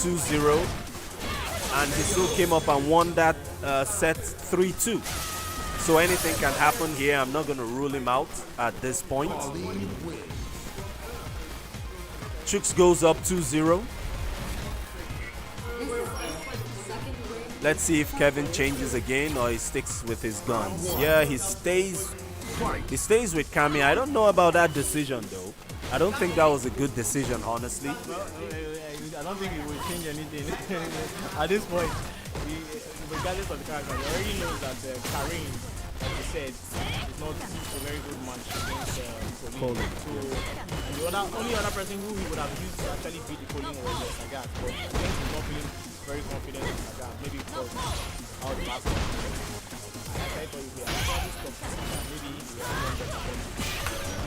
2-0, and he still came up and won that set 3-2. So anything can happen here. I'm not going to rule him out at this point. Chooks goes up 2-0. Let's see if Kevin changes again or he sticks with his guns. Yeah, he stays with Kami. I don't know about that decision though. I don't think that was a good decision, honestly. I don't think it will change anything at this point. Regardless of the character, he already knows that Karim, like you said, is not a very good match against Colin. So, and the only other person who he would have used to actually beat the Colin was Sagat. But since he's not feeling very confident in Sagat, maybe because how the last one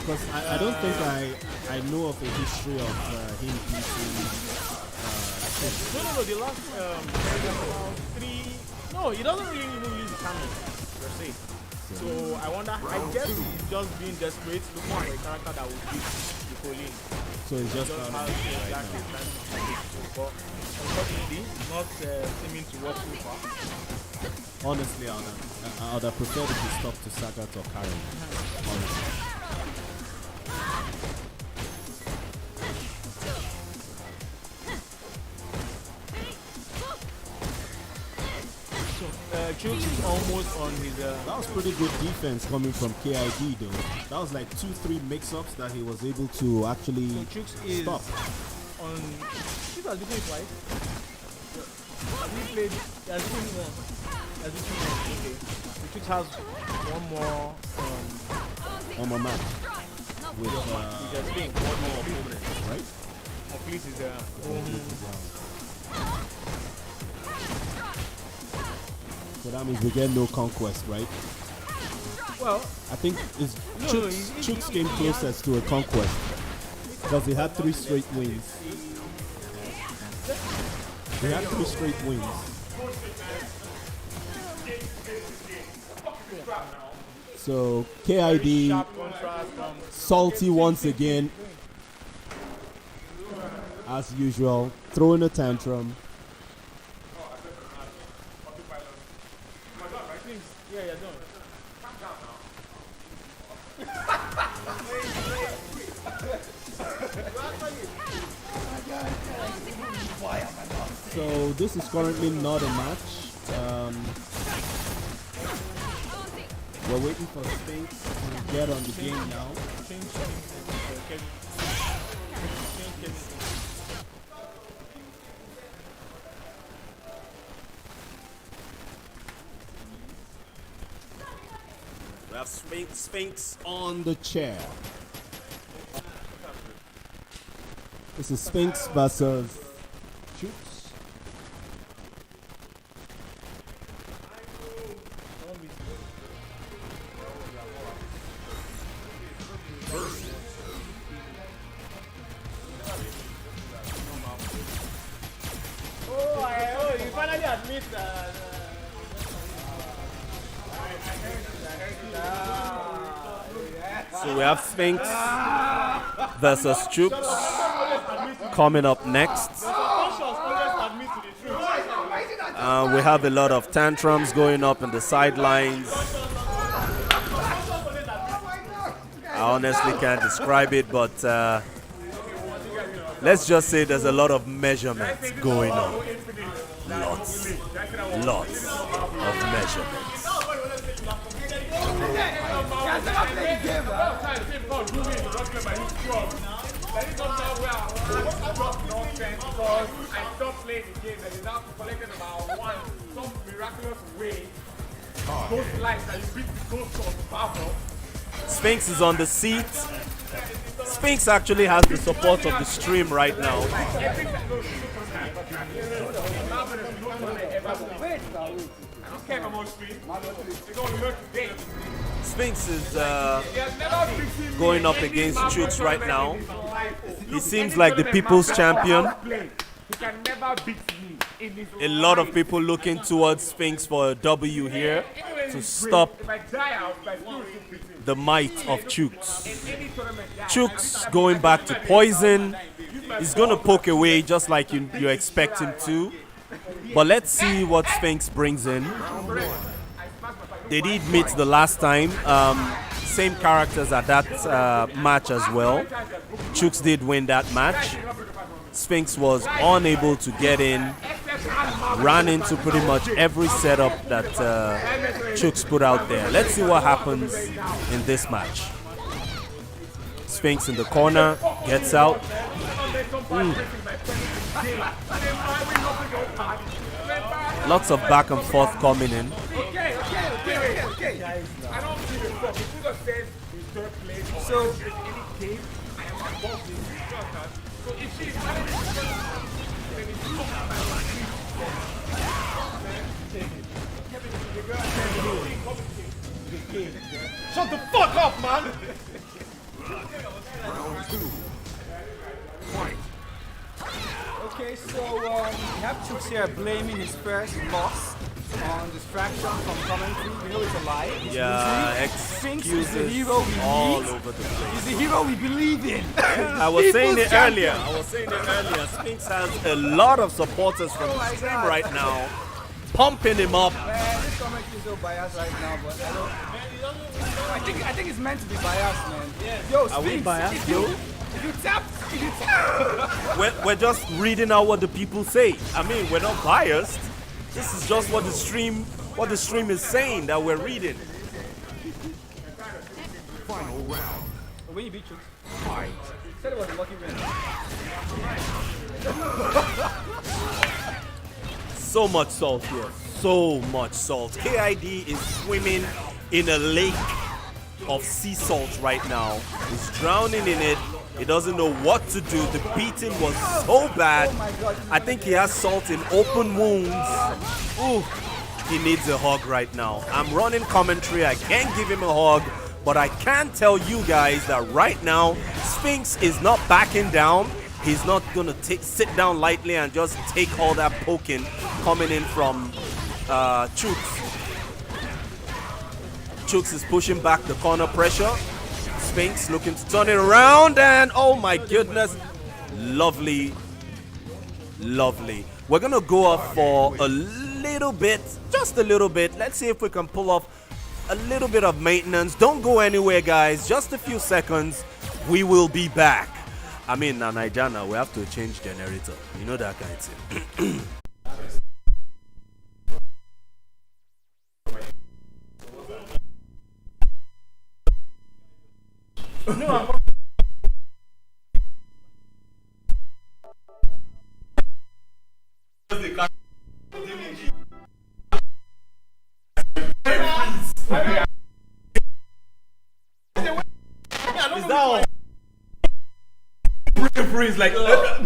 because I don't think I know of a history of him beating. No. The last about 3. No, he doesn't really even use the camera per se. So I wonder. I guess he's just being desperate, looking for a character that will beat the Colin. So it's just how exactly but unfortunately, it's not seeming to work so far. Honestly, I would have preferred if he stopped to Sagat or Karen. Honestly. Chooks is almost on his. That was pretty good defense coming from KID though. That was like 2-3 mix-ups that he was able to actually stop. On Chooks has beaten twice. Has he played? Has he been one? Has he been one? Okay. So Chooks has one more match with just think one more opponent, right? Complete his So that means we get no conquest, right? Well, I think it's No, Chooks came closest to a conquest because he had 3 straight wins. He had 3 straight wins. So KID sharp contrast from salty once again, as usual, throwing a tantrum. yeah, you're done. So this is currently not a match. We're waiting for Sphinx to get on the game now. We have Sphinx on the chair. This is Sphinx versus Chooks. Oh, you finally admit that. So we have Sphinx versus Chooks coming up next. We have a lot of tantrums going up in the sidelines. I honestly can't describe it, but let's just say there's a lot of measurements going on. Lots of measurements. Sphinx is on the seat. Sphinx actually has the support of the stream right now. Sphinx is going up against Chooks right now. He seems like the people's champion. A lot of people looking towards Sphinx for a W here to stop the might of Chooks. Chooks going back to poison. He's going to poke away just like you expect him to. But let's see what Sphinx brings in. They did meet the last time. Same characters at that match as well. Chooks did win that match. Sphinx was unable to get in. Ran into pretty much every setup that Chooks put out there. Let's see what happens in this match. Sphinx in the corner, gets out. Lots of back and forth coming in. So, Shut the fuck up, man! okay, so we have Chooks here blaming his first loss on distraction from commentary. We know it's a lie. It's Yeah, Sphinx is excuses the hero we all need. over the place. He's the hero we believe in. I was saying it champion. earlier. Sphinx has a lot of supporters from the stream right now, pumping him up. Man, this commentary is so biased right now, but I think it's meant to be biased, man. Yo, Sphinx, Are we biased, if yo? you tap. We're just reading out what the people say. I mean, we're not biased. This is just what the stream is saying that we're reading. When you beat Chooks, said it was a lucky win. So much salt here. So much salt. KID is swimming in a lake of sea salt right now. He's drowning in it. He doesn't know what to do. The beating was so bad. I think he has salt in open wounds. Ooh. he needs a hug right now. I'm running commentary. I can't give him a hug, but I can tell you guys that right now, Sphinx is not backing down. He's not going to sit down lightly and just take all that poking coming in from Chooks. Chooks is pushing back the corner pressure. Sphinx looking to turn it around, and oh my goodness, lovely, lovely. We're going to go up for a little bit, just a little bit. Let's see if we can pull off a little bit of maintenance. Don't go anywhere, guys. Just a few seconds. We will be back. I mean, na Nigeriana, we have to change generator. You know that kind of thing. Is that all? Freeze like. Let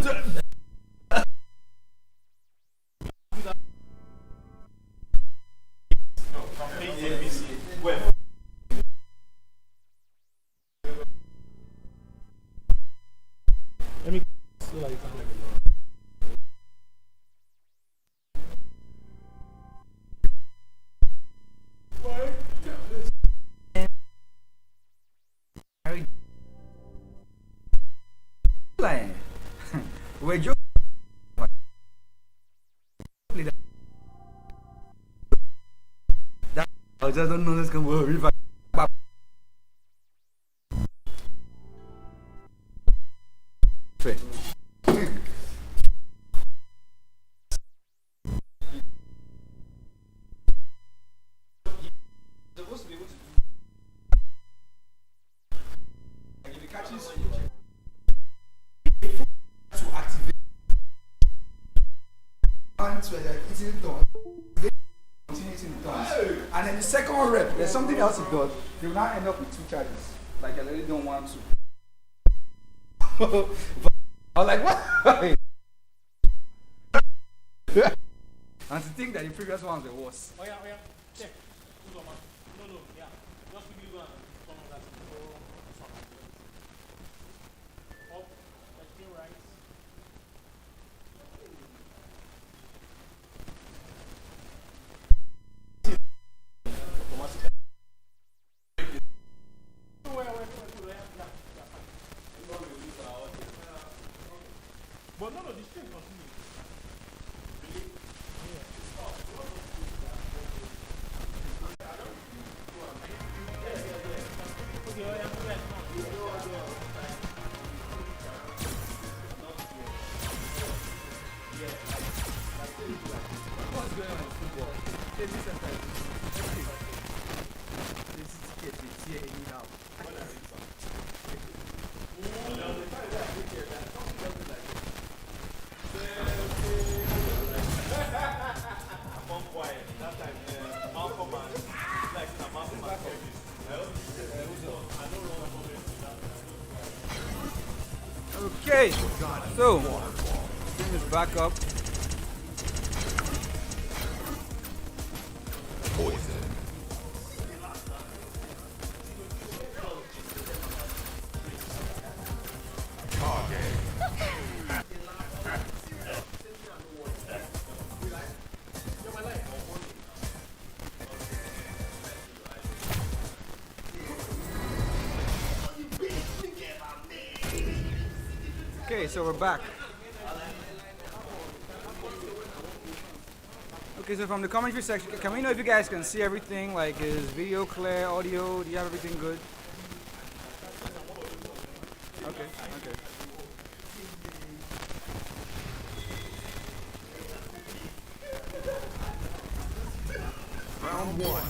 me see like We're just I just don't know this can work. And then the second rep, there's something else he does. He will not end up with 2 charges. Like I really don't want to. I was like, what? And to think that the previous ones were worse. Oh yeah. Check. No, yeah. Just quickly go and turn on that. Up, extreme right. But no, the stream continues. Okay, so bring this back up. Okay, so we're back. Okay, so from the commentary section, can we know if you guys can see everything? Like, is video clear, audio? Do you have everything good? Okay. Round 1.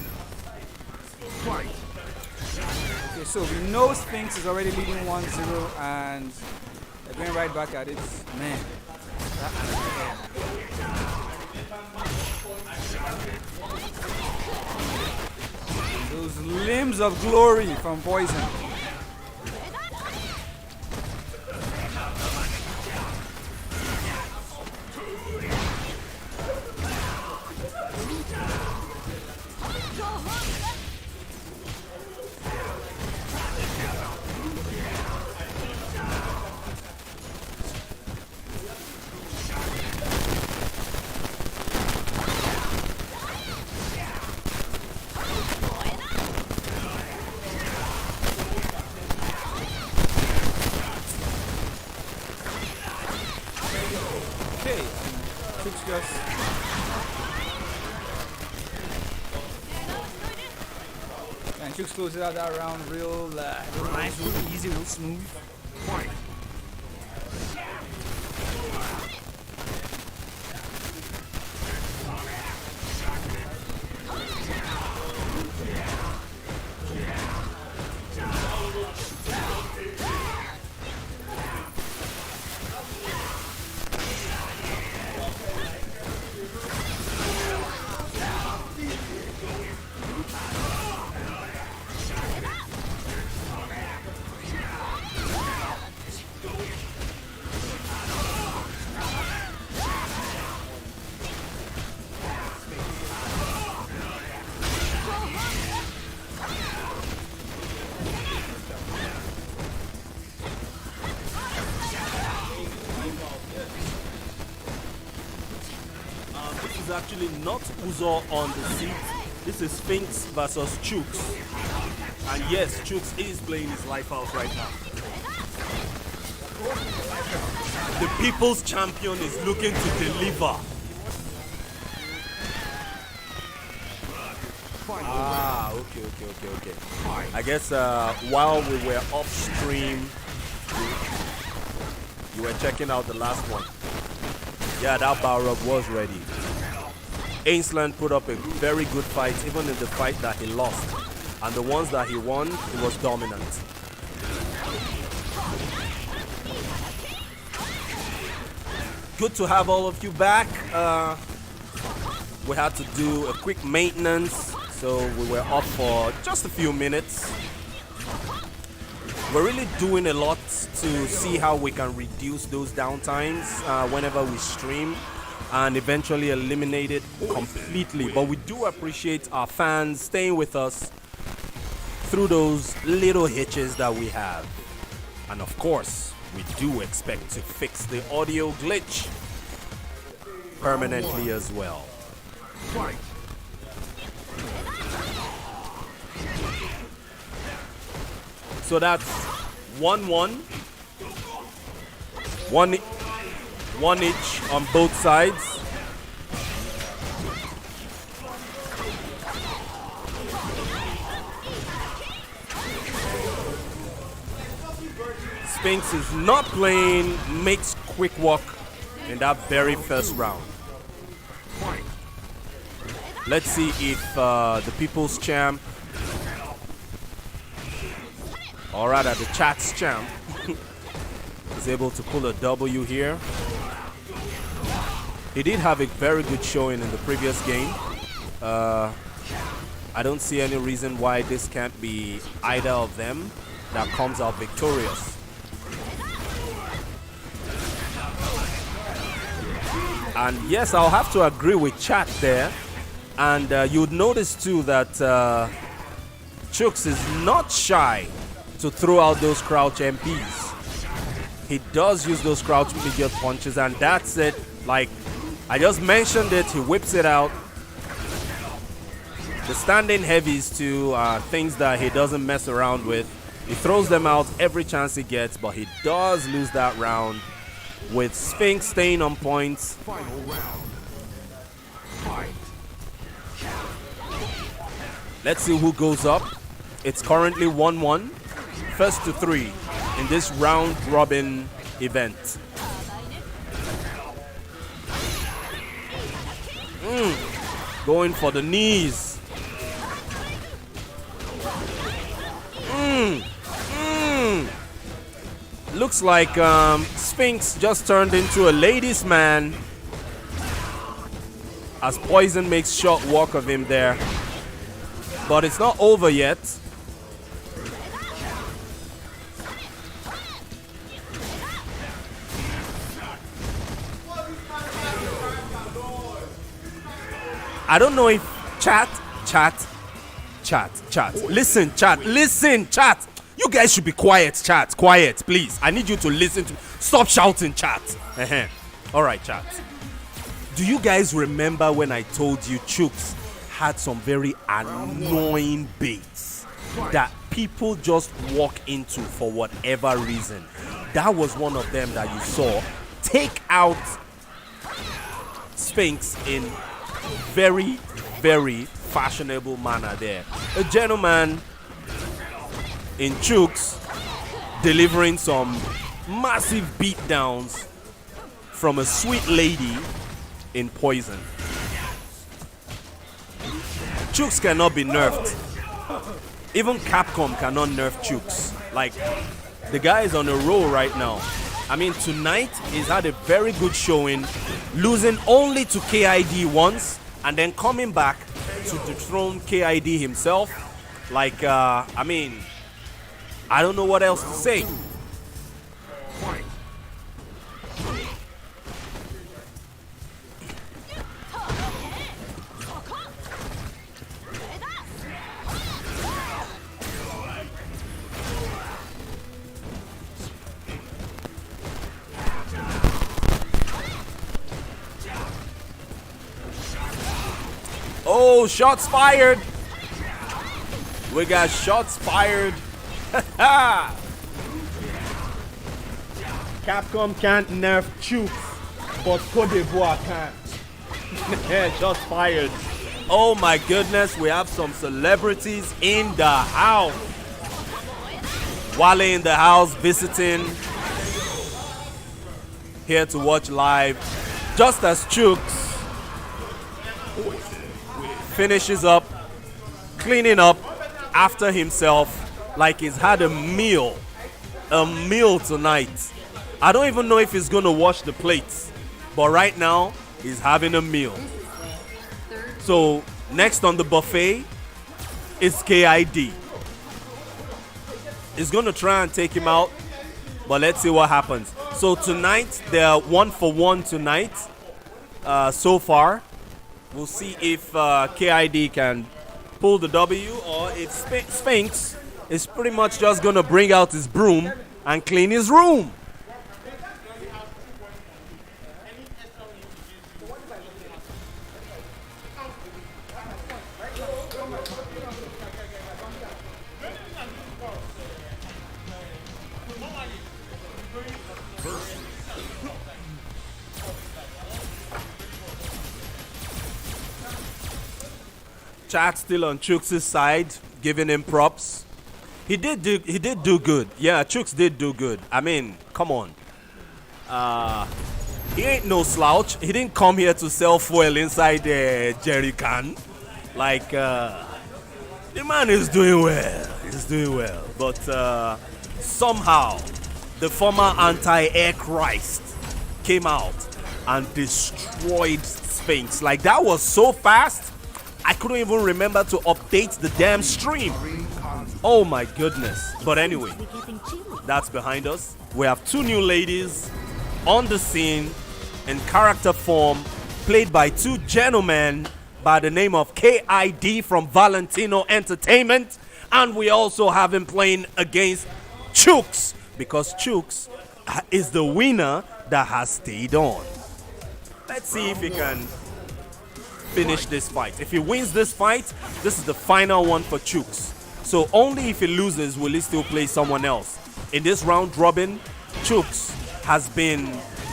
Fight. Okay, so we know Sphinx is already leading 1-0 and they're going right back at it. Man. Those limbs of glory from Poison. Chooks closes out that round real nice, real easy, real smooth. This is actually not Uzo on the seat. This is Sphinx versus Chooks. And yes, Chooks is playing his life out right now. The people's champion is looking to deliver. Ah, okay. I guess while we were upstream, you were checking out the last one. Yeah, that Balrog was ready. Ainsland put up a very good fight, even in the fight that he lost. And the ones that he won, he was dominant. Good to have all of you back. We had to do a quick maintenance, so we were off for just a few minutes. We're really doing a lot to see how we can reduce those downtimes whenever we stream and eventually eliminate it completely. But we do appreciate our fans staying with us through those little hitches that we have. And of course, we do expect to fix the audio glitch permanently as well. So that's 1-1. One each on both sides. Sphinx is not playing, makes quick work in that very first round. Let's see if the people's champ, or rather the chat's champ, is able to pull a W here. He did have a very good showing in the previous game. I don't see any reason why this can't be either of them that comes out victorious. And yes, I'll have to agree with chat there. And you'd notice too that Chooks is not shy to throw out those crouch MPs. He does use those crouch immediate punches, and that's it. Like I just mentioned it, he whips it out. The standing heavies too are things that he doesn't mess around with. He throws them out every chance he gets, but he does lose that round with Sphinx staying on points. Final round. Fight. Let's see who goes up. It's currently 1-1. First to 3 in this round robin event. Going for the knees. Looks like Sphinx just turned into a ladies' man as Poison makes short work of him there. But it's not over yet. I don't know if chat. Listen, chat. You guys should be quiet, chat. Quiet, please. I need you to listen to. Stop shouting, chat. All right, chat. Do you guys remember when I told you Chooks had some very annoying baits that people just walk into for whatever reason? That was one of them that you saw take out Sphinx in very, very fashionable manner there. A gentleman in Chooks delivering some massive beatdowns from a sweet lady in Poison. Chooks cannot be nerfed. Even Capcom cannot nerf Chooks. Like, the guy is on a roll right now. I mean, tonight he's had a very good showing, losing only to KID once and then coming back to dethrone KID himself. Like, I mean, I don't know what else to say. Oh, shots fired. We got shots fired. Capcom can't nerf Chooks, but Cote d'Ivoire can't. Shots fired. Oh my goodness, we have some celebrities in the house. Wale in the house visiting. Here to watch live. Just as Chooks finishes up, cleaning up after himself like he's had a meal tonight. I don't even know if he's gonna wash the plates, but right now he's having a meal. So next on the buffet is KID. He's gonna try and take him out, but let's see what happens. So tonight they're 1-for-1 tonight so far. We'll see if KID can pull the W, or if Sphinx is pretty much just going to bring out his broom and clean his room. Chat still on Chooks' side, giving him props. He did do good. Yeah, Chooks did do good. I mean, come on. He ain't no slouch. He didn't come here to sell fuel inside the jerry can. Like, the man is doing well. He's doing well. But somehow, the former anti-air Christ came out and destroyed Sphinx. Like, that was so fast. I couldn't even remember to update the damn stream. Oh my goodness. But anyway, that's behind us. We have two new ladies on the scene in character form, played by two gentlemen by the name of KID from Valentino Entertainment. And we also have him playing against Chooks, because Chooks is the winner that has stayed on. Let's see if he can finish this fight. If he wins this fight, this is the final one for Chooks. So only if he loses will he still play someone else. In this round robin, Chooks has been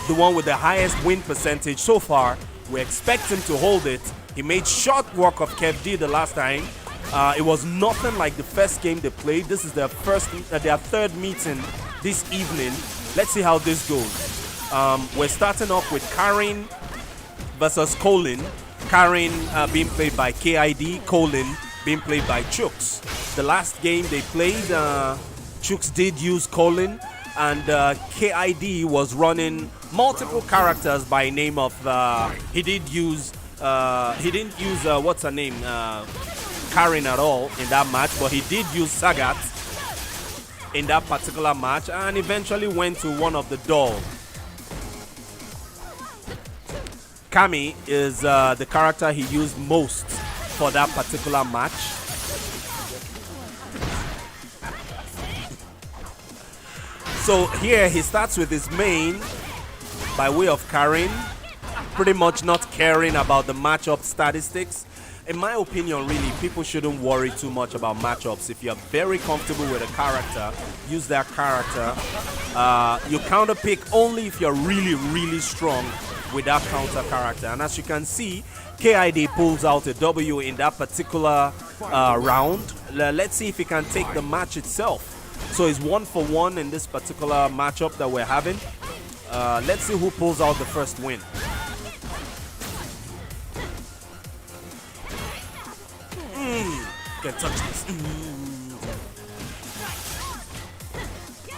the one with the highest win percentage so far. We expect him to hold it. He made short work of Kev D the last time. It was nothing like the first game they played. This is their third meeting this evening. Let's see how this goes. We're starting off with Karin versus Colin. Karin being played by KID, Colin being played by Chooks. The last game they played, Chooks did use Colin, and KID was running multiple characters by name of he didn't use what's her name, Karin at all in that match, but he did use Sagat in that particular match, and eventually went to one of the dolls. Kami is the character he used most for that particular match. So here he starts with his main by way of Karin, pretty much not caring about the matchup statistics. In my opinion, really, people shouldn't worry too much about matchups. If you're very comfortable with a character, use that character. You counter pick only if you're really, really strong with that counter character. And as you can see, KID pulls out a W in that particular round. Let's see if he can take the match itself. So it's 1-for-1 in this particular matchup that we're having. Let's see who pulls out the first win. Can touch this.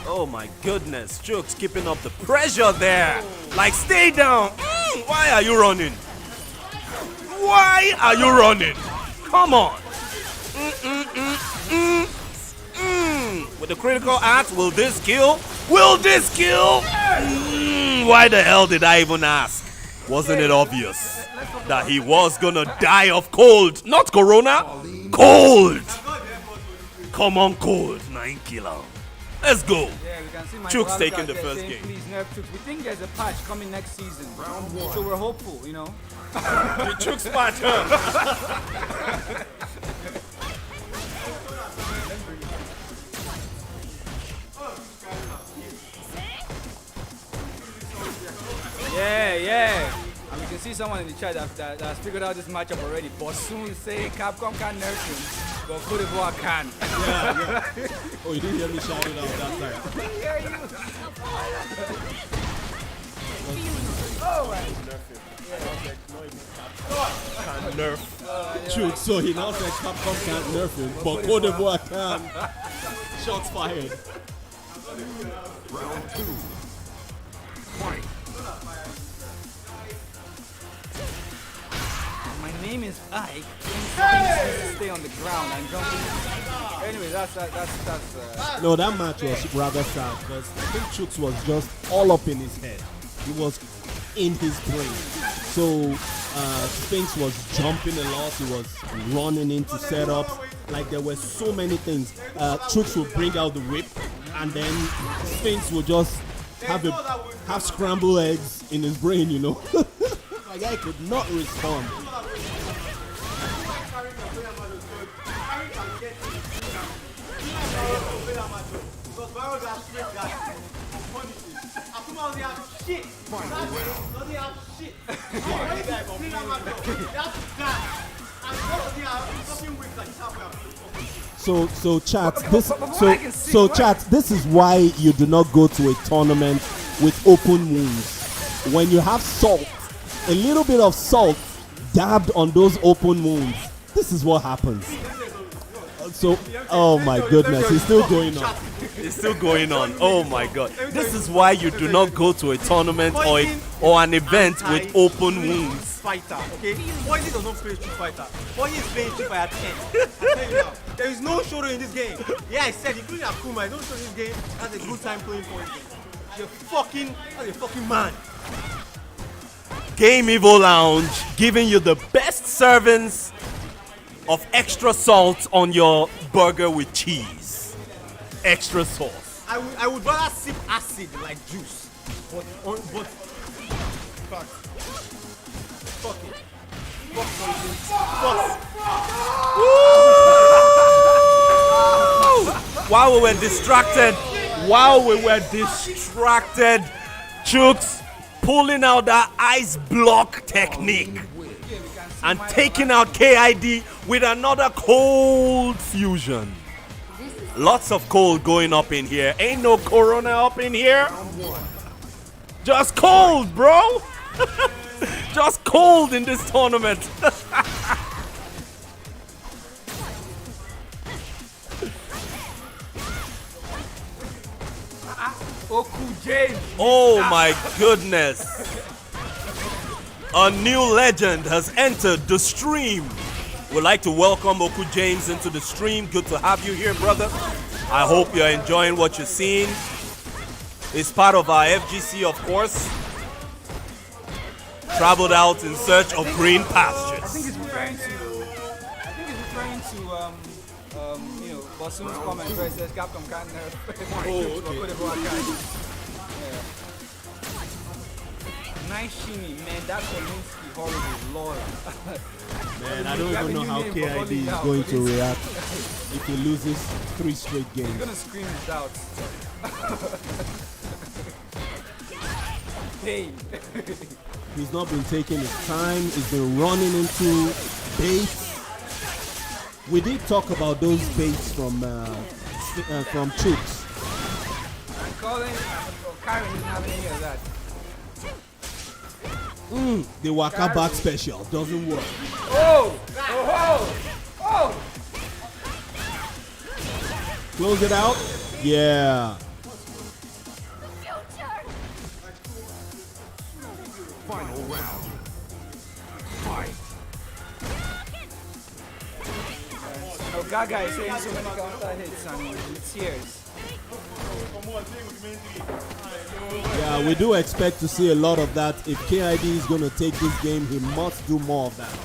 Oh my goodness, Chooks keeping up the pressure there. Like, stay down. Why are you running? Why are you running? Come on. With the critical act, will this kill? Will this kill? Why the hell did I even ask? Wasn't it obvious that he was gonna die of cold? Not corona, cold. Come on, cold. 9 kilo. Let's go. Yeah, we can see my Chooks brothers taking out the there first saying, game. Please nerf Chooks. We think there's a patch coming next season. So we're hopeful, you know. The Chooks patch, huh? Yeah. And we can see someone in the chat that has figured out this matchup already. But soon say Capcom can't nerf him, but Cote d'Ivoire can. Oh, you didn't hear me shouting out that time. Nerf. Shoot, so he now said Capcom can't nerf him, but Cote d'Ivoire can. Shots fired. My name is Ike. Things stay on the ground and jumping. Anyway, that's No, that match was rather sad because I think Chooks was just all up in his head. He was in his brain. So Sphinx was jumping a lot. He was running into setups. Like there were so many things. Chooks would bring out the whip, and then Sphinx would just have scrambled eggs in his brain. You know, my guy could not respond. So chat, this is why you do not go to a tournament with open wounds. When you have salt, a little bit of salt dabbed on those open wounds, this is what happens. So, oh my goodness, it's still going on. It's still going on. Oh my god. This is why you do not go to a tournament or an event with open wounds. Fighter, okay? Poison does not play Street Fighter. Poison is playing Street Fighter 10. I tell you now, there is no shoulder in this game. Yeah, I said, including Akuma, no shoulder in this game. That's a good time playing Poison. That's a fucking man. Game Evo Lounge giving you the best servings of extra salt on your burger with cheese. Extra sauce. I would rather sip acid like juice. But fuck it. Fuck poison. While we were distracted, Chooks pulling out that ice block technique and taking out KID with another cold fusion. Lots of cold going up in here. Ain't no corona up in here. Just cold, bro. Just cold in this tournament. Oh my goodness. A new legend has entered the stream. We'd like to welcome Oku James into the stream. Good to have you here, brother. I hope you're enjoying what you're seeing. It's part of our FGC, of course. Traveled out in search of green pastures. I think it's referring to Bosum's comment where it says Capcom can't nerf. Nice shimmy, man. That's Kolinsky horrible, lord. Man, I don't even know how KID is going to react if he loses 3 straight games. He's gonna scream his doubts. Pain. He's not been taking his time. He's been running into bait. We did talk about those baits from Chooks. And Colin or Karen didn't have any of that. The Waka back special doesn't work. Oh! Oh! Oh! Close it out. Yeah. Final round. Fight. Oh, Gaga is saying so many counter hits and with tears. Yeah, we do expect to see a lot of that. If KID is going to take this game, he must do more of that.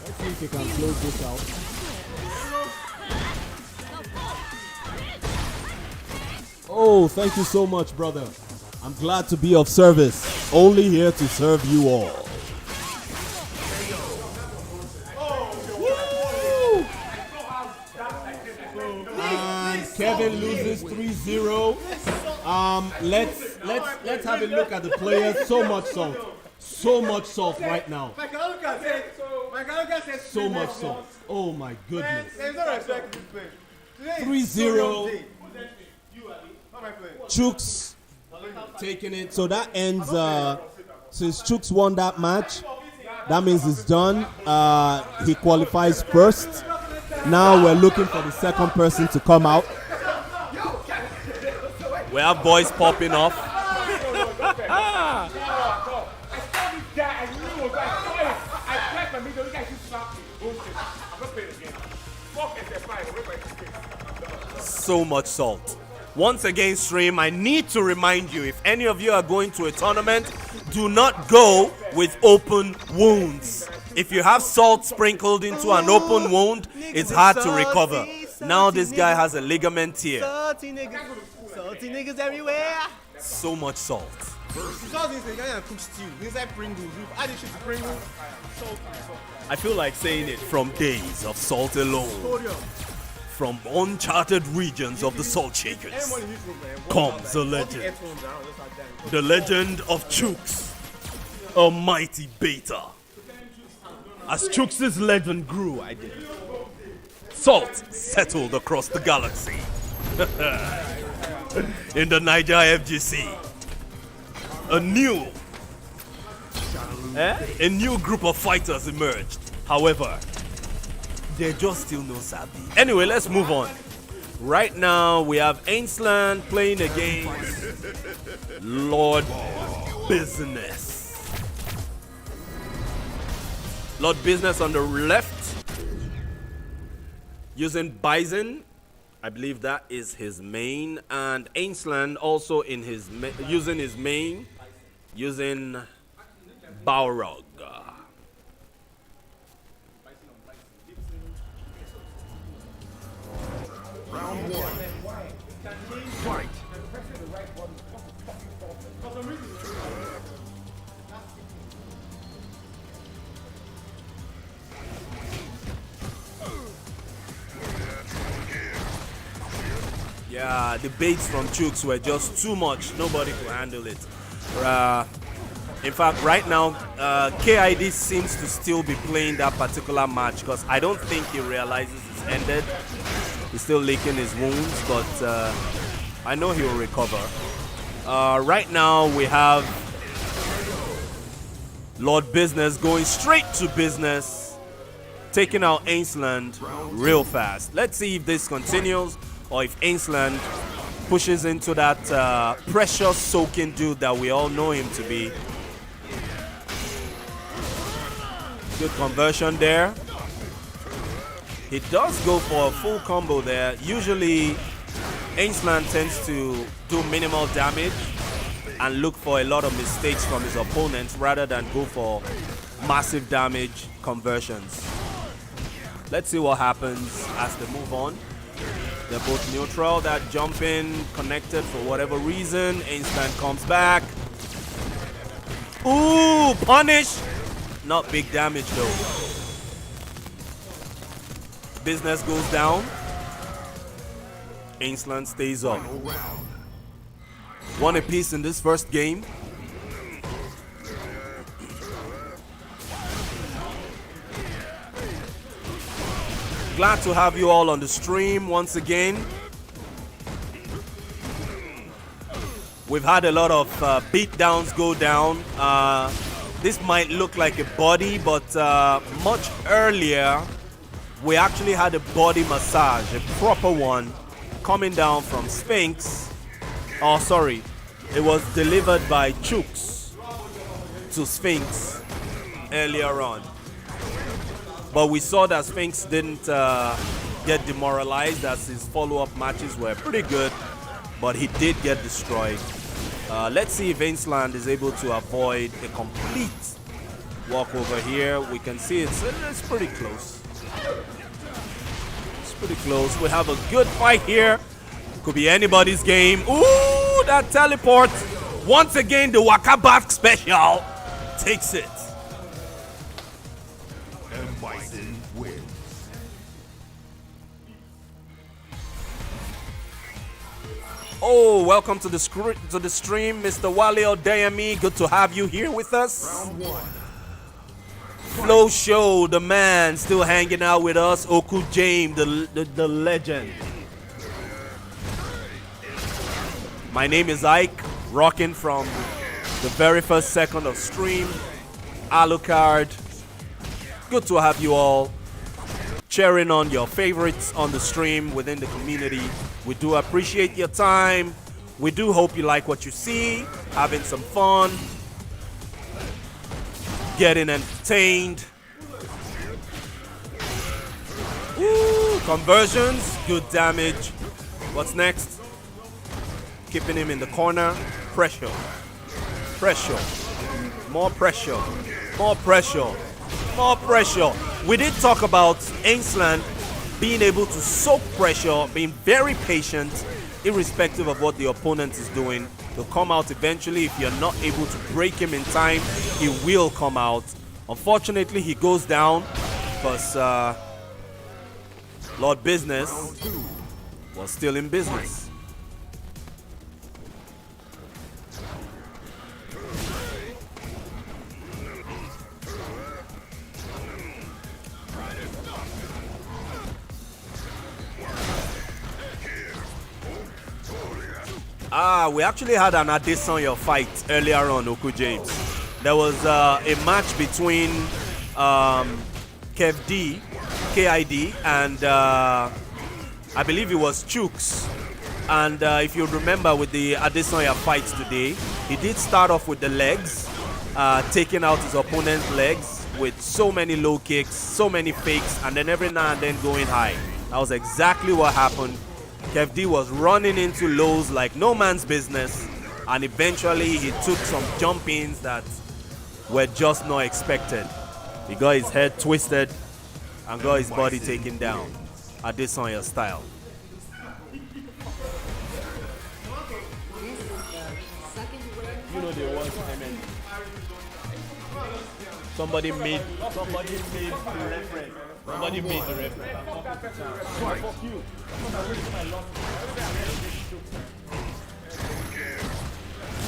Let's see if he can close this out. Oh, thank you so much, brother. I'm glad to be of service. Only here to serve you all. Kevin loses 3-0. Let's have a look at the players. So much salt. So much salt right now. So much salt. Oh my goodness. There's no respect in this place. 3-0. Chooks taking it. So that ends, since Chooks won that match, that means it's done. He qualifies first. Now we're looking for the second person to come out. We have boys popping off. So much salt. Once again, stream, I need to remind you, if any of you are going to a tournament, do not go with open wounds. If you have salt sprinkled into an open wound, it's hard to recover. Now this guy has a ligament tear. Salty niggas everywhere. So much salt. Salt is the guy that cooks stew. Inside Pringles. You add this shit to Pringles. Salt. I feel like saying it from days of salt alone. Sodium. From uncharted regions of the salt shakers comes the legend. The legend of Chooks, a mighty beta. As Chooks' legend grew, salt settled across the galaxy. In the Niger FGC, a new group of fighters emerged. However, they're just still no sabi. Anyway, let's move on. Right now, we have Ainsland playing against Lord Business. Lord Business on the left, using Bison. I believe that is his main. And Ainsland also in his using his main, using Balrog. Round one. Fight. Yeah, the baits from Chooks were just too much. Nobody could handle it. In fact, right now, KID seems to still be playing that particular match because I don't think he realizes it's ended. He's still licking his wounds, but I know he'll recover. Right now, we have Lord Business going straight to business, taking out Ainsland real fast. Let's see if this continues or if Ainsland pushes into that pressure-soaking dude that we all know him to be. Good conversion there. He does go for a full combo there. Usually, Ainsland tends to do minimal damage and look for a lot of mistakes from his opponents rather than go for massive damage conversions. Let's see what happens as they move on. They're both neutral. That jump in connected for whatever reason. Ainsland comes back. Ooh, punish! Not big damage though. Business goes down. Ainsland stays up. One apiece in this first game. Glad to have you all on the stream once again. We've had a lot of beatdowns go down. This might look like a body, but much earlier, we actually had a body massage, a proper one, coming down from Sphinx. Oh, sorry. It was delivered by Chooks to Sphinx earlier on. But we saw that Sphinx didn't get demoralized, as his follow-up matches were pretty good, but he did get destroyed. Let's see if Ainsland is able to avoid a complete walkover here. We can see it's pretty close. It's pretty close. We have a good fight here. Could be anybody's game. Ooh, that teleport. Once again, the Waka Bath special takes it. And Bison wins. Oh, welcome to the stream, Mr. Wale Odeyemi. Good to have you here with us. Round one. Flow Show, the man, still hanging out with us. Oku James, the legend. My name is Ike, rocking from the very first second of stream. Alucard. Good to have you all cheering on your favorites on the stream within the community. We do appreciate your time. We do hope you like what you see, having some fun, getting entertained. Woo, conversions, good damage. What's next? Keeping him in the corner. Pressure. Pressure. More pressure. More pressure. More pressure. We did talk about Ainsland being able to soak pressure, being very patient, irrespective of what the opponent is doing. He'll come out eventually. If you're not able to break him in time, he will come out. Unfortunately, he goes down because Lord Business was still in business. We actually had an Adesanya fight earlier on, Oku James. There was a match between KID, and I believe it was Chooks. And if you remember with the Adesanya fights today, he did start off with the legs, taking out his opponent's legs with so many low kicks, so many fakes, and then every now and then going high. That was exactly what happened. KID was running into lows like no man's business, and eventually he took some jump-ins that were just not expected. He got his head twisted and got his body taken down. Adesanya style. You know they want somebody made the reference. Somebody made the reference. Fuck you.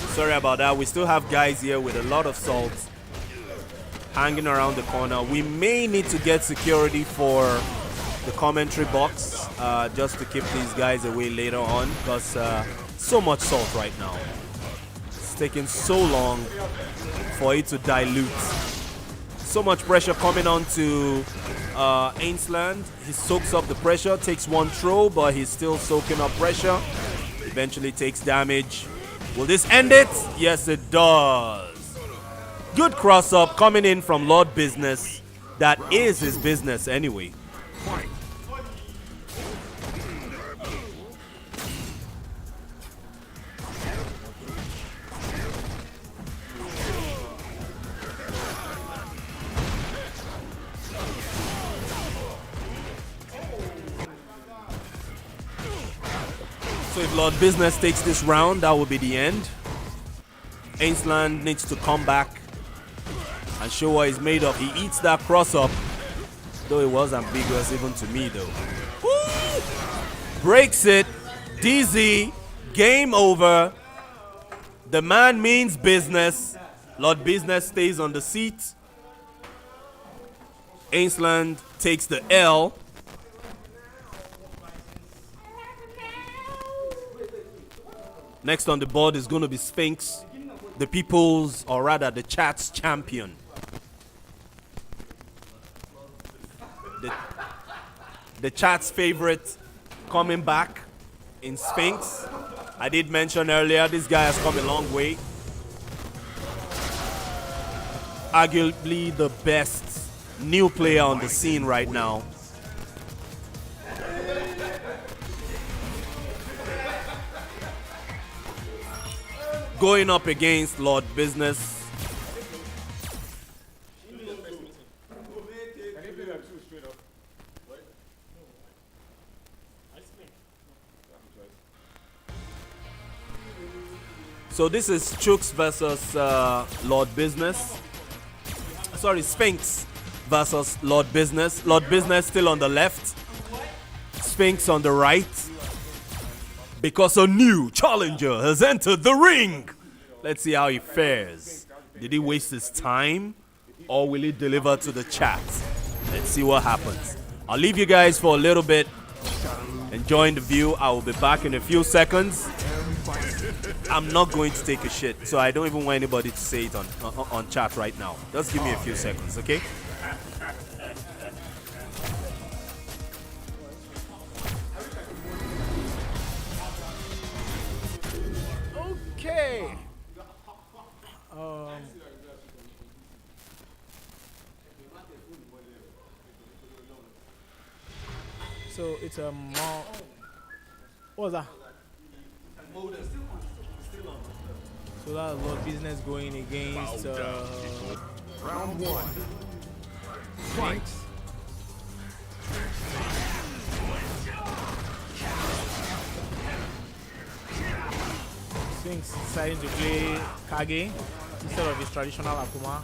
Sorry about that. We still have guys here with a lot of salt hanging around the corner. We may need to get security for the commentary box just to keep these guys away later on, because so much salt right now. It's taking so long for it to dilute. So much pressure coming on to Ainsland. He soaks up the pressure, takes one throw, but he's still soaking up pressure. Eventually takes damage. Will this end it? Yes, it does. Good cross-up coming in from Lord Business. That is his business anyway. So if Lord Business takes this round, that will be the end. Ainsland needs to come back and show what he's made of. He eats that cross-up, though it was ambiguous even to me, though. Woo! Breaks it. DZ. Game over. The man means business. Lord Business stays on the seat. Ainsland takes the L. Next on the board is going to be Sphinx, the people's, or rather the chat's champion. The chat's favorite coming back in Sphinx. I did mention earlier, this guy has come a long way. Arguably the best new player on the scene right now. Going up against Lord Business. So this is Chooks versus Lord Business. Sorry, Sphinx versus Lord Business. Lord Business still on the left. Sphinx on the right. Because a new challenger has entered the ring. Let's see how he fares. Did he waste his time? Or will he deliver to the chat? Let's see what happens. I'll leave you guys for a little bit. Enjoying the view. I will be back in a few seconds. I'm not going to take a shit, so I don't even want anybody to say it on chat right now. Just give me a few seconds, okay? Okay. So it's a more. What was that? So that's a lot of business going against Round one. Fight. Sphinx deciding to play Kage instead of his traditional Akuma.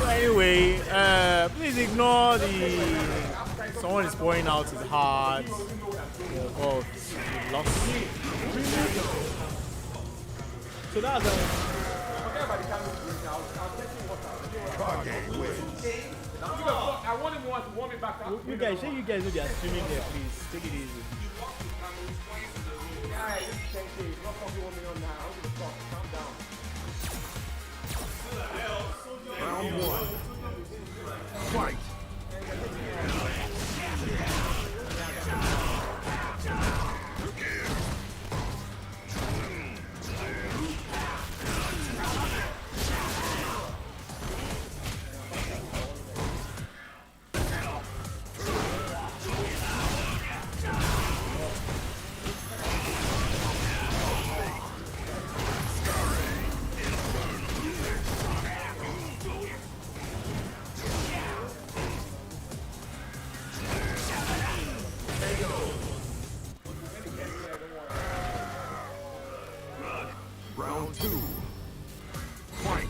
Anyway, please ignore someone is pouring out his heart. Oh, he lost. So that's I want him to warm me back up. you guys know they are streaming there, please. Take it easy. Round one. Fight. Round two. Fight.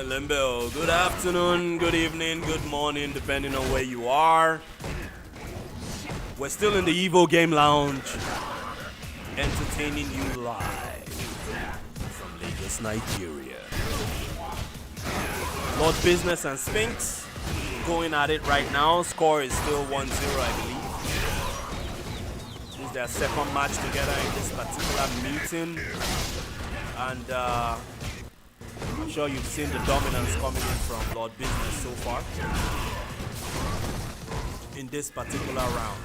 Limbo, good afternoon, good evening, good morning, depending on where you are. We're still in the Evo Game Lounge, entertaining you live from Lagos, Nigeria. Lord Business and Sphinx going at it right now. Score is still 1-0, I believe. This is their second match together in this particular meeting. And I'm sure you've seen the dominance coming in from Lord Business so far in this particular round.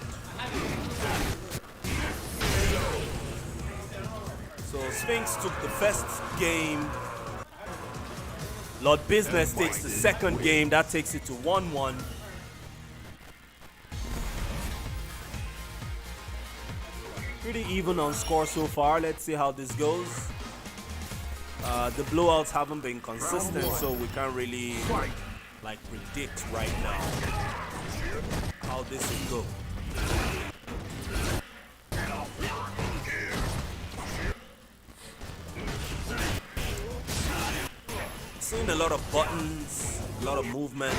So Sphinx took the first game. Lord Business takes the second game. That takes it to 1-1. Pretty even on score so far. Let's see how this goes. The blowouts haven't been consistent, so we can't really like predict right now how this will go. Seeing a lot of buttons, a lot of movement,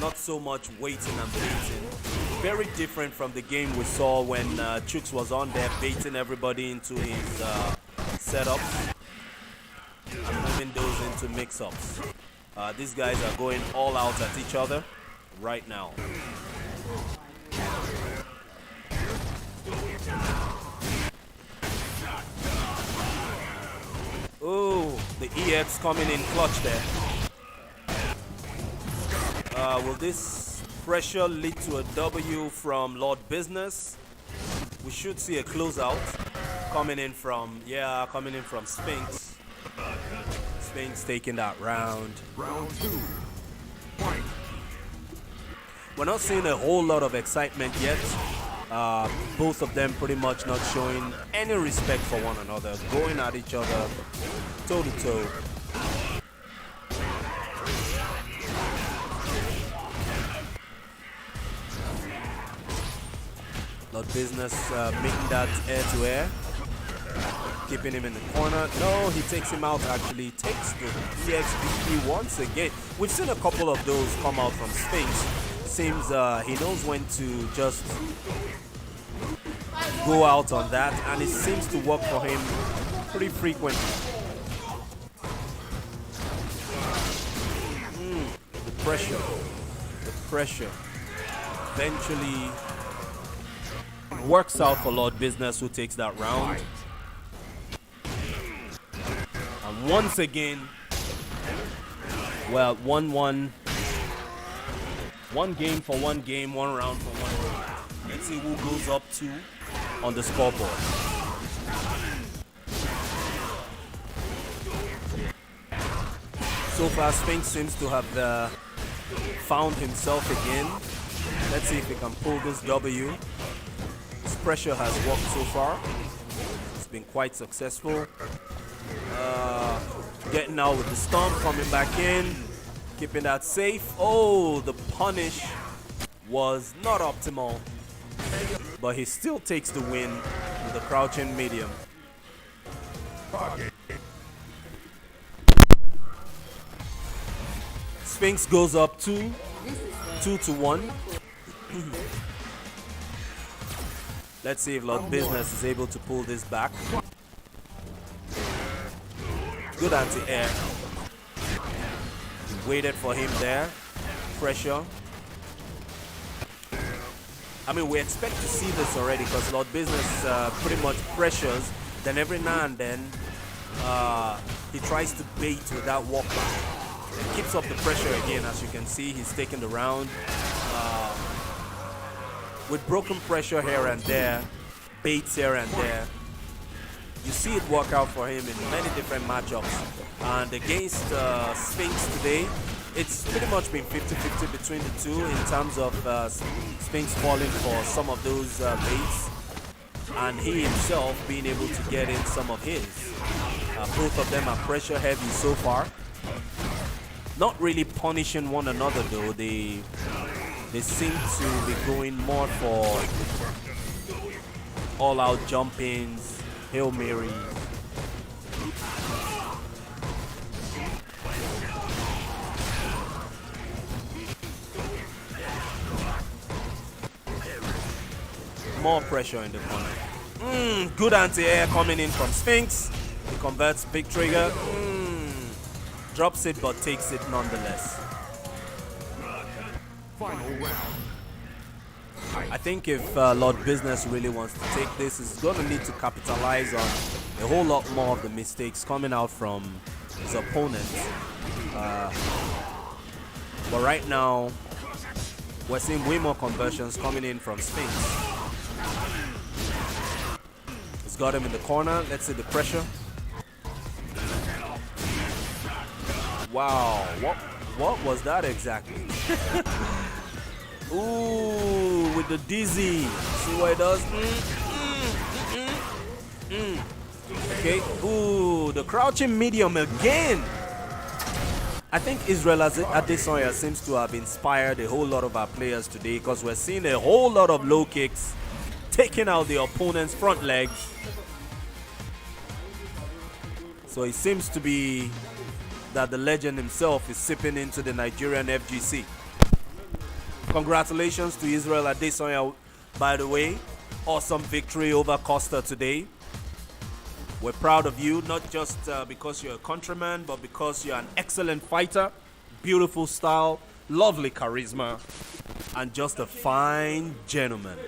not so much waiting and baiting. Very different from the game we saw when Chooks was on there baiting everybody into his setups and moving those into mix-ups. These guys are going all out at each other right now. Oh, the EX coming in clutch there. Will this pressure lead to a W from Lord Business? We should see a closeout coming in from Sphinx. Sphinx taking that round. Round 2. Fight. We're not seeing a whole lot of excitement yet. Both of them pretty much not showing any respect for one another, going at each other toe to toe. Lord Business making that air to air, keeping him in the corner. No, he takes him out actually. Takes the EXBP once again. We've seen a couple of those come out from Sphinx. Seems he knows when to just go out on that, and it seems to work for him pretty frequently. The pressure eventually works out for Lord Business, who takes that round. And once again, well, 1-1. One game for one game, one round for one round. Let's see who goes up to on the scoreboard. So far, Sphinx seems to have found himself again. Let's see if he can pull this W. His pressure has worked so far. It's been quite successful. Getting out with the stomp, coming back in, keeping that safe. Oh, the punish was not optimal, but he still takes the win with the crouching medium. Sphinx goes up 2-1. Let's see if Lord Business is able to pull this back. Good anti-air. Waited for him there. Pressure. I mean, we expect to see this already because Lord Business pretty much pressures. Then every now and then, he tries to bait with that walk back. It keeps up the pressure again. As you can see, he's taking the round. With broken pressure here and there, baits here and there. You see it work out for him in many different matchups. And against Sphinx today, it's pretty much been 50-50 between the two in terms of Sphinx falling for some of those baits and he himself being able to get in some of his. Both of them are pressure heavy so far. Not really punishing one another though. They seem to be going more for all-out jump-ins, Hail Mary. more pressure in the corner. Good anti-air coming in from Sphinx. He converts big trigger. Drops it but takes it nonetheless. Final round. I think if Lord Business really wants to take this, he's going to need to capitalize on a whole lot more of the mistakes coming out from his opponents. But right now, we're seeing way more conversions coming in from Sphinx. He's got him in the corner. Let's see the pressure. Wow, what was that exactly? Ooh, with the dizzy. See what it does? Okay. Ooh, the crouching medium again. I think Israel Adesanya seems to have inspired a whole lot of our players today, because we're seeing a whole lot of low kicks taking out the opponent's front legs. So it seems to be that the legend himself is sipping into the Nigerian FGC. Congratulations to Israel Adesanya, by the way. Awesome victory over Costa today. We're proud of you, not just because you're a countryman, but because you're an excellent fighter, beautiful style, lovely charisma, and just a fine gentleman.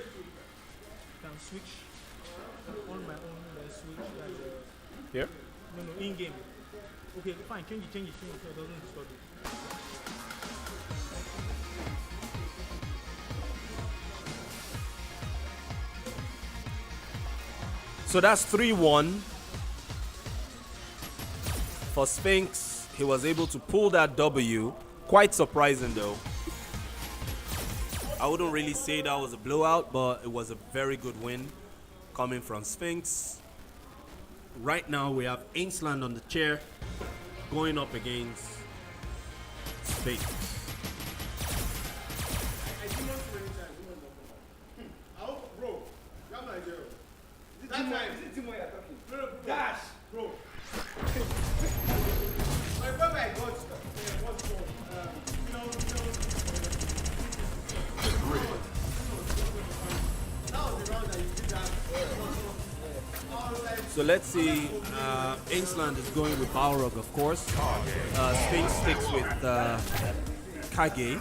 Can switch on my own, switch Here? no, in game. Okay, fine, change it so it doesn't disturb it. So that's 3-1 for Sphinx. He was able to pull that W. Quite surprising though. I wouldn't really say that was a blowout, but it was a very good win coming from Sphinx. Right now we have Ainsland on the chair going up against Sphinx. That time, is it Timo you're talking? No, Dash, bro. I remember I got what's called, that was the round that you did that. So let's see. Ainsland is going with Balrog, of course. Sphinx sticks with Kage.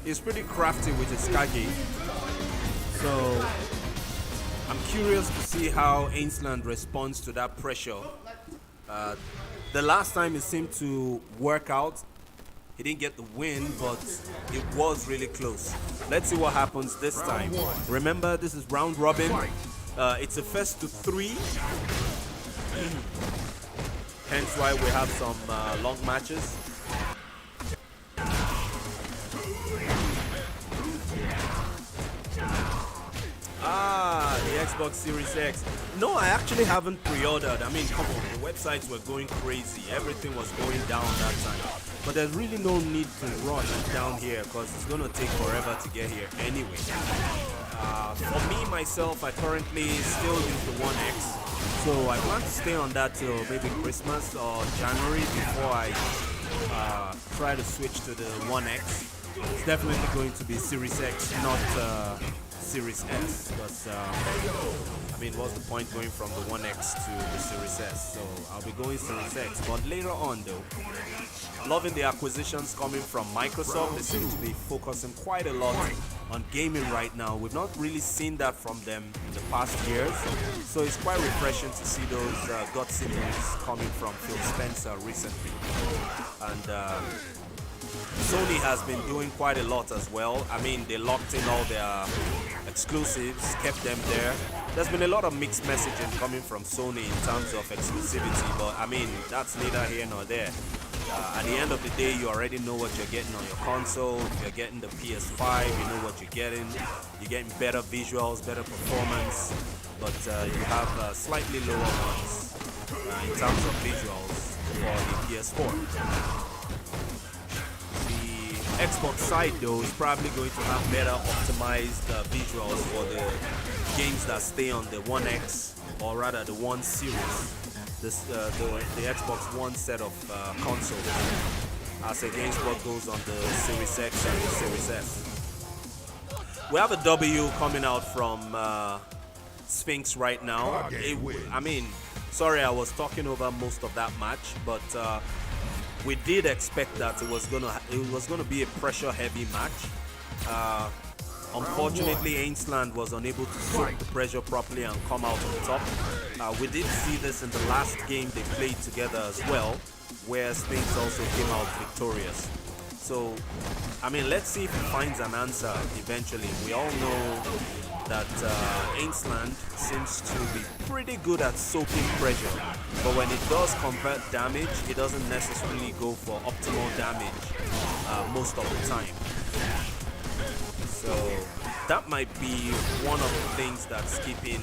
He's pretty crafty with his Kage. So I'm curious to see how Ainsland responds to that pressure. The last time it seemed to work out. He didn't get the win, but it was really close. Let's see what happens this time. Remember, this is round robin. It's a first to 3. Hence why we have some long matches. The Xbox Series X. No, I actually haven't pre-ordered. I mean, come on, the websites were going crazy. Everything was going down that time. But there's really no need to rush down here because it's going to take forever to get here anyway. For me, myself, I currently still use the One X. So I plan to stay on that till maybe Christmas or January before I try to switch to the One X. It's definitely going to be Series X, not Series S, because I mean, what's the point going from the One X to the Series S? So I'll be going Series X, but later on though. Loving the acquisitions coming from Microsoft. They seem to be focusing quite a lot on gaming right now. We've not really seen that from them in the past years, so it's quite refreshing to see those gutsy moves coming from Phil Spencer recently. And Sony has been doing quite a lot as well. I mean, they locked in all their exclusives, kept them there. There's been a lot of mixed messaging coming from Sony in terms of exclusivity, but I mean, that's neither here nor there. At the end of the day, you already know what you're getting on your console. If you're getting the PS5, you know what you're getting. You're getting better visuals, better performance, but you have slightly lower ones in terms of visuals for the PS4. Xbox side though is probably going to have better optimized visuals for the games that stay on the One X, or rather the One series, the Xbox One set of consoles, as against what goes on the Series X and the Series S. We have a W coming out from Sphinx right now. I mean, sorry, I was talking over most of that match, but we did expect that it was gonna be a pressure-heavy match. Unfortunately, Ainsland was unable to soak the pressure properly and come out on top. We did see this in the last game they played together as well, where Sphinx also came out victorious. So, I mean, let's see if he finds an answer eventually. We all know that Ainsland seems to be pretty good at soaking pressure, but when it does convert damage, it doesn't necessarily go for optimal damage most of the time. So that might be one of the things that's keeping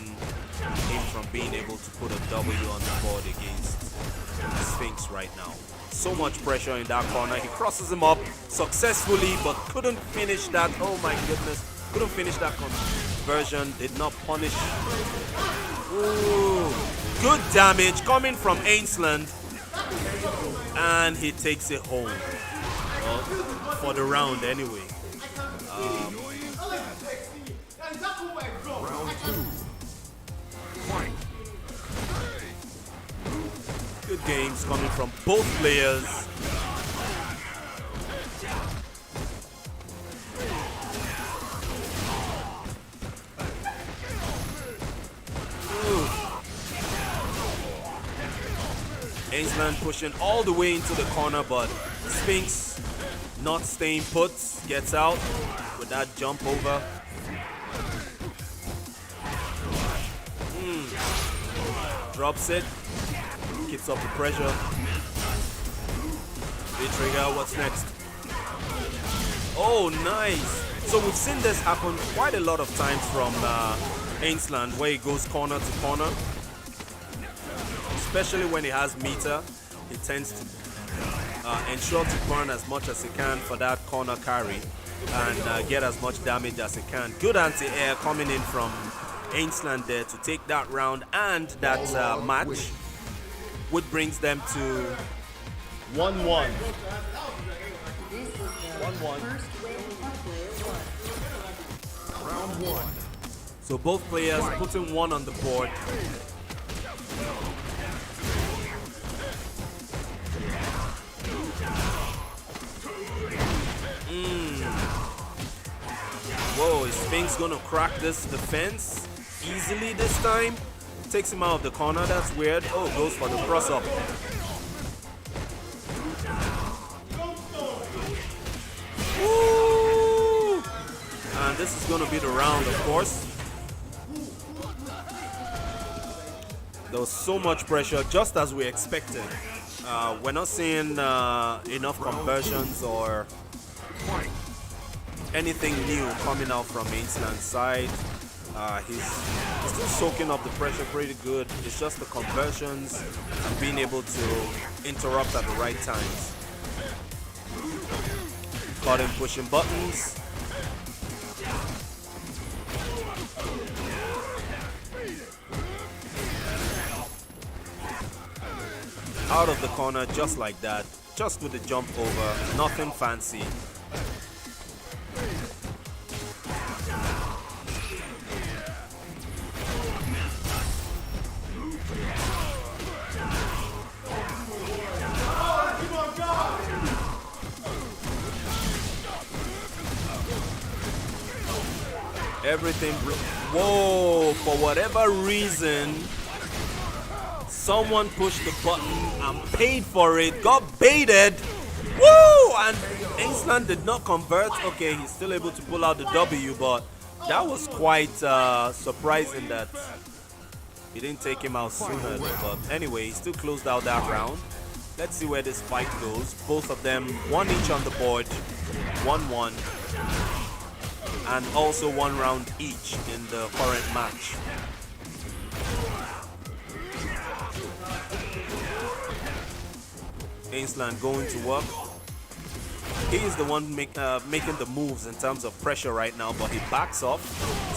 him from being able to put a W on the board against Sphinx right now. So much pressure in that corner. He crosses him up successfully, but couldn't finish that. Oh my goodness. Couldn't finish that conversion. Did not punish. Ooh. Good damage coming from Ainsland. And he takes it home. Well, for the round anyway. Good games coming from both players. Ainsland pushing all the way into the corner, but Sphinx not staying put, gets out with that jump over. Drops it, keeps up the pressure. V-trigger, what's next? Oh, nice. So we've seen this happen quite a lot of times from Ainsland, where he goes corner to corner. Especially when he has meter, he tends to ensure to burn as much as he can for that corner carry and get as much damage as he can. Good anti-air coming in from Ainsland there to take that round and that match, which brings them to 1-1. 1-1. Round one. So both players putting one on the board. Whoa, is Sphinx gonna crack this defense easily this time? Takes him out of the corner, that's weird. Oh, goes for the cross up. Woo! And this is gonna be the round, of course. There was so much pressure, just as we expected. We're not seeing enough conversions or anything new coming out from Ainsland's side. He's still soaking up the pressure pretty good. It's just the conversions and being able to interrupt at the right times. Caught him pushing buttons. Out of the corner just like that. Just with the jump over. Nothing fancy. Everything. Whoa! For whatever reason, someone pushed the button and paid for it. Got baited. Woo! And Ainsland did not convert. Okay, he's still able to pull out the W, but that was quite surprising that he didn't take him out sooner. But anyway, he still closed out that round. Let's see where this fight goes. Both of them, one each on the board, 1-1. And also 1 round each in the current match. Ainsland going to work. He is the one making the moves in terms of pressure right now, but he backs off.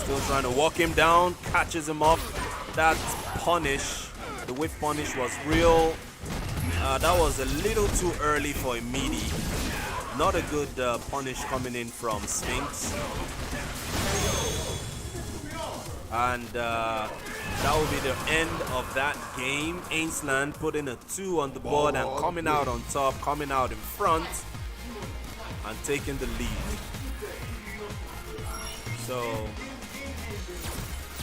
Still trying to walk him down, catches him up. That punish, the whiff punish was real. That was a little too early for a meaty. Not a good punish coming in from Sphinx. And that will be the end of that game. Ainsland putting a 2 on the board and coming out on top, coming out in front and taking the lead. So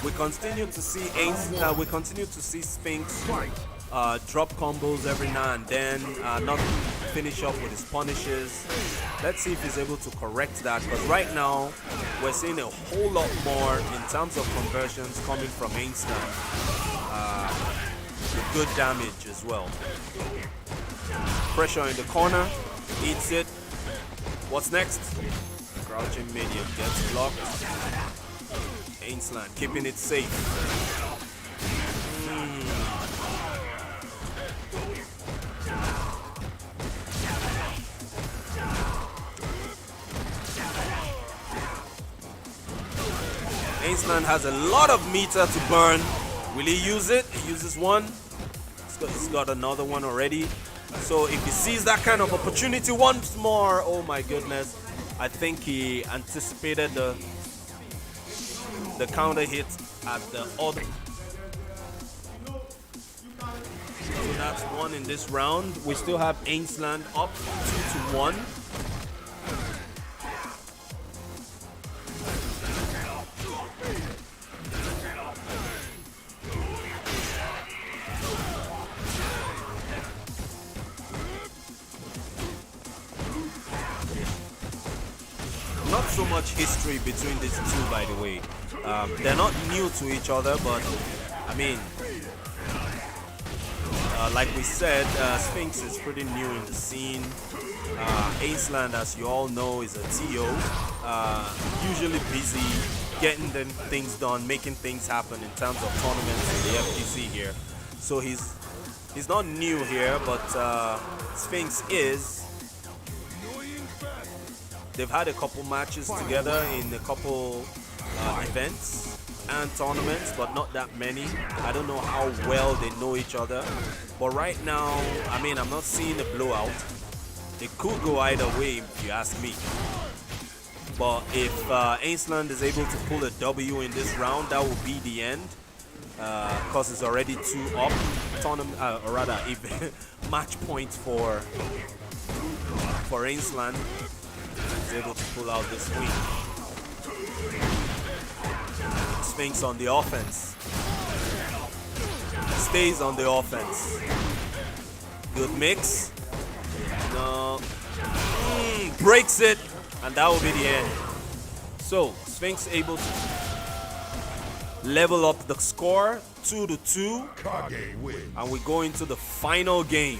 we continue to see we continue to see Sphinx drop combos every now and then, not finish up with his punishes. Let's see if he's able to correct that, because right now we're seeing a whole lot more in terms of conversions coming from Ainsland. Good damage as well. Pressure in the corner, eats it. What's next? Crouching minion gets blocked. Ainsland keeping it safe. Ainsland has a lot of meter to burn. Will he use it? He uses one. He's got another one already. So if he sees that kind of opportunity once more, oh my goodness, I think he anticipated the counter hit at the other. So that's one in this round. We still have Ainsland up 2-1. Not so much history between these two, by the way. They're not new to each other, but I mean, like we said, Sphinx is pretty new in the scene. Ainsland, as you all know, is a TO, usually busy getting things done, making things happen in terms of tournaments in the FGC here. So he's not new here, but Sphinx is. They've had a couple matches together in a couple events and tournaments, but not that many. I don't know how well they know each other. But right now, I mean, I'm not seeing a blowout. It could go either way, if you ask me. But if Ainsland is able to pull a W in this round, that will be the end. Because it's already 2 up. Tournament, or rather, match points for Ainsland. He's able to pull out this win. Sphinx on the offense. Stays on the offense. Good mix. No. Breaks it. And that will be the end. So, Sphinx able to level up the score 2-2. And we go into the final game.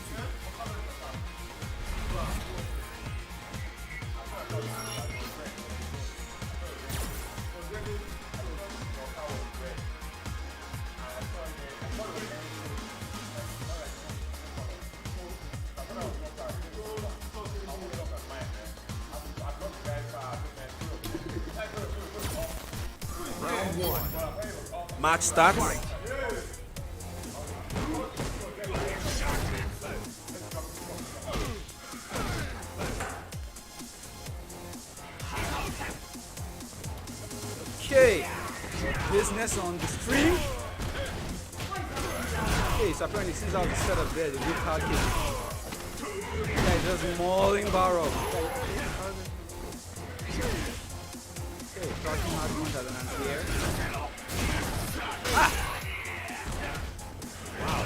Match starts. Okay, business on the stream. Okay, so apparently since I was set up there, the good card kick. Yeah, just mauling Barrow. Okay, talking hard punch as an anti-air. Wow.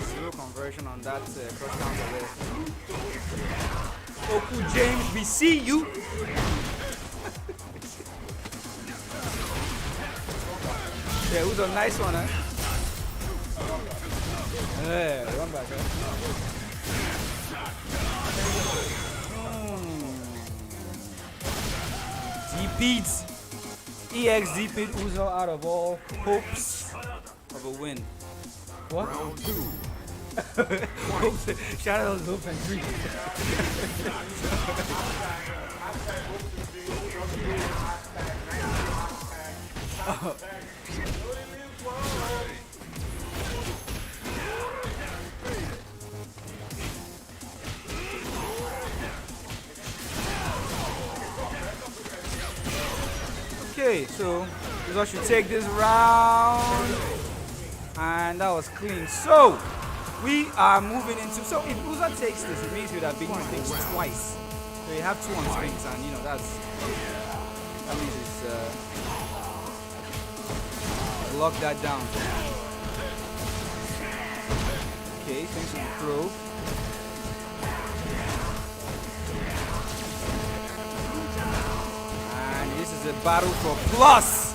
Zero conversion on that cross counter there. Oku James, we see you. Yeah, it was a nice one, huh? Yeah, one back, huh? Beats EX beat Uzo out of all hopes of a win. What? Round 2. Shout out to Hope and 3. Okay, so Uza should take this round. And that was clean. So, we are moving into... So, if Uza takes this, it means he would have beaten Sphinx twice. So, you have 2 on Sphinx, and you know, that means it's... lock that down. Okay, Sphinx will throw. And this is a battle for plus!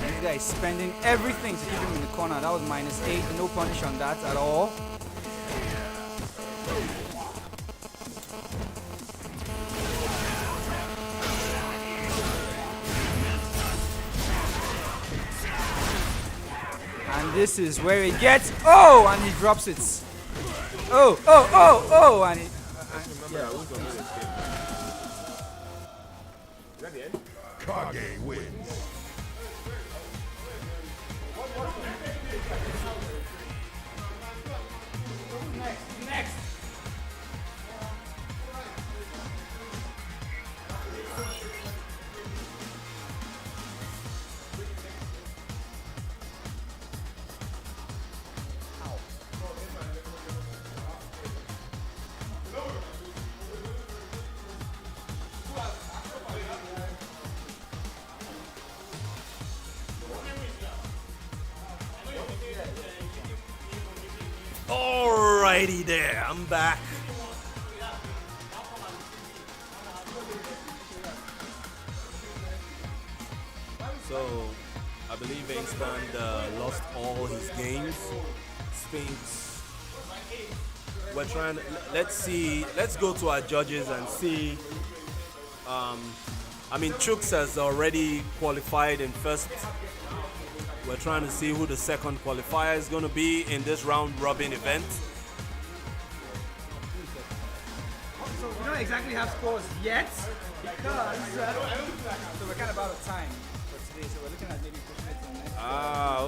This guy is spending everything to keep him in the corner. That was -8, no punish on that at all. And this is where he gets, oh, and he drops it. Oh, and he, Kage wins. next. Alrighty there, I'm back. So, I believe Einstein lost all his games. Sphinx. We're trying to, let's go to our judges and see. I mean, Chooks has already qualified in first. We're trying to see who the second qualifier is going to be in this round robin event. So we don't exactly have scores yet because so we're kind of out of time for today. So we're looking at maybe pushing it to next.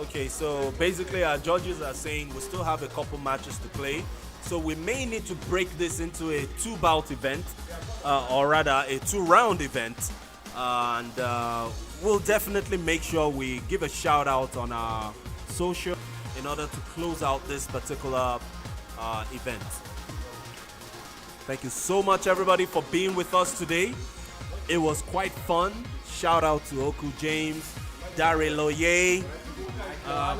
Okay. So basically, our judges are saying we still have a couple matches to play. So we may need to break this into a 2-bout event, or rather a 2-round event. And we'll definitely make sure we give a shout out on our social in order to close out this particular event. Thank you so much, everybody, for being with us today. It was quite fun. Shout out to Oku James, Dare Loye,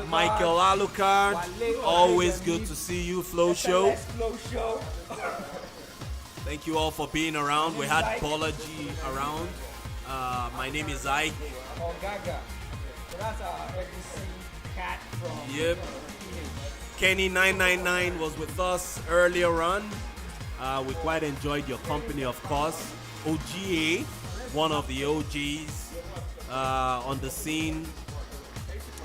Michael Alucard. Always good to see you, Flow Show. Thank you all for being around. We had Bolaji around. My name is Ike. Oh, Gaga. So that's our FBC cat from. Yep. Kenny999 was with us earlier on. We quite enjoyed your company, of course. OGA, one of the OGs on the scene.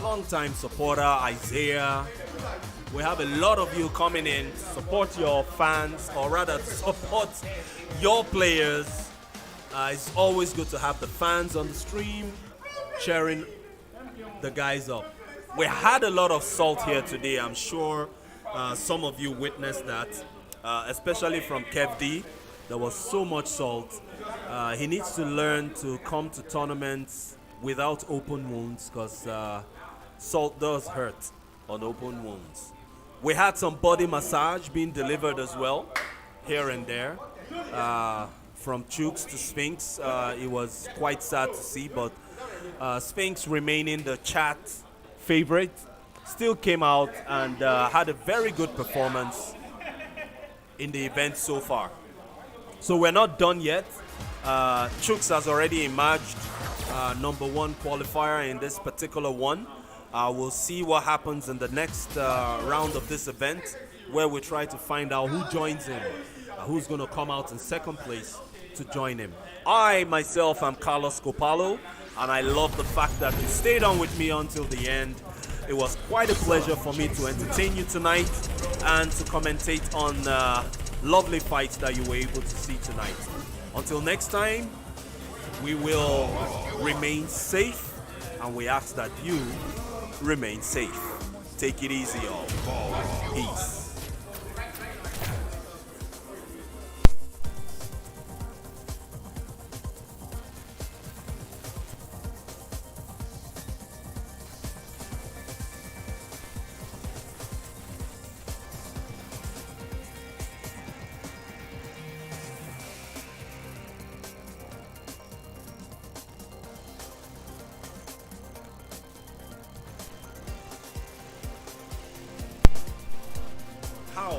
Long-time supporter, Isaiah. We have a lot of you coming in. Support your fans, or rather support your players. It's always good to have the fans on the stream cheering the guys up. We had a lot of salt here today. I'm sure some of you witnessed that, especially from Kev D. There was so much salt. He needs to learn to come to tournaments without open wounds, because salt does hurt on open wounds. We had some body massage being delivered as well, here and there. From Chooks to Sphinx, it was quite sad to see, but Sphinx, remaining the chat favorite, still came out and had a very good performance in the event so far. So we're not done yet. Chooks has already emerged #1 qualifier in this particular one. We'll see what happens in the next round of this event, where we try to find out who joins him, who's going to come out in second place to join him. I myself am Carlos Copalo, and I love the fact that you stayed on with me until the end. It was quite a pleasure for me to entertain you tonight and to commentate on lovely fights that you were able to see tonight. Until next time, we will remain safe, and we ask that you remain safe. Take it easy, all. Peace.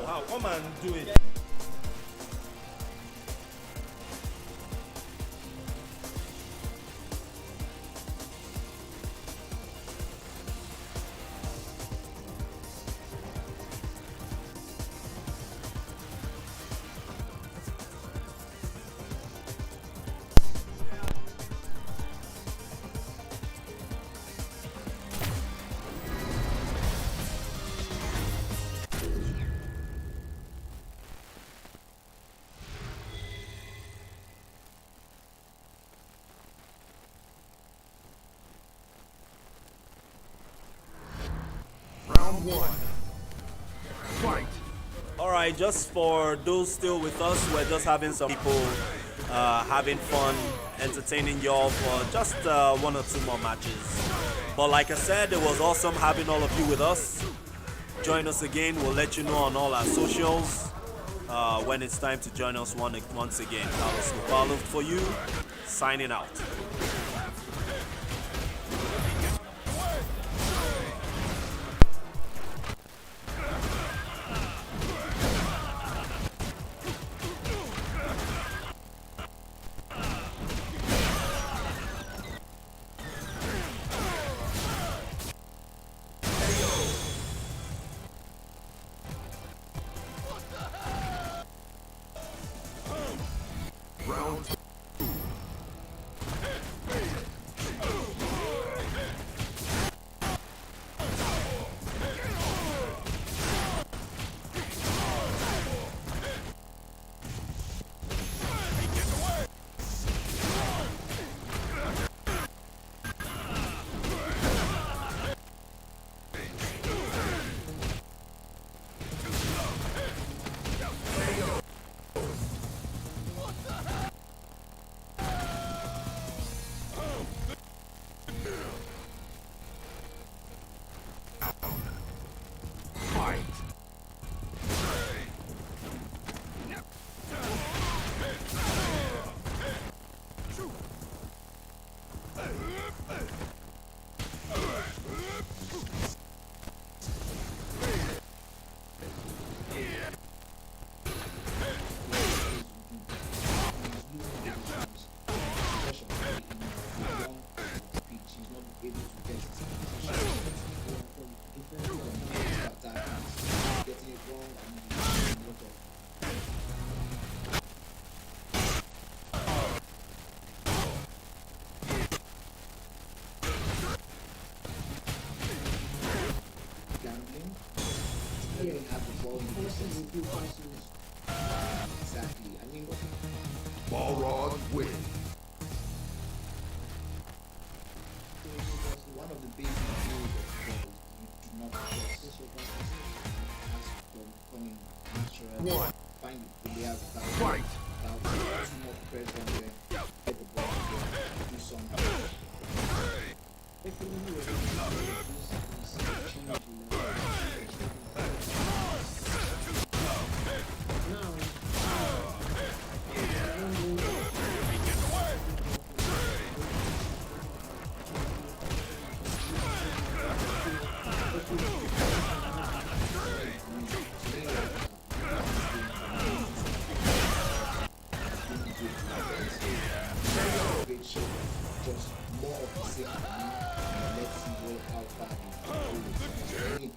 Wow, come and do it. Round one. Fight. All right, just for those still with us, we're just having some people having fun, entertaining y'all for just 1 or 2 more matches. But like I said, it was awesome having all of you with us. Join us again. We'll let you know on all our socials when it's time to join us once again. Carlos Lupalo for you, signing out. Round two. Fight. Gambling. You don't have the ball. Exactly. I mean, Balrog win. one of the basic rules of football is you do not trust. This has becoming natural. One. Find the player without Fight. too much pressure on them. Get the ball there. Do something. Just more of the same. Let's see how far they go.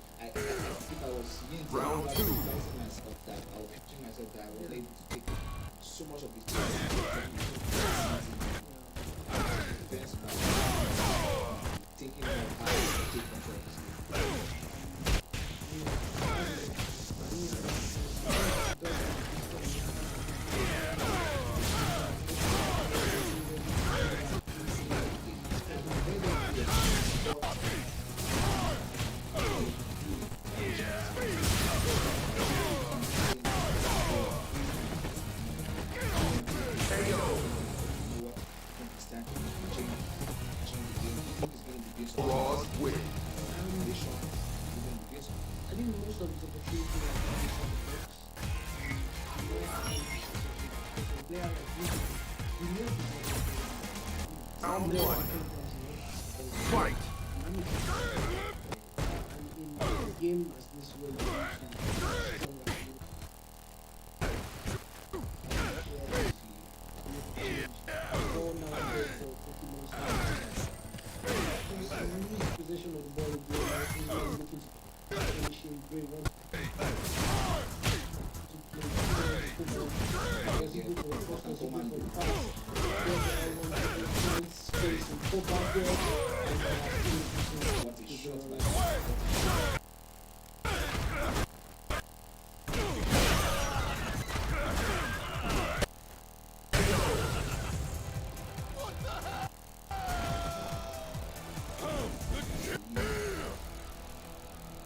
If I was Round two. myself that I was picturing myself that I was able to take so much of the defense taking more high to take control. Balrog win. I think most of the opportunities Round one. Fight. and in a game as this way, commando. What a shot by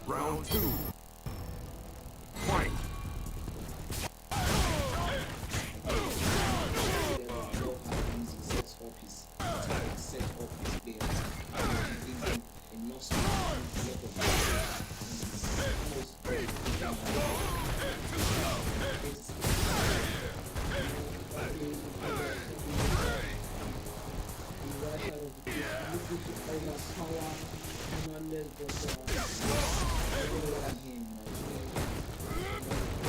Round 2. Fight. sets up his attack, set up his players. He gives them enough space, a lot of almost Hernandez, but